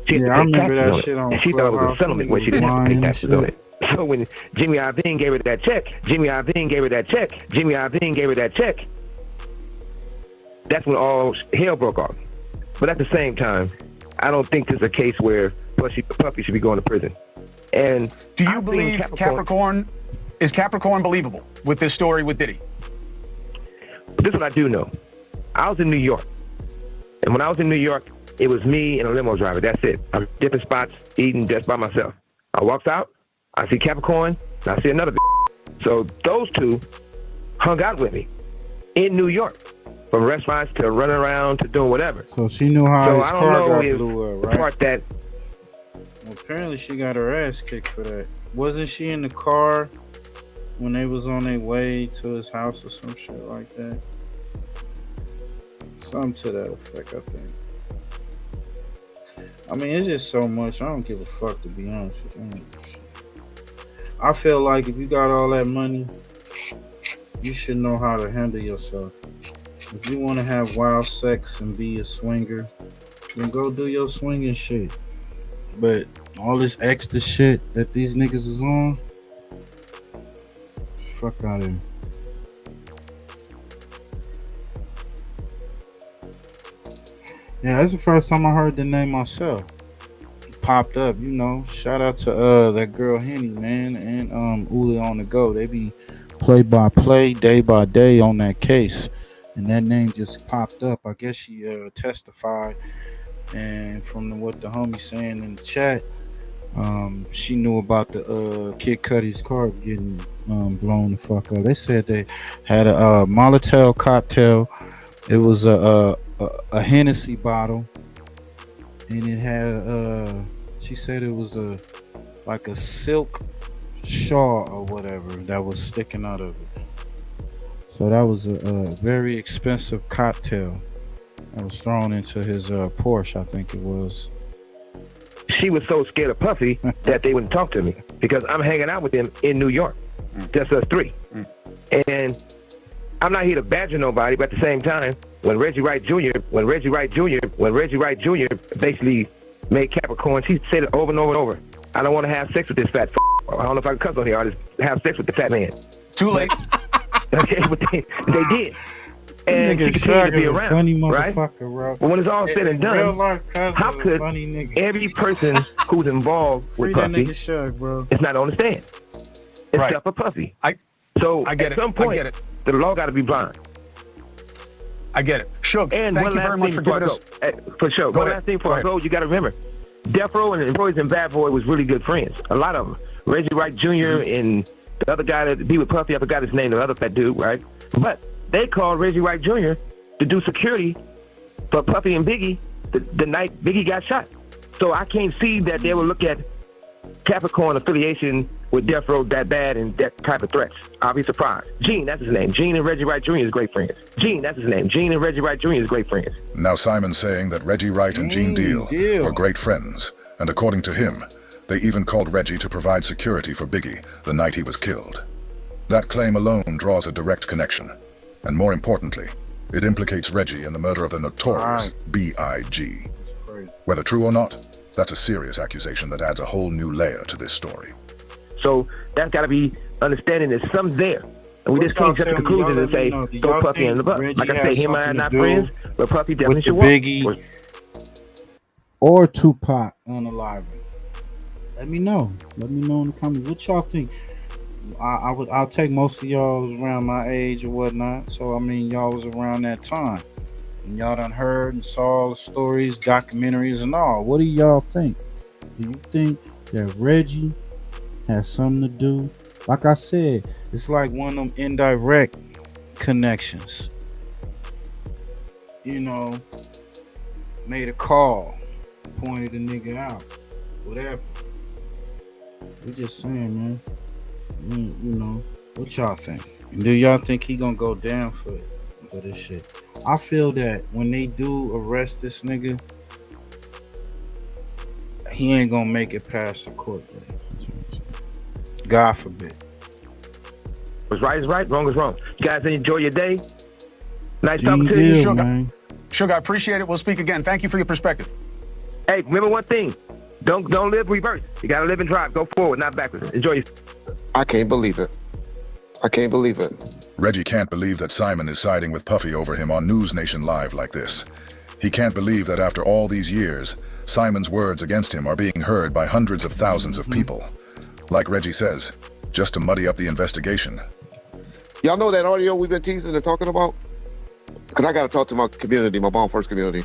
she had to pay taxes on it. And she thought it was a settlement where she didn't have to pay taxes on it. So when Jimmy Iovine gave her that check, that's when all hell broke off. But at the same time, I don't think there's a case where Puffy should be going to prison. And do you believe Capricorn is Capricorn believable with this story with Diddy? This is what I do know. I was in New York. And when I was in New York, it was me and a limo driver. That's it. I'm different spots, eating just by myself. I walks out, I see Capricorn, and I see another. So those two hung out with me in New York, from restaurants to running around to doing whatever. So she knew how his I car don't know got if blew up, the right? part that Well, apparently she got her ass kicked for that. Wasn't she in the car when they was on their way to his house or some shit like that? Something to that effect, I think. I mean, it's just so much. I don't give a fuck, to be honest with you. I feel like if you got all that money, you should know how to handle yourself. If you want to have wild sex and be a swinger, then go do your swinging shit. But all this extra shit that these niggas is on, fuck out of here. Yeah, that's the first time I heard the name myself. It popped up, you know. Shout out to that girl Henny, man, and Uli on the go. They be play by play, day by day on that case. And that name just popped up. I guess she testified, and from what the homie saying in the chat, she knew about the Kid Cudi's car getting blown the fuck up. They said they had a Molotov cocktail. It was a Hennessy bottle, and it had she said it was like a silk shawl or whatever that was sticking out of it. So that was a very expensive cocktail that was thrown into his Porsche, I think it was. she was so scared of Puffy that they wouldn't talk to me. because I'm hanging out with them in New York, just us three. And I'm not here to badger nobody, but at the same time, when Reggie Wright Jr. basically made Capricorns, he said it over and over and over. I don't want to have sex with this fat I don't know if I can cuss on here. I'll just have sex with the fat man. Too late. Okay, but they did. And he continued to be around, funny right? Bro. But when it's all said and done, real life, how could every person who's involved with Puffy is not on the stand? Except for Puffy. So I get at some point, the law got to be blind. I get it. Suge, and thank you very much for giving us... For sure. Go One ahead. last thing before I go, you got to remember, Death Row and Royce and Bad Boy was really good friends. A lot of them. Reggie Wright Jr. and the other guy that be with Puffy, I forgot his name, the other fat dude, right? But they called Reggie Wright Jr. to do security for Puffy and Biggie the night Biggie got shot. So I can't see that they would look at Capricorn affiliation with Death Row that bad and that type of threats. I'll be surprised. Gene, that's his name. Gene and Reggie Wright Jr. is great friends. Gene, that's his name. Gene and Reggie Wright Jr. is great friends. Now Simon's saying that Reggie Wright and Gene Deal were great friends, and according to him, they even called Reggie to provide security for Biggie the night he was killed. That claim alone draws a direct connection, and more importantly, it implicates Reggie in the murder of the notorious B.I.G. Whether true or not, that's a serious accusation that adds a whole new layer to this story. So that's got to be understanding there's something there. And we just can't jump to conclusions and say, throw Puffy in the butt. Like I say, him and I are not friends, but Puffy definitely should Biggie or Tupac unalive. Let me know. Let me know in the comments. What y'all think? I'll take most of y'all was around my age or whatnot. So I mean, y'all was around that time, and y'all done heard and saw all the stories, documentaries, and all. What do y'all think? Do you think that Reggie has something to do? Like I said, it's like one of them indirect connections. You know, made a call, pointed a nigga out, whatever. We just saying, man. You know, what y'all think? And do y'all think he gonna go down for this shit? I feel that when they do arrest this nigga, he ain't gonna make it past the court. God forbid. What's right is right, wrong is wrong. You guys enjoy your day. Nice talking to you. Suge, I appreciate it. We'll speak again. Thank you for your perspective. Hey, remember one thing. Don't live reverse. You gotta live and drive. Go forward, not backwards. Enjoy your... I can't believe it. I can't believe it. Reggie can't believe that Simon is siding with Puffy over him on News Nation Live like this. He can't believe that after all these years, Simon's words against him are being heard by hundreds of thousands of people. Like Reggie says, just to muddy up the investigation. Y'all know that audio we've been teasing and talking about? Because I got to talk to my community, my Bomb First community.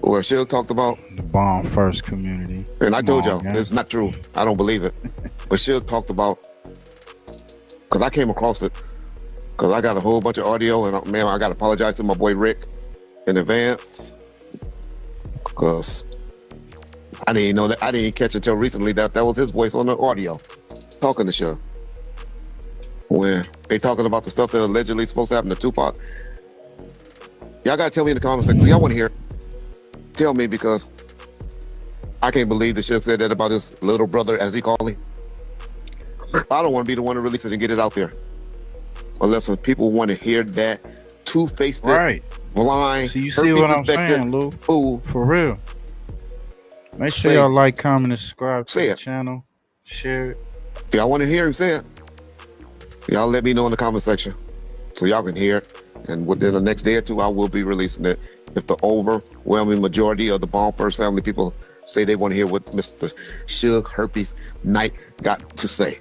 Where Suge talked about the Bomb First community. And I told y'all, it's not true. I don't believe it. But Suge talked about, because I came across it, because I got a whole bunch of audio, and man, I got to apologize to my boy Rick in advance, because I didn't know that. I didn't catch until recently that was his voice on the audio talking to Suge. When they talking about the stuff that allegedly supposed to happen to Tupac. Y'all got to tell me in the comments section. Y'all want to hear it? Tell me, because I can't believe that Suge said that about his little brother, as he called him. I don't want to be the one to release it and get it out there. Unless some people want to hear that two-faced, blind, so you see what I'm saying, Lou? Fool. For real. Make sure y'all like, comment, and subscribe to the channel. Share it. If y'all want to hear him say it, y'all let me know in the comment section so y'all can hear it. And within the next day or two, I will be releasing it. If the overwhelming majority of the Bomb First family people say they want to hear what Mr. Suge Herpes Knight got to say.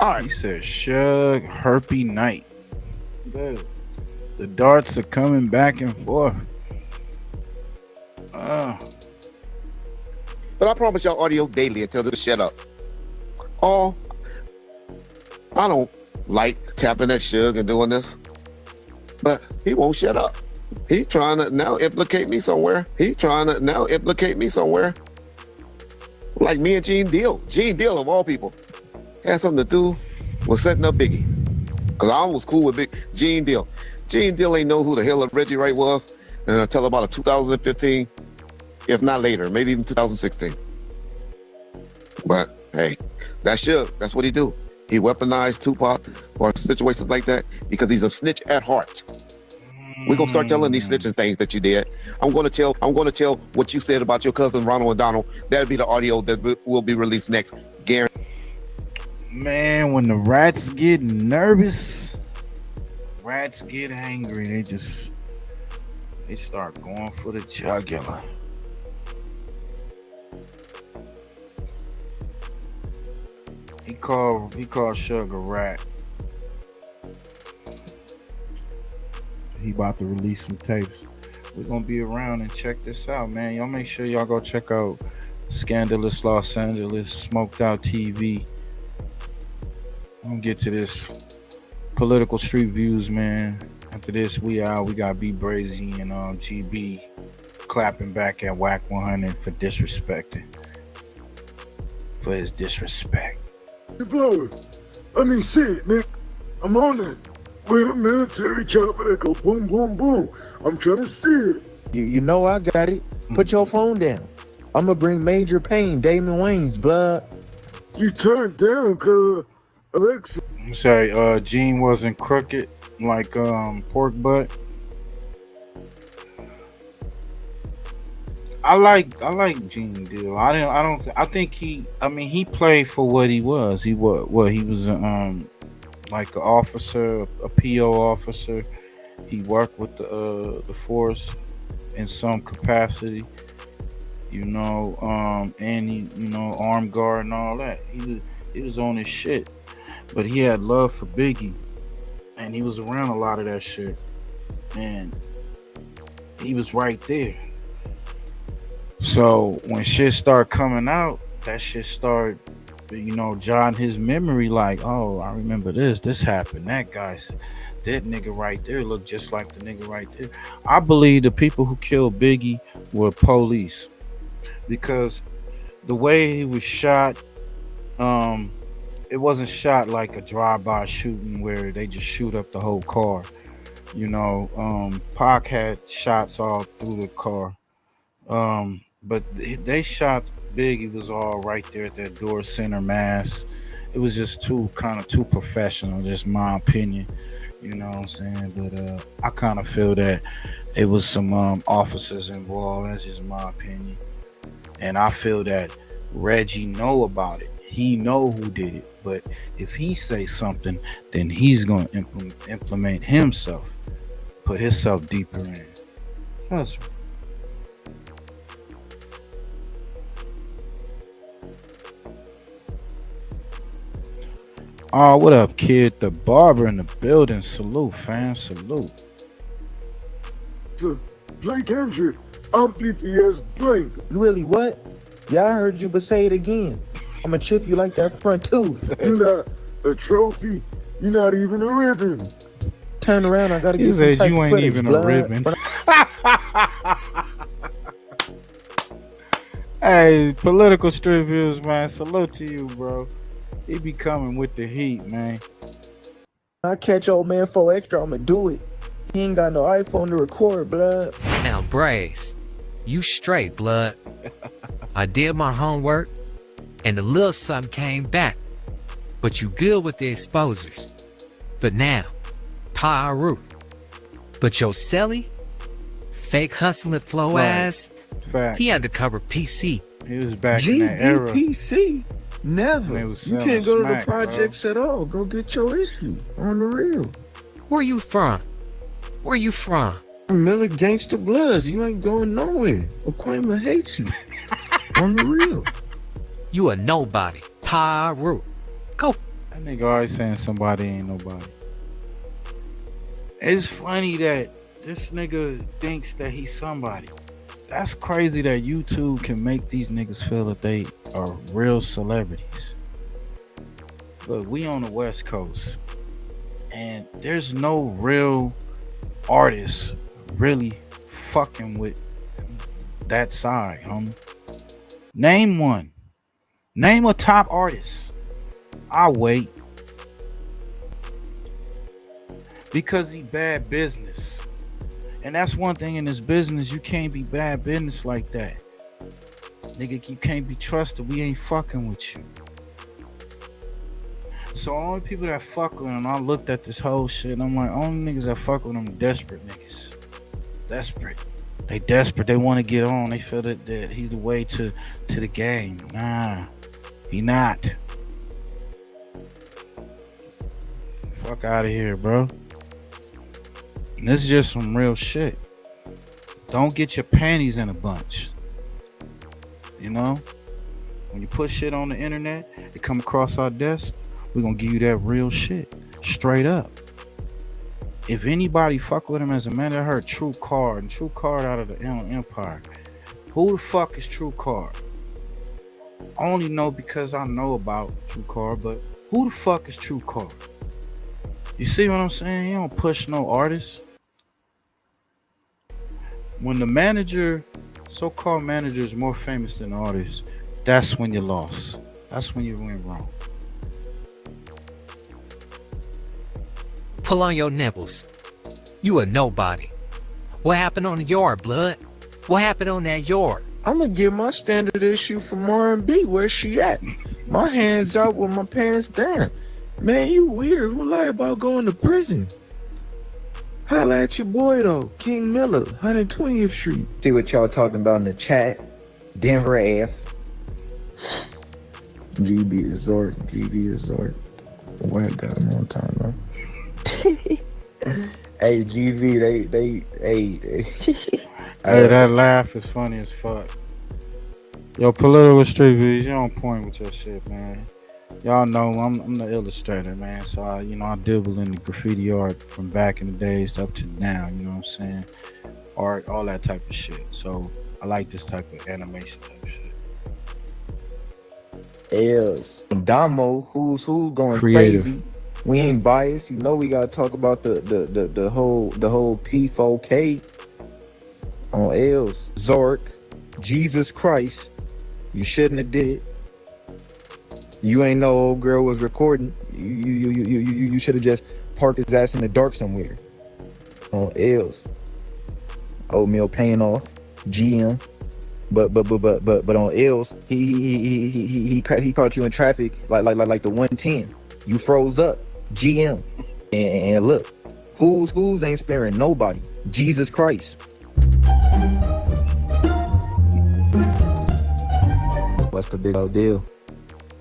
All right. He said Suge Herpes Knight. Good. The darts are coming back and forth. But I promise y'all audio daily until they shut up. I don't like tapping at Suge and doing this, but he won't shut up. He trying to now implicate me somewhere. Like me and Gene Deal. Gene Deal, of all people, had something to do with setting up Biggie. Because I was cool with Gene Deal. Gene Deal ain't know who the hell Reggie Wright was until about 2015, if not later, maybe even 2016. But Hey, that's Suge. That's what he do. He weaponized Tupac for situations like that because he's a snitch at heart. We're gonna start telling these snitching things that you did. I'm gonna tell what you said about your cousin Ronald and Donald. That'll be the audio that will be released next. Guarantee. Man, when the rats get nervous, rats get angry. They start going for the jugular. He called Suge a rat. He about to release some tapes. We're gonna be around and check this out, man. Y'all make sure y'all go check out Scandalous Los Angeles, Smoked Out TV. I'm gonna get to this political street views, man. After this, we out. We got B Brazy and GB clapping back at WACC100 for disrespecting. For his disrespect. The blower. I mean, shit, man. I'm on it. With a military chopper that go boom, boom, boom. I'm trying to see it. You know I got it. Put your phone down. I'm gonna bring Major Payne, Damon Wayans, blood. You turned down, cuz Alexa. I'm sorry, Gene wasn't crooked like pork butt. I like Gene Deal. I think he played for what he was. He was like an officer, a PO officer. He worked with the force in some capacity, and he, armed guard and all that. He was on his shit, but he had love for Biggie, and he was around a lot of that shit, and he was right there. So when shit started coming out, that shit started, jotting his memory like, oh, I remember this happened. That nigga right there looked just like the nigga right there. I believe the people who killed Biggie were police, because the way he was shot, it wasn't shot like a drive-by shooting where they just shoot up the whole car. Pac had shots all through the car. But they shot Biggie was all right there at that door center mass. It was just too professional, just my opinion. You know what I'm saying? But I kind of feel that it was some officers involved. That's just my opinion. And I feel that Reggie know about it. He know who did it. But if he say something, then he's gonna implement himself, put himself deeper in. That's right. Oh, what up, kid? The barber in the building. Salute, fam. Salute. Blake Andrew, I'm BPS Blake. Really, what? Yeah, I heard you, but say it again. I'ma chip you like that front tooth. You're not a trophy. You're not even a ribbon. Turn around, I gotta get some said type you of ain't footage, even blood. a ribbon. Hey, political street views, man. Salute to you, bro. He be coming with the heat, man. I catch old man 4 extra, I'ma do it. He ain't got no iPhone to record, blood. Now, Brace, you straight, blood. I did my homework, and a little something came back. But you good with the exposures. But now, Pyru. But your Selly, fake hustling flow ass, he undercover PC. He was back in that era. GPC? Never. They was You selling can't go to smack, the projects at all. Go get your issue on the real. Where you from? Where you from? Miller Gangsta Bloods. You ain't going nowhere. Aquema hates you. On the real. You a nobody. Pyru. Go. That nigga always saying somebody ain't nobody. It's funny that this nigga thinks that he's somebody. That's crazy that YouTube can make these niggas feel that they are real celebrities. Look, we on the West Coast, and there's no real artists really fucking with that side, homie. Name one. Name a top artist. I'll wait. Because he bad business. And that's one thing in this business, you can't be bad business like that. Nigga, you can't be trusted. We ain't fucking with you. So only people that fuck with him, I looked at this whole shit and I'm like, only niggas that fuck with him desperate niggas. Desperate. They desperate. They want to get on. They feel that he's the way to the game. Nah, he not. Fuck out of here, bro. And this is just some real shit. Don't get your panties in a bunch. You know? When you put shit on the internet, it come across our desk, we're gonna give you that real shit. Straight up. If anybody fuck with him as a man, I heard True Card, and True Card out of the Empire. Who the fuck is True Card? I only know because I know about True Card, but who the fuck is True Card? You see what I'm saying? He don't push no artists. When the manager, so-called manager, is more famous than the artist, that's when you lost. That's when you went wrong. Pull on your nipples. You a nobody. What happened on the yard, blood? What happened on that yard? I'm gonna get my standard issue from R&B. Where she at? My hands out with my pants down. Man, you weird. Who lie about going to prison? Holla at your boy though, King Miller, 120th Street. See what y'all talking about in the chat. Denver AF. GB is Zord. GB is Zord. Whack got him on time, though. Hey, GV, Hey, that laugh is funny as fuck. Yo, Political Street Views, you on point with your shit, man. Y'all know I'm the illustrator, man. So I dabble in the graffiti art from back in the days up to now. You know what I'm saying? Art, all that type of shit. So I like this type of animation type of shit. Else, Damo, who's going Creative. crazy. We ain't biased. You know we gotta talk about the whole P4K on Els. Zork, Jesus Christ, you shouldn't have did it. You ain't know old girl was recording. You should have just parked his ass in the dark somewhere. On Els. Oatmeal paying off. GM. But on Els, he caught you in traffic like the 110. You froze up. GM. And look, who's ain't sparing nobody. Jesus Christ. What's the big old deal?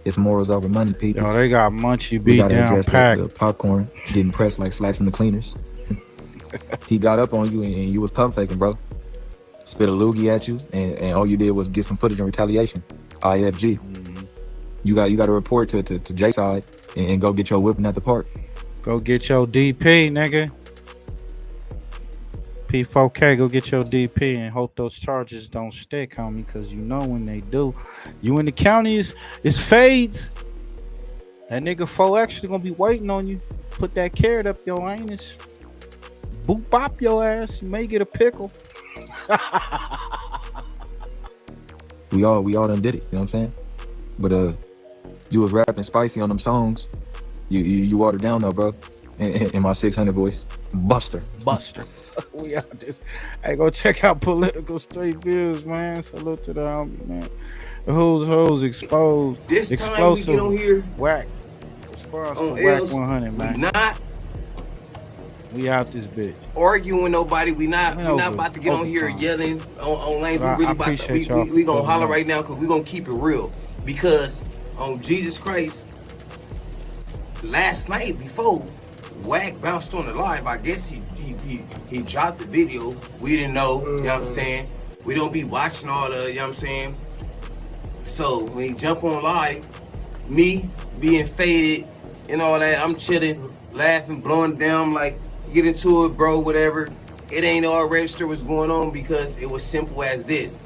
It's morals over money, people. Yo, they got Munchie We beat gotta down address pack. the popcorn getting pressed like slacks from the cleaners. He got up on you and you was pump faking, bro. Spit a loogie at you and all you did was get some footage in retaliation. IFG. You got to report to J side and go get your whipping at the park. Go get your DP, nigga. P4K, go get your DP and hope those charges don't stick, homie, because you know when they do, you in the county is fades. That nigga 4X gonna be waiting on you. Put that carrot up your anus. Boop bop your ass. You may get a pickle. We all done did it, you know what I'm saying? But you was rapping spicy on them songs. You watered down though, bro. In my 600 voice. Buster. We out this. Hey, go check out Political Straight Views, man. Salute to the homie, man. The hoes exposed. This explosive. time we get on here. WACC. Response On to Els, WACC100, man. we not We out this bitch. arguing with nobody. We not over- about to get on here overtime. yelling on lanes. We I really about to, appreciate y'all we gonna for holler that. right now because we gonna keep it real. Because on Jesus Christ, last night before WACC bounced on the live, I guess he dropped the video. We didn't know, you know what I'm saying? We don't be watching all the, you know what I'm saying? So when he jump on live, me being faded and all that, I'm chilling, laughing, blowing down, like, get into it, bro, whatever. It ain't all register what's going on because it was simple as this.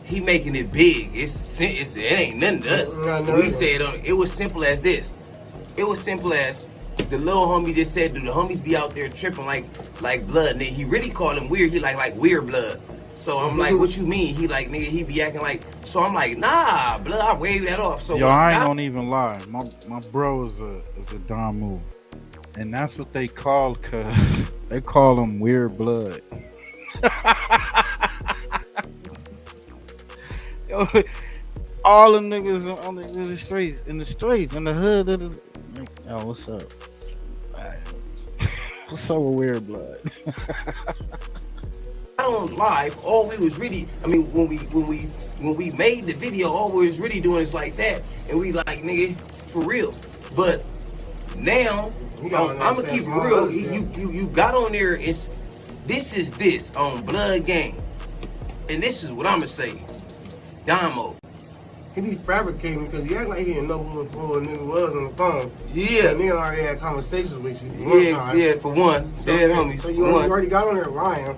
He making it big. It ain't nothing to us. We said it was simple as this. It was simple as the little homie just said, do the homies be out there tripping like blood? Nigga, he really called him weird. He like weird blood. So I'm like, what you mean? He like, nigga, he be acting like. So I'm like, nah, blood. I waved that off. So Yo, I ain't gonna even lie. My bro is a Don move. And that's what they call, cause they call him weird blood. Yo, all them niggas on the streets, in the hood, Yo, what's up? What's up with Weird Blood? I don't lie. All we was really, I mean, when we made the video, all we was really doing is like that, and we like, nigga, for real. But now, I'm gonna keep it real. You got on there. This is this on Blood Gang, and this is what I'm gonna say. Damo. He be fabricating because he act like he didn't know who a nigga was on the phone. Yeah. And nigga already had conversations with you. Yeah, for one. Dead homies. So you already got on there lying.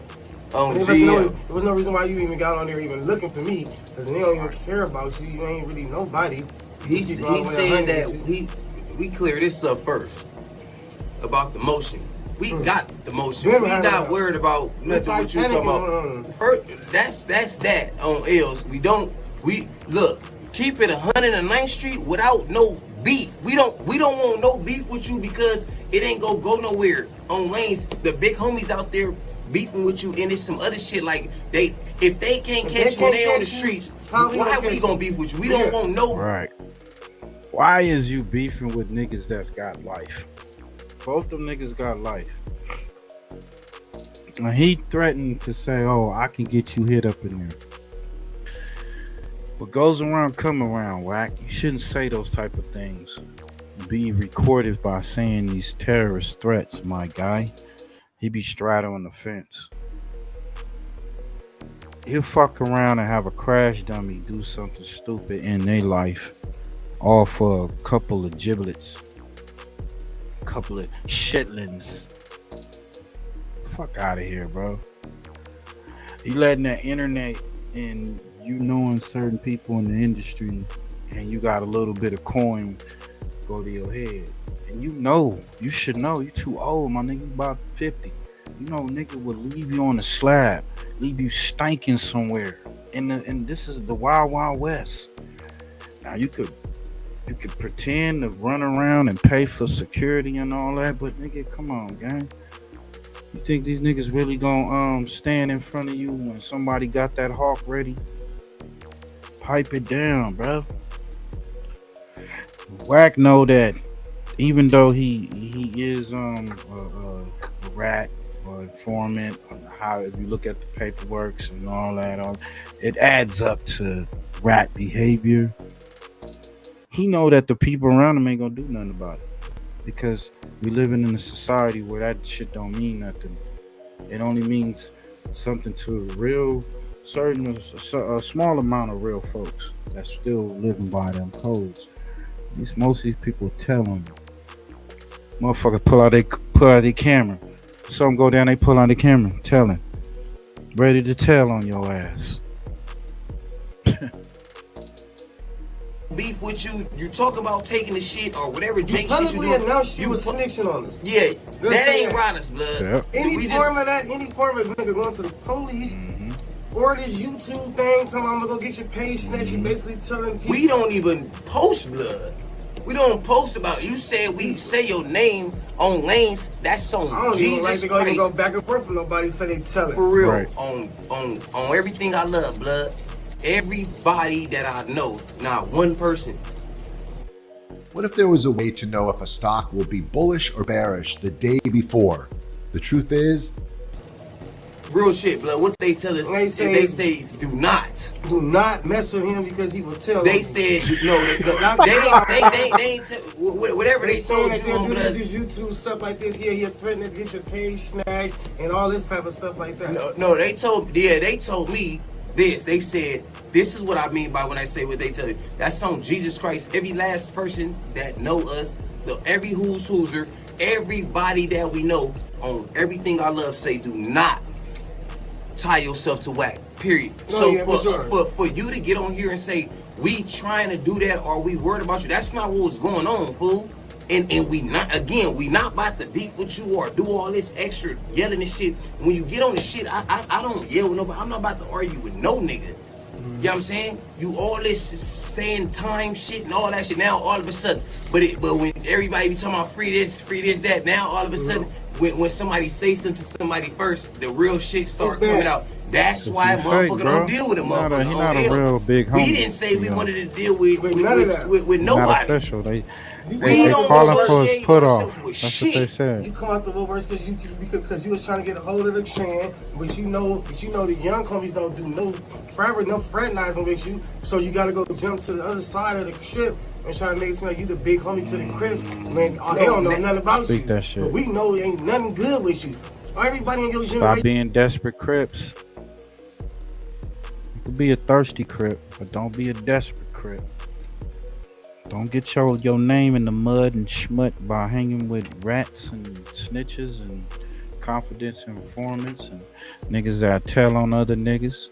Oh, there was no reason why you even got on there even looking for me, because they don't even care about you. You ain't really nobody. He's saying that we clear this up first about the motion. We got the motion. We not worried about nothing what you talking about. First, that's that on L's. We look, keep it 109th Street without no beef. We don't want no beef with you because it ain't go nowhere. On lanes, the big homies out there beefing with you, and there's some other shit like if they can't catch you when they on the streets, why we gonna beef with you? We don't want no. Right. Why is you beefing with niggas that's got life? Both them niggas got life. And he threatened to say, "Oh, I can get you hit up in there." What goes around come around, WACC. You shouldn't say those type of things. Be recorded by saying these terrorist threats, my guy. He be straddling the fence. He'll fuck around and have a crash dummy do something stupid in their life, all for a couple of giblets, a couple of shitlins. Fuck out of here, bro. You letting that internet and you knowing certain people in the industry, and you got a little bit of coin go to your head. And you should know, you too old, my nigga, you about 50. You know, nigga would leave you on the slab, leave you stinking somewhere. And this is the Wild Wild West. Now you could pretend to run around and pay for security and all that, but nigga, come on, gang. You think these niggas really gonna stand in front of you when somebody got that hawk ready? Pipe it down, bro. WACC know that even though he is a rat or informant, how if you look at the paperwork and all that, it adds up to rat behavior. He know that the people around him ain't gonna do nothing about it, because we living in a society where that shit don't mean nothing. It only means something to a small amount of real folks that's still living by them codes. Most of these people tell them, motherfucker, pull out their camera. Some go down, they pull out the camera, telling, ready to tell on your ass. Beef with you, you talk about taking the shit or whatever jank shit you do. Announced you was snitching on us. Yeah, that ain't Riders, blood. Yep. Any form of nigga going to the police or this YouTube thing, telling I'm gonna go get your page snatch, you basically telling people. We don't even post blood. We don't post about you. Said we say your name on lanes. That's on I don't Jesus even like to go, Christ. Go back and forth with nobody, so they tell it. For real, right. on everything I love, blood. Everybody that I know, not one person. What if there was a way to know if a stock will be bullish or bearish the day before? The truth is, real shit, blood. What they tell us, they say do not mess with him because he will tell. They said no. They ain't whatever they told you on blood. This YouTube stuff like this. Yeah, he threatened to get your page snatched and all this type of stuff like that. No, they told me this. They said this is what I mean by when I say what they tell you. That's on Jesus Christ. Every last person that know us, every who's-who'ser, everybody that we know on everything I love say do not tie yourself to WACC. Period. For you to get on here and say we trying to do that or we worried about you, that's not what's going on, fool. And we not about to beef with you or do all this extra yelling and shit. When you get on the shit, I don't yell with nobody. I'm not about to argue with no nigga. You know what I'm saying? You all this saying time shit and all that shit. Now all of a sudden, but when everybody be talking about free this, that, now all of a sudden, when somebody say something to somebody first, the real shit start coming out. That's why motherfucker don't deal with him, motherfucker. He not a real big homie. We didn't say we wanted to deal with nobody. Not official. They don't call him for his associate put off. yourself with That's what they said. You come out the Woolworths because you was trying to get a hold of the chain, but you know the young homies don't do no fraternizing with you, so you gotta go jump to the other side of the ship and try to make it seem like you the big homie to the Crips. Man, they don't know nothing about you. That shit. But we know it ain't nothing good with you. Everybody in your generation. Stop being desperate Crips. You could be a thirsty Crip, but don't be a desperate Crip. Don't get your name in the mud and schmut by hanging with rats and snitches and confidence informants and niggas that tell on other niggas,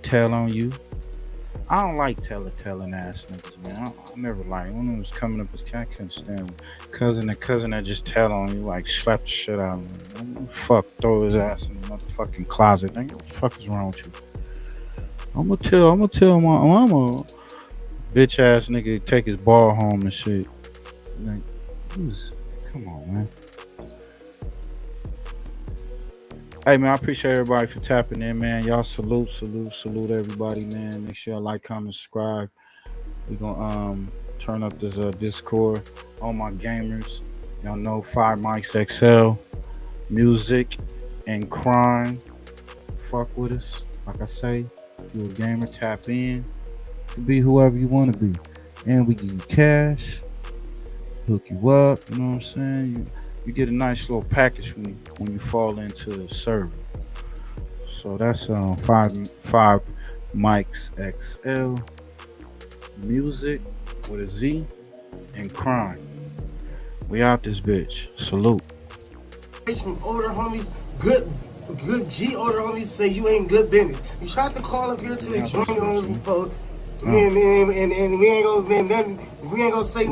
tell on you. I don't like telling ass niggas, man. I never liked when it was coming up as cat, I couldn't stand cousin that just tell on you, like slap the shit out of him. Fuck, throw his ass in the motherfucking closet. Nigga, what the fuck is wrong with you? I'm gonna tell my mama. Bitch ass nigga take his ball home and shit. Like, come on, man. Hey man, I appreciate everybody for tapping in, man. Y'all salute everybody, man. Make sure y'all like, comment, subscribe. We gonna turn up this Discord. All my gamers, y'all know 5 mics XL, music and crime. Fuck with us. Like I say, you a gamer, tap in. Be whoever you want to be, and we give you cash, hook you up. You know what I'm saying? You get a nice little package when you fall into the server. So that's 5 mics XL, music with a Z, and crime. We out this bitch. Salute. From older homies, good G older homies say you ain't good business. You tried to call up here to the joint on the phone. And we ain't gonna say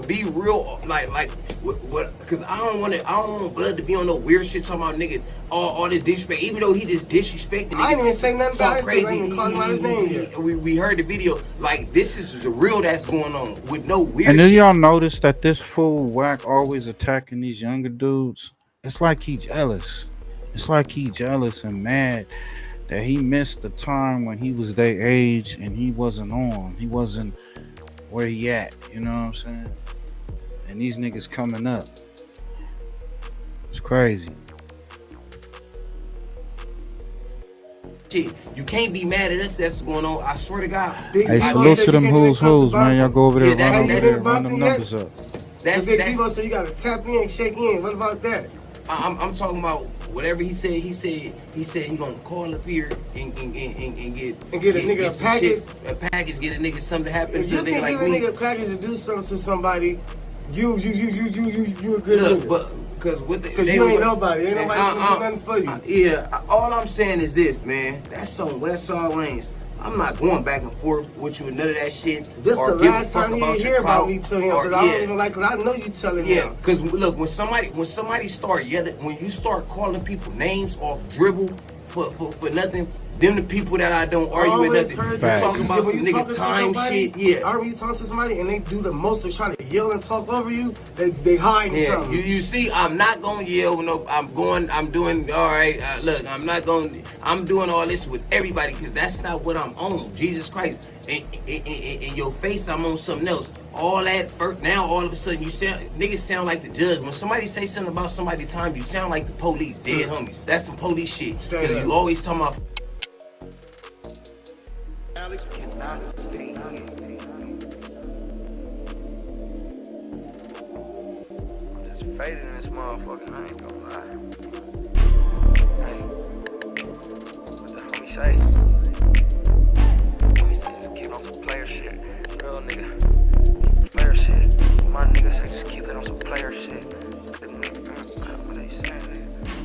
be real like what because I don't want blood to be on no weird shit talking about niggas all this disrespect, even though he just disrespecting niggas. I didn't even say nothing about it. Crazy. I didn't even call him out his name yet. We heard the video. Like, this is the real that's going on with no weird and then shit. y'all notice that this fool WACC always attacking these younger dudes. It's like he jealous. It's like he jealous and mad that he missed the time when he was their age and he wasn't on. He wasn't where he at. You know what I'm saying? And these niggas coming up. It's crazy. You can't be mad at us. That's what's going on. I swear to God. Hey, salute to them who's, man. Y'all go over there, run them numbers up. That's so you gotta tap in, check in. What about that? I'm talking about whatever he said. He said he gonna call up here and get a nigga a package. A package, get a nigga something to happen if to a nigga like me. If you can give a nigga a package to do something to somebody, you a good nigga. But because you ain't nobody. Ain't nobody can do nothing for you. Yeah, all I'm saying is this, man. That's on Westside lanes. I'm not going back and forth with you and none of that shit. This the last time you hear about me to him, because I don't even like, because I know you telling him. Yeah, because look, when somebody start yelling, when you start calling people names off dribble for nothing, them the people that I don't argue with nothing. You talking about some nigga time shit, yeah. I remember you talk to somebody and they do the most to try to yell and talk over you, they hide something. You see, I'm not gonna yell, I'm doing, all right, look, I'm doing all this with everybody, because that's not what I'm on, Jesus Christ. In your face, I'm on something else. All that first, now all of a sudden niggas sound like the judge. When somebody say something about somebody's time, you sound like the police, dead homies. That's some police shit. Because you always talking about Alex cannot stay in. I'm just fading in this motherfucker, I ain't gonna lie. Hey, what the homie say? Homie say just keep on some player shit. Real nigga. Player shit. My niggas say just keep it on some player shit. What they say?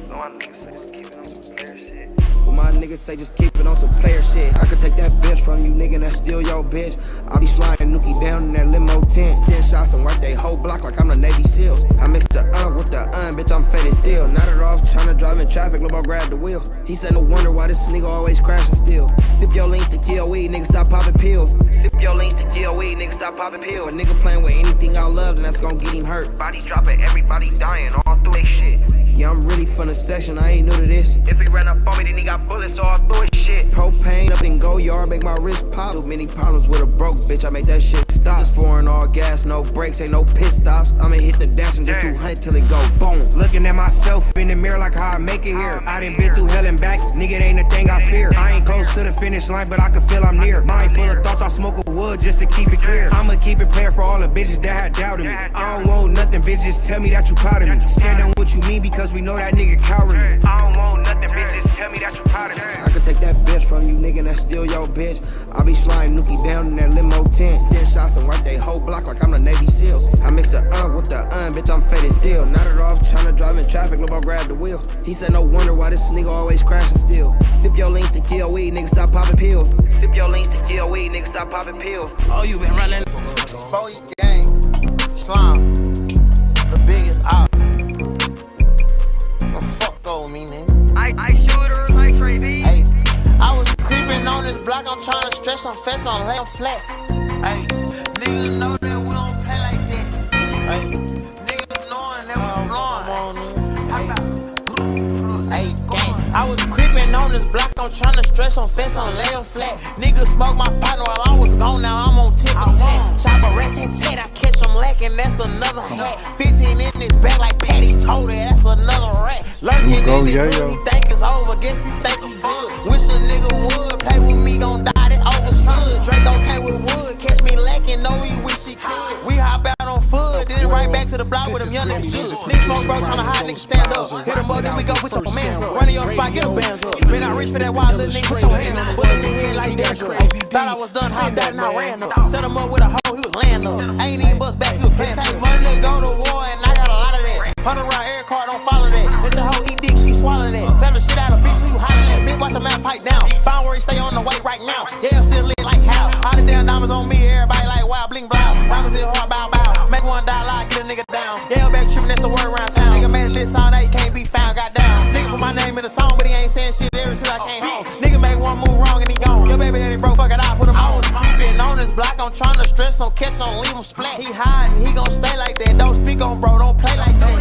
My niggas say just keep it on some player shit. Well, my niggas say just keep it on some player shit. I could take that bitch from you, nigga, that's still your bitch. I be sliding Nookie down in that limo tent. Send shots and work they whole block like I'm the Navy SEALs. I mix the with the bitch, I'm faded still. Not at all trying to drive in traffic, little boy grab the wheel. He said no wonder why this nigga always crashing still. Sip your leans to kill weed, nigga, stop popping pills. Sip your leans to kill weed, nigga, stop popping pills. If a nigga playing with anything I love, then that's gonna get him hurt. Bodies dropping, everybody dying all through they shit. Yeah, I'm really from the section, I ain't new to this. If he ran up on me, then he got bullets, so I'll throw his shit. Propane up in go yard, make my wrist pop. Too many problems with a broke bitch, I make that shit stop. It's foreign all gas, no brakes, ain't no pit stops. I'ma hit the dash and do 200 till it go boom. Looking at myself in the mirror like how I make it here. I done been through hell and back, nigga, it ain't a thing I fear. I ain't close to the finish line, but I can feel I'm near. Mind full of thoughts, I smoke a wood just to keep it clear. I'ma keep it playing for all the bitches that had doubted me. I don't want nothing, bitches, tell me that you proud of me. Stand on what you mean because we know that nigga cowardly. I don't want nothing, bitches, tell me that you proud of me. I can take that bitch from you, nigga, that's still your bitch. I be sliding nookie down in that limo tent. Send shots and wipe they whole block like I'm the Navy SEALs. I mix the with the bitch, I'm faded still. Nodded off, tryna drive in traffic, little boy grab the wheel. He said no wonder why this nigga always crashing still. Sip your leans to kill weed, nigga, stop popping pills. Sip your leans to kill weed, nigga, stop popping pills. Oh, you been running for your gang. Slime, the biggest out. Well, fuck over me, nigga. I shooters, I trade these. Hey, I was creeping on this block, I'm trying to stretch some fast on lay flat. Hey, niggas know that we don't play like that. Hey, niggas knowing that we blowing. Hey, gang, I was creeping on this block, I'm trying to stretch some fast on lay flat. Niggas smoke my partner while I was gone, now I'm on tip of tat. Chop a rat tat, I catch them lacking, that's another hat. 15 in this bag like Patty told her, that's another rat. Lurking in this hood, he think it's over, guess he think he good. Wish a nigga would play with me, gon' die, this overstood. Draco came with wood, catch me lacking, know he wish he could. We hop out on foot, then right back to the block with them young niggas shoot. Niggas smoke bro, tryna hide, niggas stand up. Hit them up, then we go put your mans up. Run in your spot, get a bands up. Man, I reach for that wild little nigga, put your hand up. Bullets in head like that crazy. Thought I was done, hopped out and I ran up. Set him up with a hoe, he was laying up. I ain't even bust back, he was playing. Take money to go to war, and I got a lot of that. 100 round air car, don't follow that. Let your hoe eat dick, she swallow that. Stab the shit out of bitch, who you hollering at? Bitch, watch your mouth pipe down. Find where he stay on the way right now. Yeah, still lit like how. All the damn diamonds on me, everybody like wow, bling blow. Diamonds in hard, bow, bow. Make one die loud, get a nigga down. Yeah, back tripping, that's the word around town. Nigga made a list all day, can't be found, got down. Nigga put my name in the song, but he ain't saying shit ever since I came home. Nigga made one move wrong and he gone. Your baby daddy broke, fuck it, I put him on. I was creeping on this block, I'm trying to stress him, catch him, leave him splat. He hiding, he gon' stay like that. Don't speak on bro, don't play like that.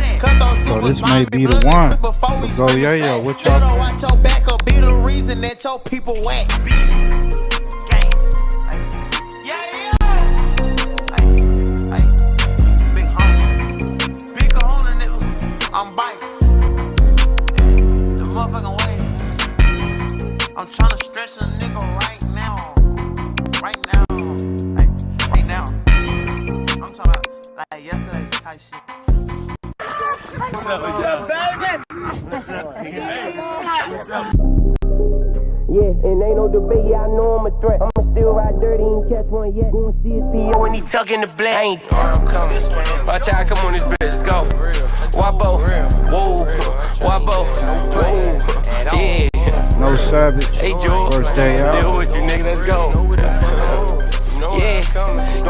So this may be the one. Let's go, yeah, what y'all think? Watch your back up, be the reason that your people whack. I'm biting the motherfucking way. I'm trying to stretch a nigga right now. Right now. Like, right now. I'm talking about like yesterday type shit. What's up, baby? What's up? Yeah, and ain't no debate, yeah, I know I'm a threat. I'ma still ride dirty, ain't catch one yet. Going see his PO when he tucking the black. I ain't I'm coming. Watch out, come on this bitch, let's go. Wabo, whoa, Wabo, whoa, yeah. No Savage, hey, George, first day out. Still with you, nigga, let's go. Yeah,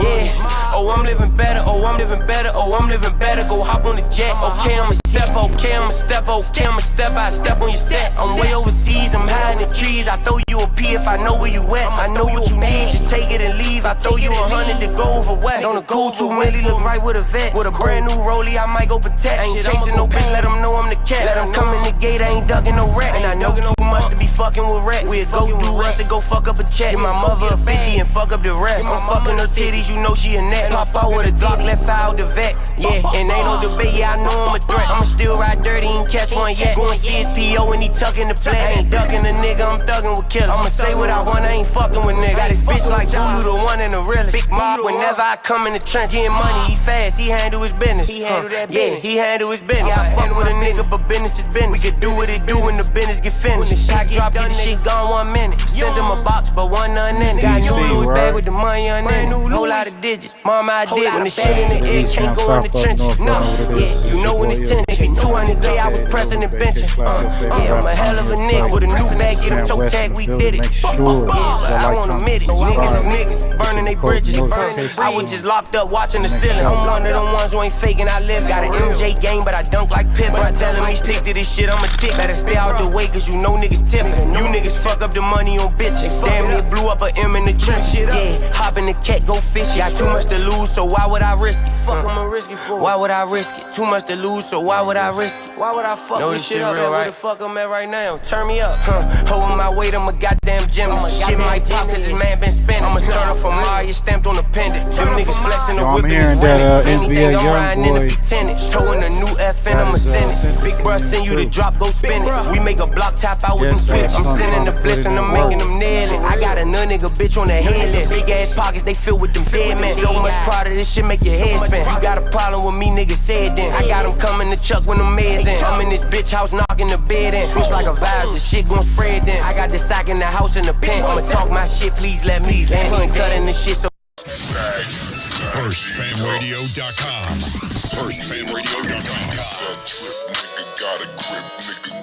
yeah. Oh, I'm living better. Oh, I'm living better. Oh, I'm living better. Go hop on the jet. Okay, I'ma step. Okay, I'ma step. Okay, I'ma step. I step on your set. I'm way overseas. I'm high in the trees. I throw you a P if I know where you at. I know what you need. Just take it and leave. I throw you 100 to go over west. On the cool 2 Millie, look right with a vet. With a brand new rollie, I might go protect. I ain't chasing no bitch. Let them know I'm the cat. Let them come in the gate. I ain't ducking no rat. And I know too much to be fucking with rats. We'll go do us and go fuck up a check. Give my mother a 50 and fuck up the rest. I'm fucking her titties, you know she a net. Pop out with a Glock, left out the vet. Yeah, and ain't no debate, yeah, I know I'm a threat. I'ma still ride dirty, ain't catch one yet. Going see his PO and he tucking the play. I ain't ducking a nigga, I'm thugging with killer. I'ma say what I want, I ain't fucking with niggas. Got his bitch like Boo, you the one and the realest. Big mob, whenever I come in the trench, getting money, he fast, he handle his business. Yeah, he handle his business. I fuck with a nigga, but business is business. We can do what it do when the business get finished. When the shot drop, get the shit gone 1 minute. Send him a box, but one none in it. Got new Louis bag with the money on it. Whole lot of digits, mama I did. When the shit in the air, can't go in the trenches. No, yeah, you know when it's tension. 200K, I was pressing and benching. Yeah, I'm a hell of a nigga with a new bag, get him toe tag, we did it. Yeah, but I won't admit it. Niggas is niggas, burning they bridges. I was just locked up watching the ceiling. I'm one of them ones who ain't faking, I live. Got an MJ game, but I dunk like Pip. When I tell him he's picked to this shit, I'm a tick. Better stay out the way, cause you know niggas tipping. You niggas fuck up the money on bitches. Damn near blew up a M in the trench. Yeah, hop in the cat, go fishing. Got too much to lose, so why would I risk it? Fuck, I'ma risk it for. Why would I risk it? Too much to lose, so why would I risk it? Why would I fuck this shit up at where the fuck I'm at right now? Turn me up, holding my weight, I'm a goddamn gym. Shit might pop cause this man been spending. I'ma turn up from Mario, stamped on the pendant. Them niggas flexing the whip and anything I'm riding in the pretendant. Towing a new FN, I'ma send it. Big bruh send you the drop, go spin it. We make a block top out with them switch. I'm sending the bliss and I'm making them nail it. I got a nigga bitch on the head list. Big ass pockets, they filled with them dead men. So much pride of this shit make your head spin. You got a problem with me, nigga, say it then. I got them coming to chuck when them meds in. I'm in this bitch house knocking the bed in. Switch like a virus, the shit gon' spread then. I got the sack in the house in the pen. I'ma talk my shit, please let me. And he ain't cutting the shit so. FirstFamRadio.com. FirstFamRadio.com.